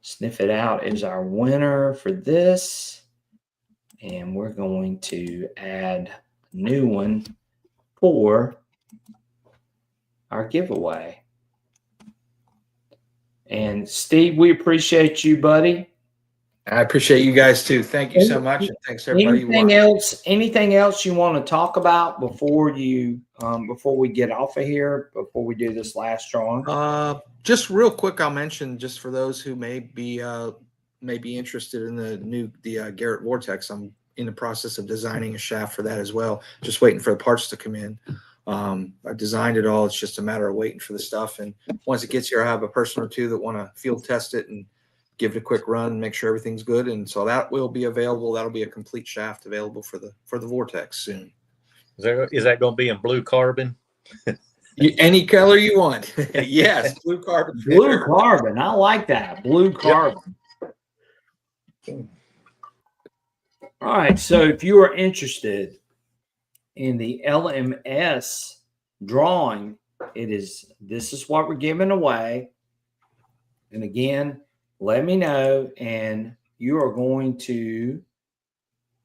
sniff it out as our winner for this. And we're going to add a new one for our giveaway. And Steve, we appreciate you, buddy. I appreciate you guys too. Thank you so much. And thanks everybody. Anything else you want to talk about before you before we get off of here, before we do this last drawing? Just real quick, I'll mention, just for those who may be interested in the Garrett Vortex, I'm in the process of designing a shaft for that as well. Just waiting for the parts to come in. I designed it all. It's just a matter of waiting for the stuff. And once it gets here, I have a person or two that want to field test it and give it a quick run, make sure everything's good. And so that will be available. That'll be a complete shaft available for the Vortex soon. Is that going to be in blue carbon? Any color you want. Yes, blue carbon. Blue carbon. I like that. Blue carbon. Yep. All right. So if you are interested in the LMS drawing, this is what we're giving away. And again, let me know, and you are going to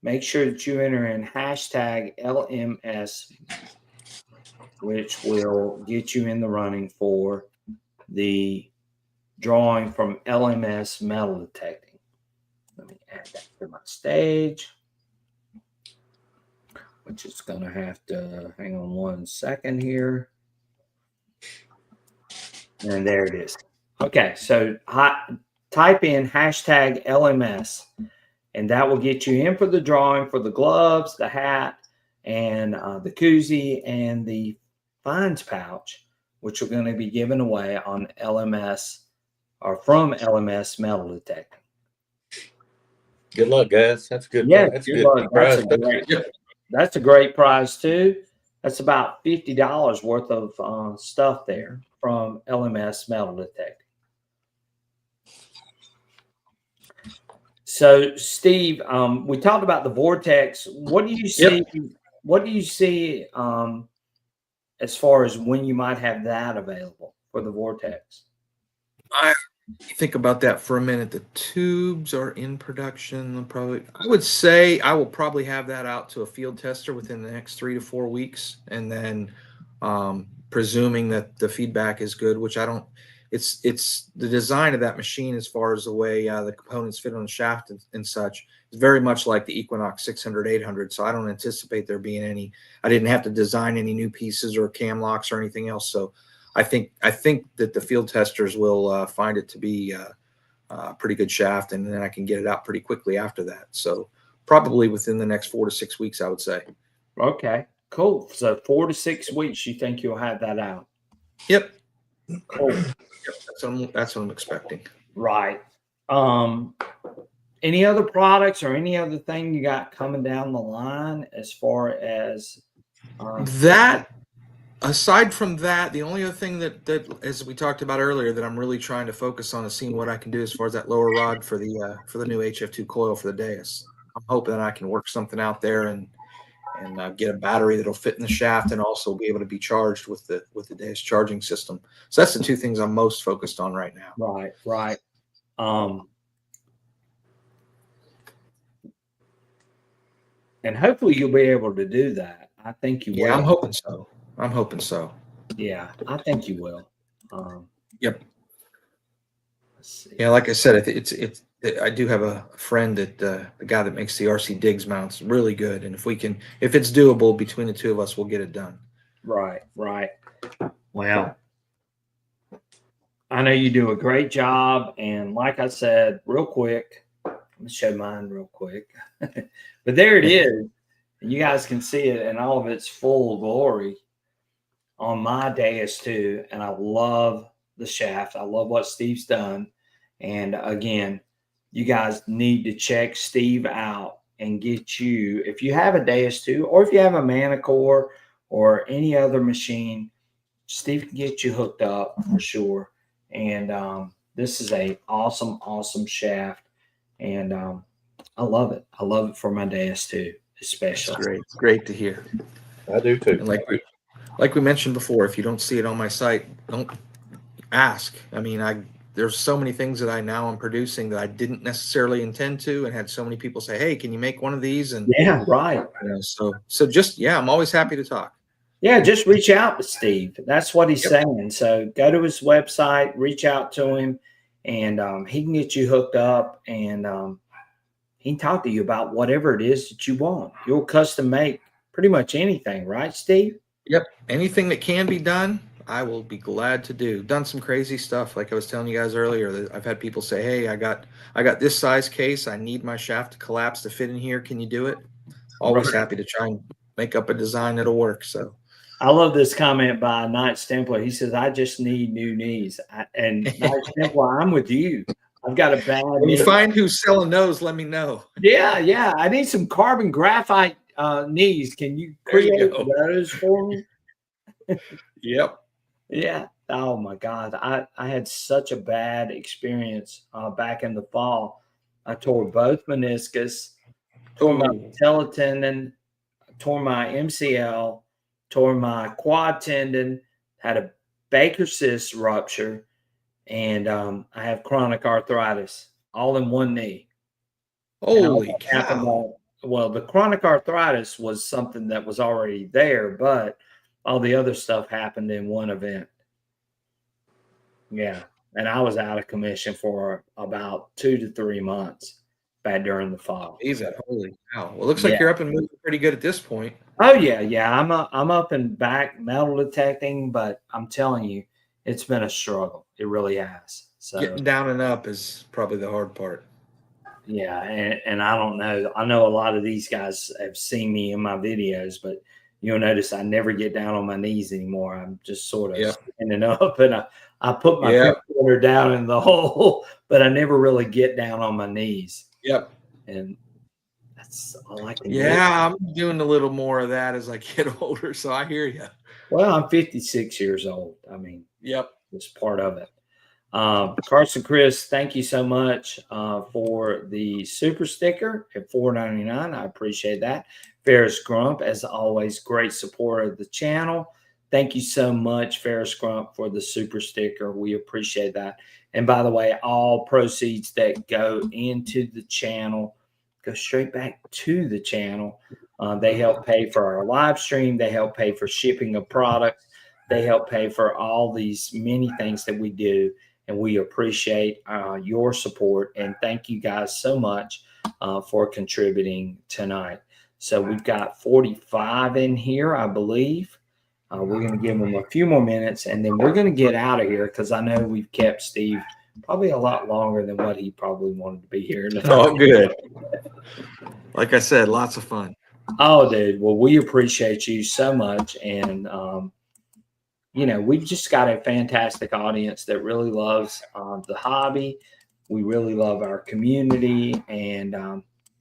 make sure that you enter in hashtag LMS, which will get you in the running for the drawing from LMS Metal Detecting. Let me add that to my stage, which is going to have to hang on 1 second here. And there it is. Okay, so type in hashtag LMS, and that will get you in for the drawing for the gloves, the hat, and the koozie and the fines pouch, which are going to be given away on LMS or from LMS Metal Detecting. Good luck, guys. That's good. Yeah, that's good good. luck. That's a great prize too. That's about $50 worth of stuff there from LMS Metal Detecting. So, Steve, we talked about the Vortex. What do you see? Yep. What do you see as far as when you might have that available for the Vortex? I think about that for a minute. The tubes are in production. I would say I will probably have that out to a field tester within the next 3 to 4 weeks, and then presuming that the feedback is good, which I don't. It's the design of that machine, as far as the way the components fit on the shaft and such, is very much like the Equinox 600, 800. So I don't anticipate there being any. I didn't have to design any new pieces or cam locks or anything else. So I think that the field testers will find it to be a pretty good shaft, and then I can get it out pretty quickly after that. So probably within the next 4 to 6 weeks, I would say. Okay, cool. So 4 to 6 weeks, you think you'll have that out? Yep. Cool. Yep, that's what I'm expecting. Right. Any other products or any other thing you got coming down the line as far as that? Aside from that, the only other thing that as we talked about earlier, that I'm really trying to focus on is seeing what I can do as far as that lower rod for the new HF2 coil for the Deus. I'm hoping that I can work something out there and get a battery that'll fit in the shaft and also be able to be charged with the Deus charging system. So that's the two things I'm most focused on right now. Right. And hopefully you'll be able to do that. I think you will. Yeah, I'm hoping so. Yeah, I think you will. Yep. Let's see. Yeah, like I said, I do have a friend that the guy that makes the RC Diggs mounts, really good. And if it's doable between the two of us, we'll get it done. Right. Well, I know you do a great job. And like I said, real quick, let me show mine real quick. But there it is. You guys can see it in all of its full glory on my Deus too. And I love the shaft. I love what Steve's done. And again, you guys need to check Steve out and get you, if you have a Deus 2 or if you have a Manicore or any other machine, Steve can get you hooked up for sure. And this is a awesome shaft, and I love it. I love it for my days too, especially. It's great. It's great to hear. I do too. And like we mentioned before, if you don't see it on my site, don't ask. I mean, there's so many things that I now am producing that I didn't necessarily intend to, and had so many people say, "Hey, can you make one of these?" And Yeah, right. So just I'm always happy to talk. Yeah, just reach out to Steve. That's what he's saying. So go to his website, reach out to him, and he can get you hooked up, and he can talk to you about whatever it is that you want. You'll custom make pretty much anything, right, Steve? Yep. Anything that can be done, I will be glad to do. Done some crazy stuff, like I was telling you guys earlier. That I've had people say, "Hey, I got this size case. I need my shaft to collapse to fit in here. Can you do it?" Always happy to try and make up a design that'll work. So I love this comment by Night Stempler. He says, "I just need new knees." And Night Stempler, I'm with you. I've got a bad. when you find who's selling those, let me know. Yeah. I need some carbon graphite knees. Can you create those for me? Yep. Yeah. Oh my God. I had such a bad experience back in the fall. I tore both meniscus, tore my patella tendon, tore my MCL, tore my quad tendon, had a Baker cyst rupture, and I have chronic arthritis all in one knee. Holy cow. Well, the chronic arthritis was something that was already there, but all the other stuff happened in one event. Yeah. And I was out of commission for about 2 to 3 months back during the fall. Holy cow. Well, it looks like you're up and moving pretty good at this point. Oh yeah. I'm up and back metal detecting, but I'm telling you, it's been a struggle. It really has. So getting down and up is probably the hard part. Yeah, and I don't know. I know a lot of these guys have seen me in my videos, but you'll notice I never get down on my knees anymore. I'm just sort of standing up, and I put my pinpointer down in the hole, but I never really get down on my knees. Yep. And that's I like to I'm doing a little more of that as I get older, so I hear you. Well, I'm 56 years old. I mean, it's part of it. Carson Chris, thank you so much for the super sticker at $4.99. I appreciate that. Ferris Grump, as always, great supporter of the channel. Thank you so much, Ferris Grump, for the super sticker. We appreciate that. And by the way, all proceeds that go into the channel go straight back to the channel. They help pay for our live stream. They help pay for shipping of products. They help pay for all these many things that we do. And we appreciate your support. And thank you guys so much for contributing tonight. So we've got 45 in here, I believe. We're going to give them a few more minutes, and then we're going to get out of here because I know we've kept Steve probably a lot longer than what he probably wanted to be here tonight. Oh, good. Like I said, lots of fun. Oh, dude. Well, we appreciate you so much. And, we've just got a fantastic audience that really loves the hobby. We really love our community, and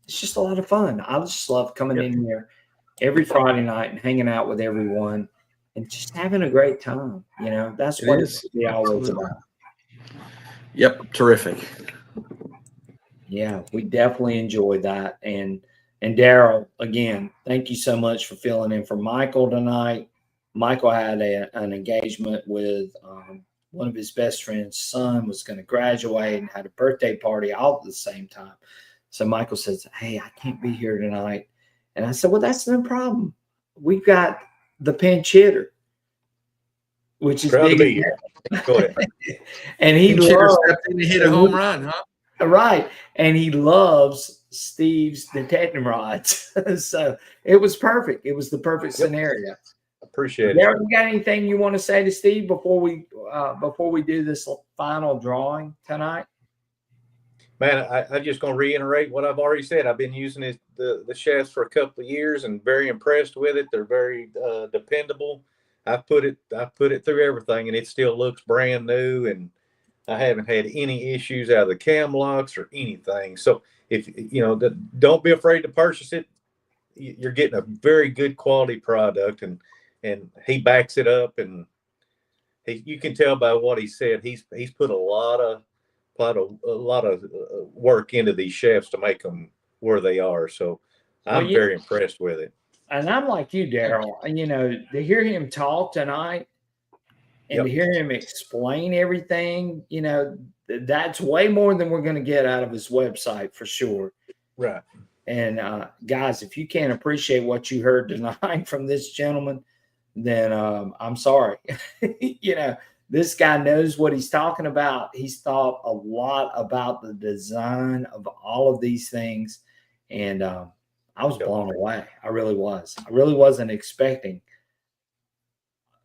it's just a lot of fun. I just love coming in here every Friday night and hanging out with everyone and just having a great time. That's what it's always about. Yep, terrific. Yeah, we definitely enjoyed that. And Daryl, again, thank you so much for filling in for Michael tonight. Michael had an engagement with one of his best friend's son was going to graduate and had a birthday party all at the same time. So Michael says, "Hey, I can't be here tonight." And I said, "Well, that's no problem. We've got the pinch hitter, which is proud big." To be here. Go ahead. And he stepped in to hit a home run, huh? Right. And he loves Steve's detecting rods. So it was perfect. It was the perfect scenario. Appreciate it. Darren, you got anything you want to say to Steve before we do this final drawing tonight? Man, I'm just going to reiterate what I've already said. I've been using the shafts for a couple of years and very impressed with it. They're very dependable. I've put it through everything, and it still looks brand new. And I haven't had any issues out of the cam locks or anything. So if don't be afraid to purchase it. You're getting a very good quality product, and he backs it up, and you can tell by what he said. He's put a lot of work into these shafts to make them where they are. So I'm very impressed with it. And I'm like you, Daryl. And to hear him talk tonight and to hear him explain everything, that's way more than we're going to get out of his website for sure. Right. And guys, if you can't appreciate what you heard tonight from this gentleman, then I'm sorry. This guy knows what he's talking about. He's thought a lot about the design of all of these things. And I was blown away. I really was. I really wasn't expecting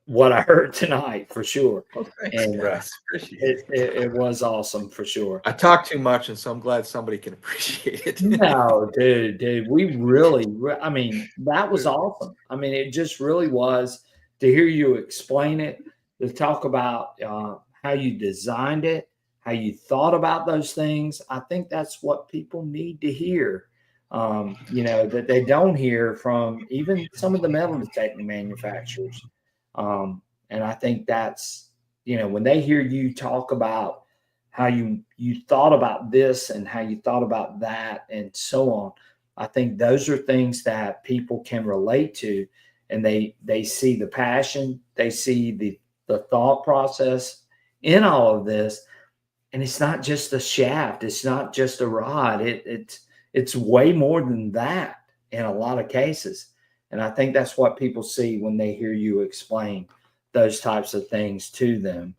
what I heard tonight for sure. Well, thanks, And guys. it was awesome for sure. I talk too much, and so I'm glad somebody can appreciate it. No, dude, we really, I mean, that was awesome. I mean, it just really was to hear you explain it, to talk about how you designed it, how you thought about those things. I think that's what people need to hear, that they don't hear from even some of the metal detecting manufacturers. And I think that's, when they hear you talk about how you thought about this and how you thought about that and so on, I think those are things that people can relate to, and they see the passion, they see the thought process in all of this. And it's not just a shaft, it's not just a rod, it's way more than that in a lot of cases. And I think that's what people see when they hear you explain those types of things to them.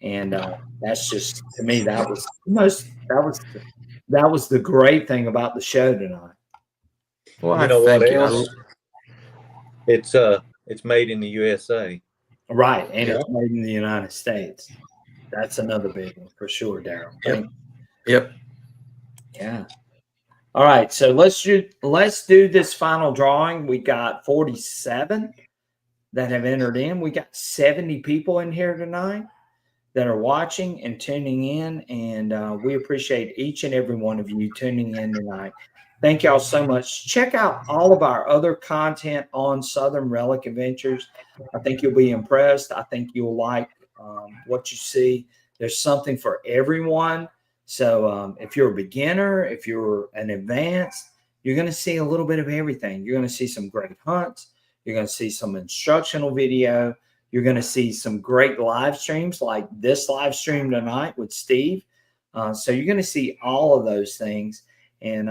And that's just, to me, that was the great thing about the show tonight. Well, you know what else? It's made in the USA. Right. And it's made in the United States. That's another big one for sure, Daryl. Yep. Yeah. All right. So let's do this final drawing. We got 47 that have entered in. We got 70 people in here tonight that are watching and tuning in. And we appreciate each and every one of you tuning in tonight. Thank y'all so much. Check out all of our other content on Southern Relic Adventures. I think you'll be impressed. I think you'll like what you see. There's something for everyone. So if you're a beginner, if you're an advanced, you're going to see a little bit of everything. You're going to see some great hunts. You're going to see some instructional video. You're going to see some great live streams like this live stream tonight with Steve. So you're going to see all of those things. And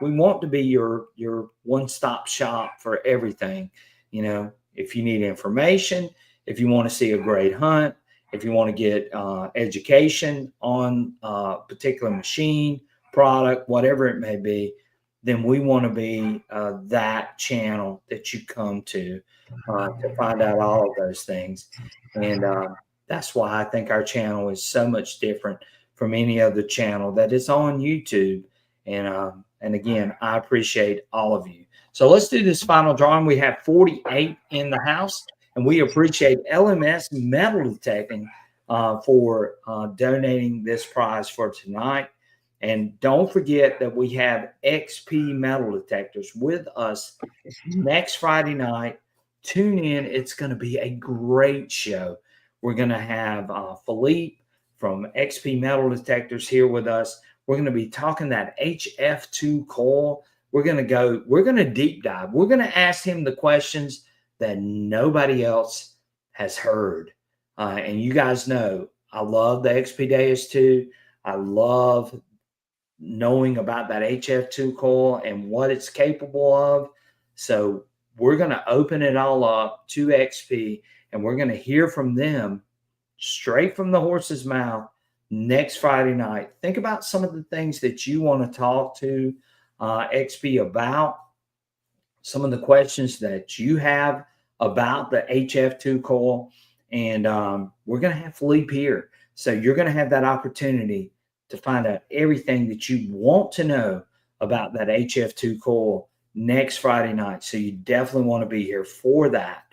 we want to be your one-stop shop for everything. If you need information, if you want to see a great hunt, if you want to get education on a particular machine, product, whatever it may be, then we want to be that channel that you come to find out all of those things. And that's why I think our channel is so much different from any other channel that is on YouTube. And again, I appreciate all of you. So let's do this final drawing. We have 48 in the house, and we appreciate LMS Metal Detecting for donating this prize for tonight. And don't forget that we have XP Metal Detectors with us next Friday night. Tune in. It's going to be a great show. We're going to have Philippe from XP Metal Detectors here with us. We're going to be talking that HF2 coil. We're going to deep dive. We're going to ask him the questions that nobody else has heard. And you guys know, I love the XP Deus 2. I love knowing about that HF2 coil and what it's capable of. So we're going to open it all up to XP, and we're going to hear from them straight from the horse's mouth next Friday night. Think about some of the things that you want to talk to XP about, some of the questions that you have about the HF2 coil. And we're going to have Philippe here. So you're going to have that opportunity to find out everything that you want to know about that HF2 coil next Friday night. So you definitely want to be here for that.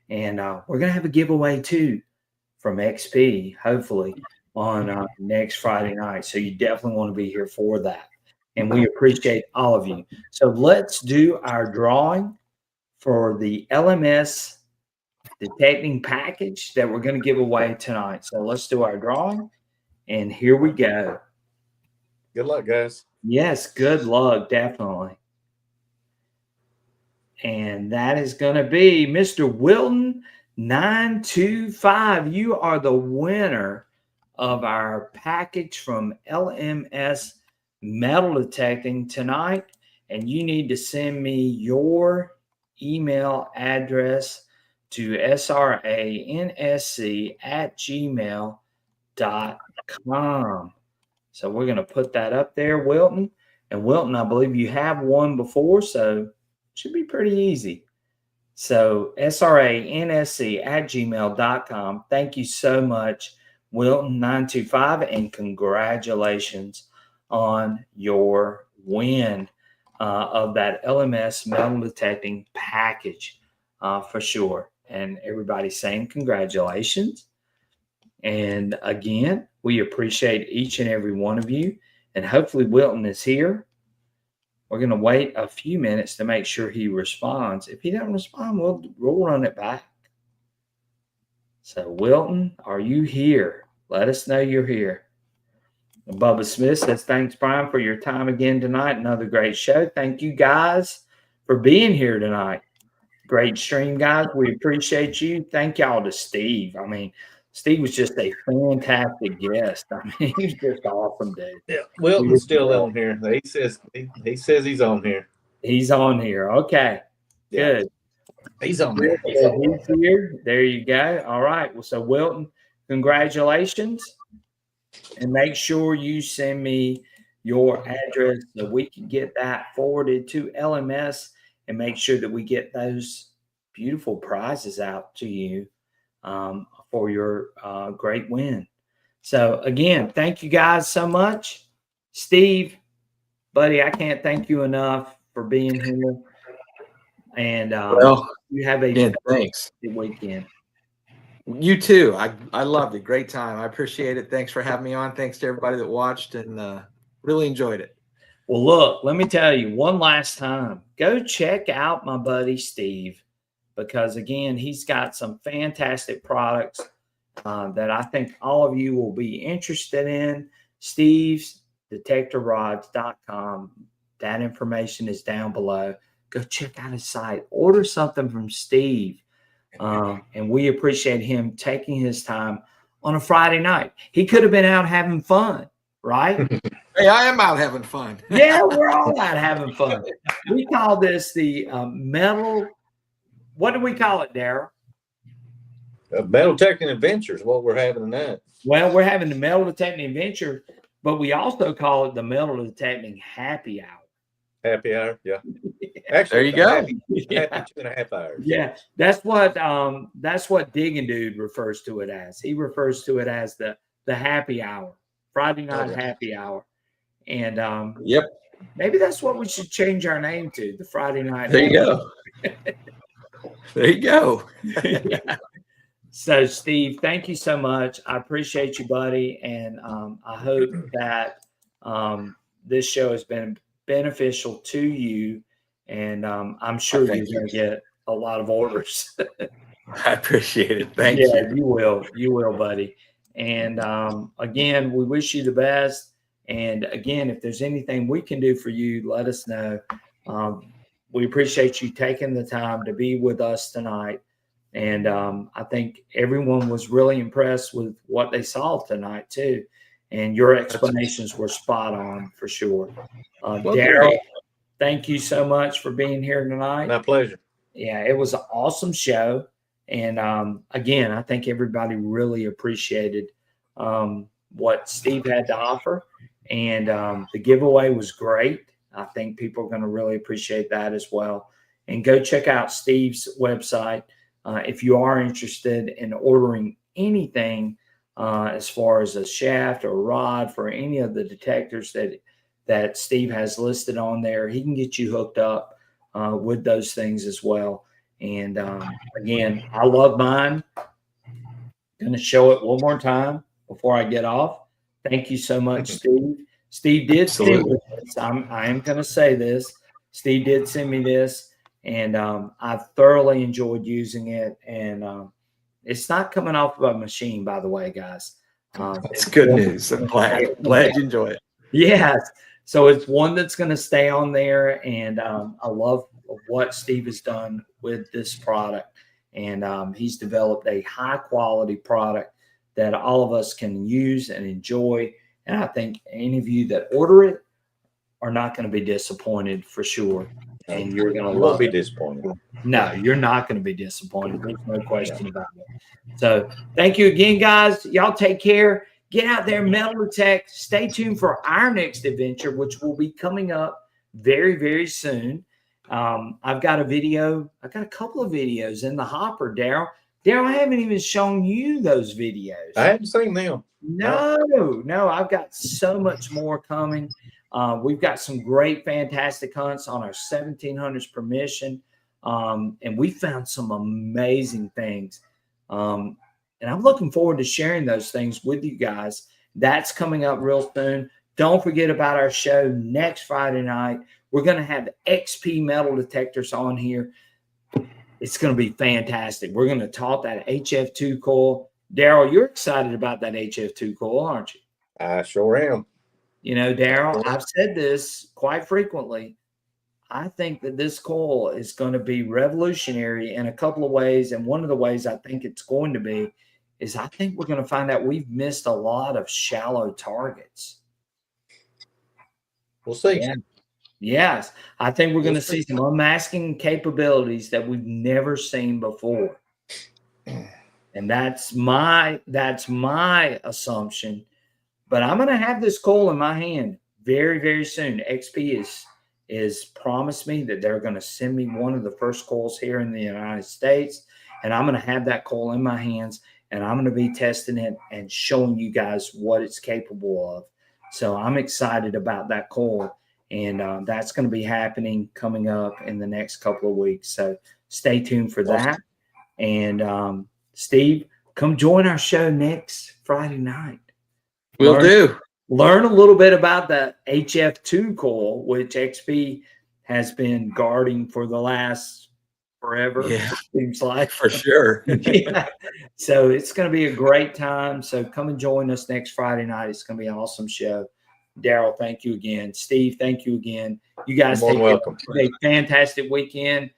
And we're going to have a giveaway too from XP, hopefully, on next Friday night. So you definitely want to be here for that. And we appreciate all of you. So let's do our drawing for the LMS detecting package that we're going to give away tonight. So let's do our drawing. And here we go. Good luck, guys. Yes, good luck, definitely. And that is going to be Mr. Wilton 925. You are the winner of our package from LMS Metal Detecting tonight. And you need to send me your email address to sransc@gmail.com. So we're going to put that up there, Wilton. And Wilton, I believe you have won before, so it should be pretty easy. So sransc@gmail.com. Thank you so much, Wilton 925, and congratulations on your win of that LMS Metal Detecting package for sure. And everybody's saying congratulations. And again, we appreciate each and every one of you. And hopefully Wilton is here. We're going to wait a few minutes to make sure he responds. If he doesn't respond, we'll run it back. So Wilton, are you here? Let us know you're here. And Bubba Smith says, thanks, Brian, for your time again tonight. Another great show. Thank you guys for being here tonight. Great stream, guys. We appreciate you. Thank y'all to Steve. I mean, Steve was just a fantastic guest. I mean, he's just awesome, dude. Yeah, Wilton's still on here. He says he's on here. He's on here. Okay, good. He's on there. He's here. There you go. All right. Well, so Wilton, congratulations, and make sure you send me your address so we can get that forwarded to LMS and make sure that we get those beautiful prizes out to you for your great win. So again, thank you guys so much. Steve, buddy, I can't thank you enough for being here. And you have a thanks weekend. You too. I loved it. Great time. I appreciate it. Thanks for having me on. Thanks to everybody that watched and really enjoyed it. Well, look, let me tell you one last time, go check out my buddy Steve, because again, he's got some fantastic products that I think all of you will be interested in. Steve's detectorrods.com. That information is down below. Go check out his site. Order something from Steve. And we appreciate him taking his time on a Friday night. He could have been out having fun, right? Hey, I am out having fun. Yeah, we're all out having fun. We call this the metal. What do we call it, Darryl? Metal Detecting Adventure is what we're having tonight. Well, we're having the Metal Detecting Adventure, but we also call it the Metal Detecting Happy Hour. Happy hour, yeah. Actually, there you go. Happy 2.5 hours. Yeah, that's what Digging Dude refers to it as. He refers to it as the happy hour, Friday night happy hour. And yep, maybe that's what we should change our name to, the Friday night. There you go. There you go. So, Steve, thank you so much. I appreciate you, buddy. And I hope that this show has been beneficial to you. And I'm sure you're going to get a lot of orders. I appreciate it. Thank you. You will. You will, buddy. And again, we wish you the best. And again, if there's anything we can do for you, let us know. We appreciate you taking the time to be with us tonight. And I think everyone was really impressed with what they saw tonight, too. And your explanations were spot on for sure. Darryl, thank you so much for being here tonight. My pleasure. Yeah, it was an awesome show. And again, I think everybody really appreciated what Steve had to offer. And the giveaway was great. I think people are going to really appreciate that as well. And go check out Steve's website if you are interested in ordering anything as far as a shaft or a rod for any of the detectors that Steve has listed on there. He can get you hooked up with those things as well. And again, I love mine. Going to show it one more time before I get off. Thank you so much, Steve. Steve did send me this. I am going to say this. Steve did send me this. and I've thoroughly enjoyed using it. And it's not coming off of a machine, by the way, guys. It's good news. I'm glad you enjoy it. Yes. So it's one that's going to stay on there. And I love what Steve has done with this product. And he's developed a high quality product that all of us can use and enjoy. And I think any of you that order it are not going to be disappointed for sure. And you're going to love be it. disappointed. No, you're not going to be disappointed. There's no question about it. So thank you again, guys. Y'all take care. Get out there, metal detect. Stay tuned for our next adventure, which will be coming up very, very soon. I've got a video. I've got a couple of videos in the hopper, Daryl. Daryl, I haven't even shown you those videos. I haven't seen them. No, I've got so much more coming. We've got some great, fantastic hunts on our 1700s permission. And we found some amazing things. And I'm looking forward to sharing those things with you guys. That's coming up real soon. Don't forget about our show next Friday night. We're going to have XP metal detectors on here. It's going to be fantastic. We're going to talk that HF2 coil. Daryl, you're excited about that HF2 coil, aren't you? I sure am. You know, Daryl, I've said this quite frequently. I think that this coil is going to be revolutionary in a couple of ways. And one of the ways I think it's going to be is I think we're going to find out we've missed a lot of shallow targets. We'll see. Yeah. Yes. I think we're going to see some unmasking capabilities that we've never seen before. And that's my assumption. But I'm going to have this coil in my hand very, very soon. XP is promised me that they're going to send me one of the first coils here in the United States. And I'm going to have that coil in my hands, and I'm going to be testing it and showing you guys what it's capable of. So I'm excited about that coil. And that's going to be happening coming up in the next couple of weeks. So stay tuned for that. And Steve, come join our show next Friday night. Will do. Learn a little bit about the HF2 coil, which XP has been guarding for the last forever. Yeah, it seems like. For sure. Yeah. So it's going to be a great time. So come and join us next Friday night. It's going to be an awesome show. Daryl, thank you again. Steve, thank you again. You guys take welcome. a fantastic weekend.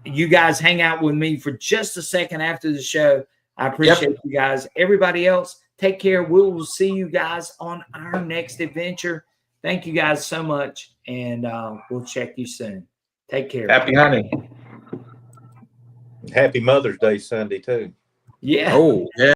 You guys hang out with me for just a second after the show. I appreciate you guys. Everybody else, take care. We will see you guys on our next adventure. Thank you guys so much, and we'll check you soon. Take care. Happy hunting. Happy Mother's Day Sunday, too. Yeah. Oh, yeah.